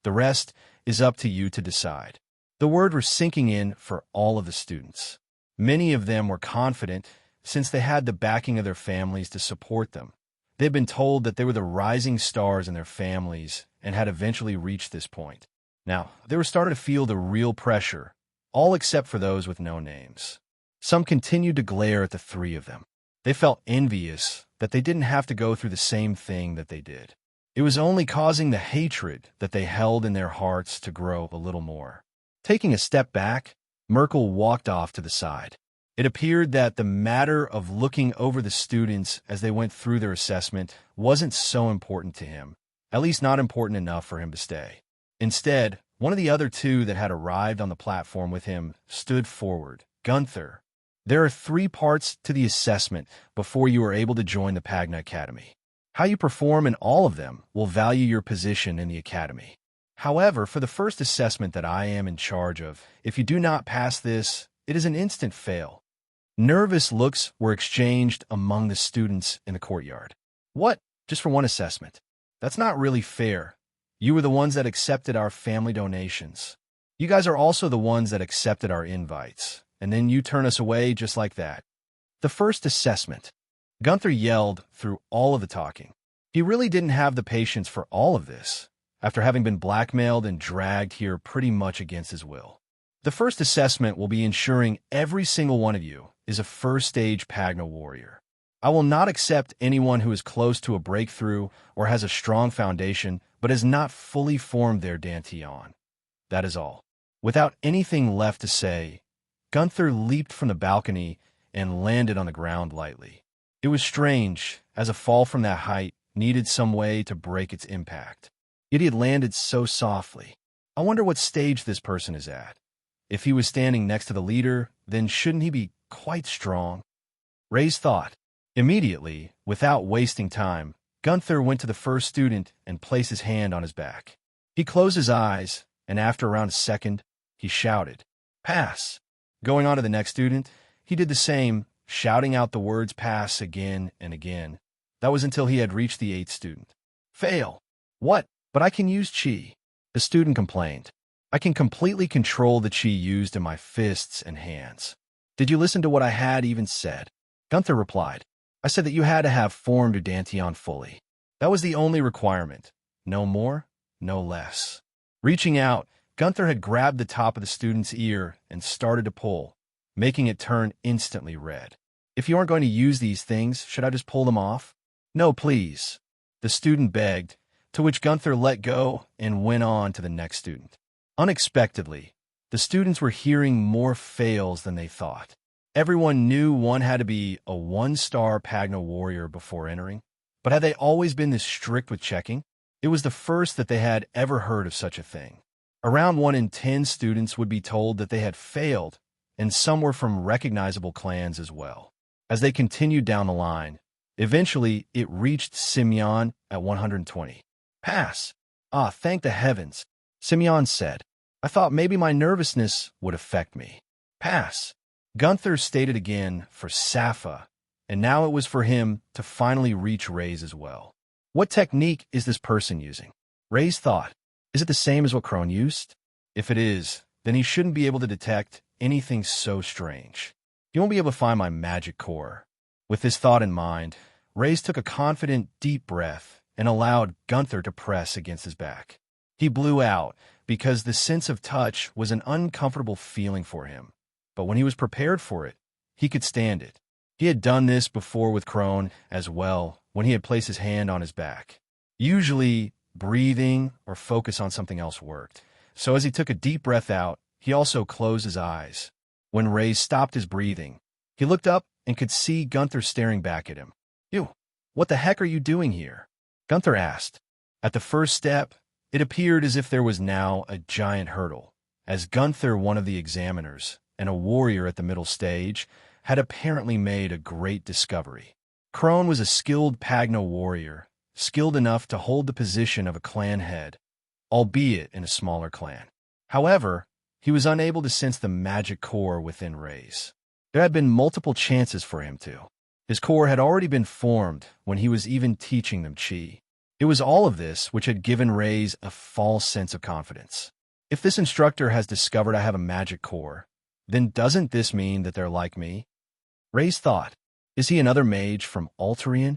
The rest is up to you to decide." The words were sinking in for all of the students. Many of them were confident since they had the backing of their families to support them. They had been told that they were the rising stars in their families and had eventually reached this point. Now, they were starting to feel the real pressure, all except for those with no names. Some continued to glare at the 3 of them. They felt envious that they didn't have to go through the same thing that they did. It was only causing the hatred that they held in their hearts to grow a little more. Taking a step back, Merkel walked off to the side. It appeared that the matter of looking over the students as they went through their assessment wasn't so important to him, at least not important enough for him to stay. Instead, one of the other 2 that had arrived on the platform with him stood forward. "Gunther, there are 3 parts to the assessment before you are able to join the Pagna Academy. How you perform in all of them will value your position in the Academy. However, for the first assessment that I am in charge of, if you do not pass this, it is an instant fail." Nervous looks were exchanged among the students in the courtyard. "What? just for one assessment. That's not really fair. You were the ones that accepted our family donations. You guys are also the ones that accepted our invites, and then you turn us away just like that. The first assessment. Gunther yelled through all of the talking. He really didn't have the patience for all of this, after having been blackmailed and dragged here pretty much against his will. The first assessment will be ensuring every single one of you is a first-stage Pagna warrior. I will not accept anyone who is close to a breakthrough or has a strong foundation but has not fully formed their Danteon. That is all. Without anything left to say, Gunther leaped from the balcony and landed on the ground lightly. It was strange, as a fall from that height needed some way to break its impact. Yet he had landed so softly. I wonder what stage this person is at. If he was standing next to the leader, then shouldn't he be quite strong? Raze thought. Immediately, without wasting time, Gunther went to the first student and placed his hand on his back. He closed his eyes, and after around a second, he shouted, "Pass." Going on to the next student, he did the same, shouting out the words "pass" again and again. That was until he had reached the 8th student. "Fail." "What? But I can use chi." The student complained. "I can completely control the chi used in my fists and hands." "Did you listen to what I had even said?" Gunther replied. "I said that you had to have formed your Danteon fully. That was the only requirement. No more, no less." Reaching out, Gunther had grabbed the top of the student's ear and started to pull, making it turn instantly red. "If you aren't going to use these things, should I just pull them off?" "No, please," the student begged, to which Gunther let go and went on to the next student. Unexpectedly, the students were hearing more fails than they thought. Everyone knew one had to be a 1-star Pagna warrior before entering, but had they always been this strict with checking? It was the first that they had ever heard of such a thing. Around 1 in 10 students would be told that they had failed, and some were from recognizable clans as well. As they continued down the line, eventually it reached Simeon at 120. "Pass." "Ah, thank the heavens," Simeon said. "I thought maybe my nervousness would affect me." "Pass." Gunther stated again for Sappha, and now it was for him to finally reach Raze as well. What technique is this person using? Raze thought. Is it the same as what Crone used? If it is, then he shouldn't be able to detect anything so strange. He won't be able to find my magic core. With this thought in mind, Raze took a confident, deep breath and allowed Gunther to press against his back. He blew out because the sense of touch was an uncomfortable feeling for him. But when he was prepared for it, he could stand it. He had done this before with Crone as well, when he had placed his hand on his back. Usually, breathing or focus on something else worked. So as he took a deep breath out, he also closed his eyes. When Raze stopped his breathing, he looked up and could see Gunther staring back at him. "You, what the heck are you doing here?" Gunther asked. At the first step, it appeared as if there was now a giant hurdle, as Gunther, one of the examiners, and a warrior at the middle stage, had apparently made a great discovery. Crone was a skilled Pagna warrior, skilled enough to hold the position of a clan head, albeit in a smaller clan. However, he was unable to sense the magic core within Raze. There had been multiple chances for him to. His core had already been formed when he was even teaching them chi. It was all of this which had given Raze a false sense of confidence. If this instructor has discovered I have a magic core, then doesn't this mean that they're like me? Raze thought, is he another mage from Altarian?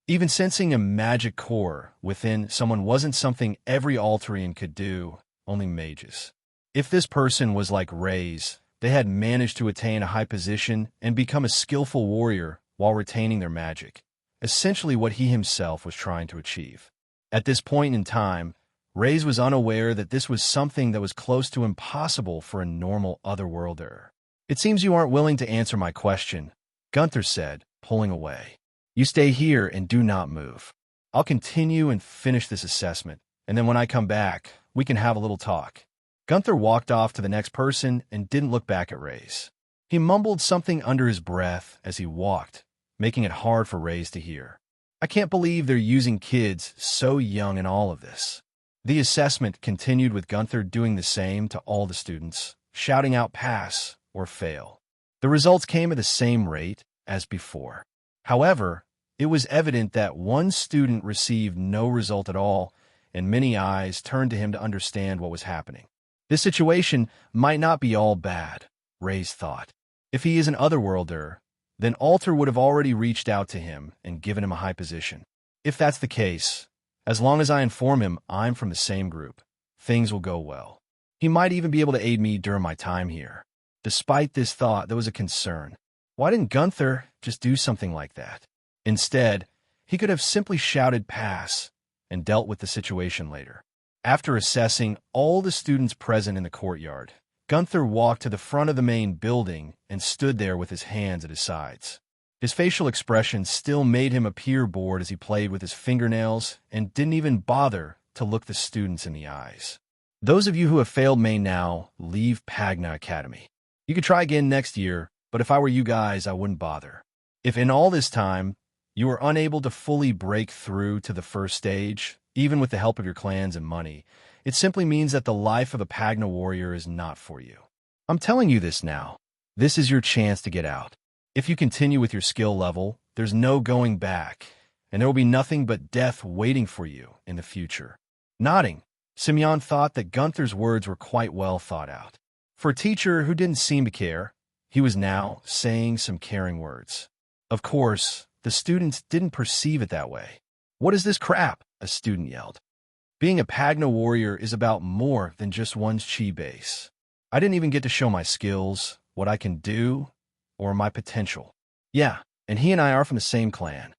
Even sensing a magic core within someone wasn't something every Altarian could do, only mages. If this person was like Raze, they had managed to attain a high position and become a skillful warrior while retaining their magic, essentially what he himself was trying to achieve. At this point in time, Raze was unaware that this was something that was close to impossible for a normal otherworlder. "It seems you aren't willing to answer my question," Gunther said, pulling away. "You stay here and do not move. I'll continue and finish this assessment, and then when I come back, we can have a little talk." Gunther walked off to the next person and didn't look back at Raze. He mumbled something under his breath as he walked, making it hard for Raze to hear. I can't believe they're using kids so young in all of this. The assessment continued with Gunther doing the same to all the students, shouting out pass or fail. The results came at the same rate as before. However, It was evident that one student received no result at all, and many eyes turned to him to understand what was happening. This situation might not be all bad, Raze thought. If he is an otherworlder, then Alter would have already reached out to him and given him a high position. If that's the case, as long as I inform him I'm from the same group, things will go well. He might even be able to aid me during my time here. Despite this thought, there was a concern. Why didn't Gunther just do something like that? Instead, he could have simply shouted pass and dealt with the situation later. After assessing all the students present in the courtyard, Gunther walked to the front of the main building and stood there with his hands at his sides. His facial expression still made him appear bored as he played with his fingernails and didn't even bother to look the students in the eyes. Those of you who have failed may now leave Pagna Academy. You could try again next year, but if I were you guys, I wouldn't bother. If in all this time, you are unable to fully break through to the first stage, even with the help of your clans and money, it simply means that the life of a Pagna warrior is not for you. I'm telling you this now. This is your chance to get out. If you continue with your skill level, there's no going back, and there will be nothing but death waiting for you in the future. Nodding, Simeon thought that Gunther's words were quite well thought out. For a teacher who didn't seem to care, he was now saying some caring words. Of course, the students didn't perceive it that way. "What is this crap?" a student yelled. Being a Pagna warrior is about more than just one's chi base. I didn't even get to show my skills, what I can do, or my potential. Yeah, and he and I are from the same clan.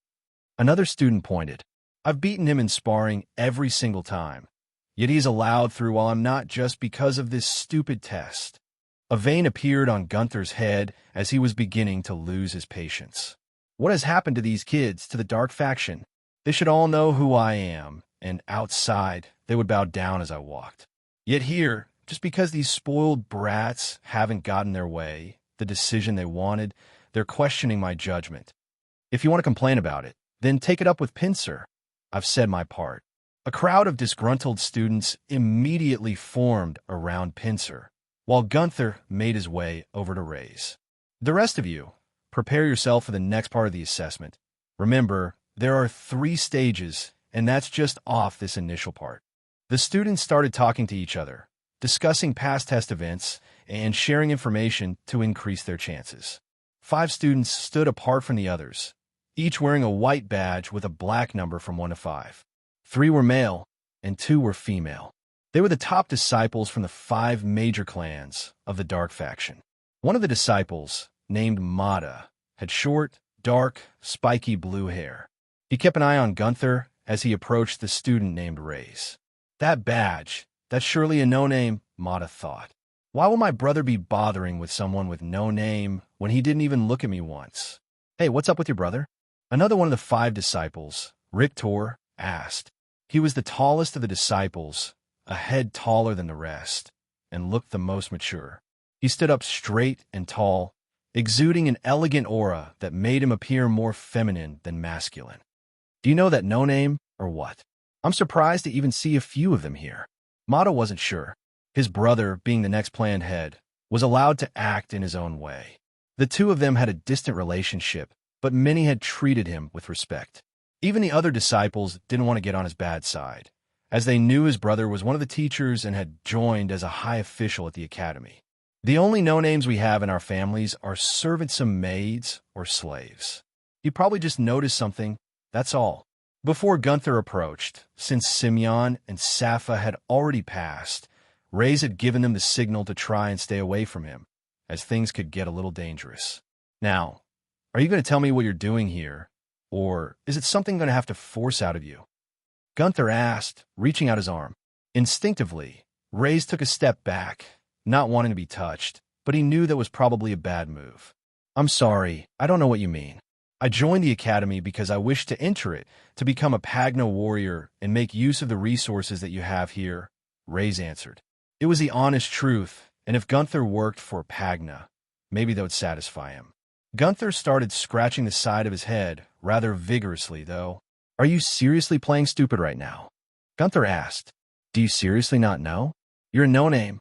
Another student pointed. I've beaten him in sparring every single time, yet he's allowed through while I'm not just because of this stupid test. A vein appeared on Gunther's head as he was beginning to lose his patience. What has happened to these kids, to the Dark faction? They should all know who I am, and outside, they would bow down as I walked. Yet here, just because these spoiled brats haven't gotten their way, the decision they wanted, they're questioning my judgment. If you want to complain about it, then take it up with Pincer. I've said my part. A crowd of disgruntled students immediately formed around Pincer, while Gunther made his way over to Raze. The rest of you, prepare yourself for the next part of the assessment. Remember, there are 3 stages, and that's just off this initial part. The students started talking to each other, discussing past test events, and sharing information to increase their chances. 5 students stood apart from the others, each wearing a white badge with a black number from 1 to 5. 3 were male, and 2 were female. They were the top disciples from the 5 major clans of the Dark faction. One of the disciples, named Mada, had short, dark, spiky blue hair. He kept an eye on Gunther as he approached the student named Raze. That badge, that's surely a no-name, Mada thought. Why will my brother be bothering with someone with no name when he didn't even look at me once? Hey, what's up with your brother? Another one of the 5 disciples, Rictor, asked. He was the tallest of the disciples, a head taller than the rest, and looked the most mature. He stood up straight and tall, exuding an elegant aura that made him appear more feminine than masculine. Do you know that no-name, or what? I'm surprised to even see a few of them here. Mata wasn't sure. His brother, being the next planned head, was allowed to act in his own way. The 2 of them had a distant relationship, but many had treated him with respect. Even the other disciples didn't want to get on his bad side, as they knew his brother was one of the teachers and had joined as a high official at the academy. The only no-names we have in our families are servantsome maids or slaves. You probably just noticed something, that's all. Before Gunther approached, since Simeon and Safa had already passed, Raze had given them the signal to try and stay away from him, as things could get a little dangerous. Now, are you going to tell me what you're doing here, or is it something I'm going to have to force out of you? Gunther asked, reaching out his arm. Instinctively, Raze took a step back, not wanting to be touched, but he knew that was probably a bad move. I'm sorry, I don't know what you mean. I joined the academy because I wish to enter it to become a Pagna warrior and make use of the resources that you have here, Raze answered. It was the honest truth, and if Gunther worked for Pagna, maybe that would satisfy him. Gunther started scratching the side of his head, rather vigorously, though. Are you seriously playing stupid right now? Gunther asked. Do you seriously not know? You're a no-name,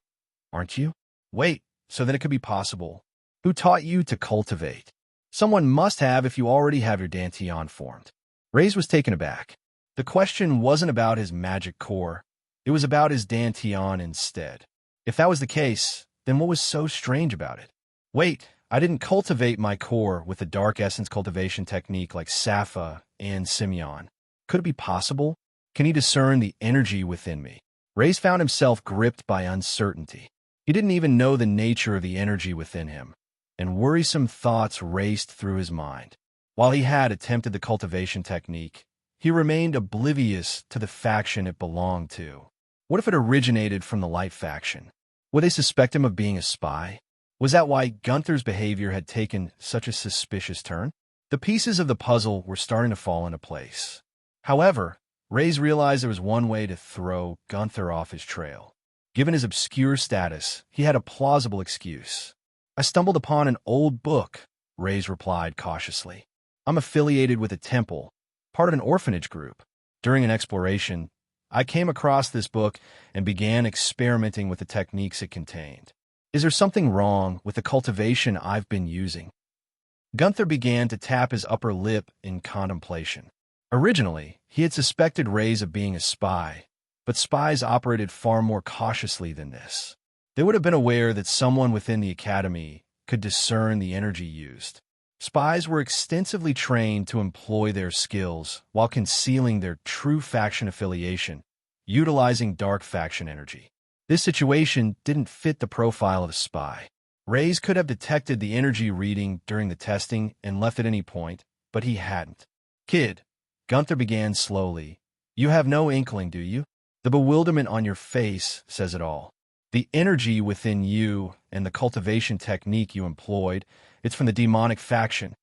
aren't you? Wait, so that it could be possible. Who taught you to cultivate? Someone must have if you already have your Danteon formed. Raze was taken aback. The question wasn't about his magic core. It was about his Danteon instead. If that was the case, then what was so strange about it? Wait, I didn't cultivate my core with the dark essence cultivation technique like Sappha and Simeon. Could it be possible? Can he discern the energy within me? Raze found himself gripped by uncertainty. He didn't even know the nature of the energy within him, and worrisome thoughts raced through his mind. While he had attempted the cultivation technique, he remained oblivious to the faction it belonged to. What if it originated from the Light faction? Would they suspect him of being a spy? Was that why Gunther's behavior had taken such a suspicious turn? The pieces of the puzzle were starting to fall into place. However, Raze realized there was one way to throw Gunther off his trail. Given his obscure status, he had a plausible excuse. I stumbled upon an old book, Raze replied cautiously. I'm affiliated with a temple, part of an orphanage group. During an exploration, I came across this book and began experimenting with the techniques it contained. Is there something wrong with the cultivation I've been using? Gunther began to tap his upper lip in contemplation. Originally, he had suspected Raze of being a spy, but spies operated far more cautiously than this. They would have been aware that someone within the academy could discern the energy used. Spies were extensively trained to employ their skills while concealing their true faction affiliation, utilizing dark faction energy. This situation didn't fit the profile of a spy. Raze could have detected the energy reading during the testing and left at any point, but he hadn't. Kid, Gunther began slowly. You have no inkling, do you? The bewilderment on your face says it all. The energy within you and the cultivation technique you employed, it's from the demonic faction.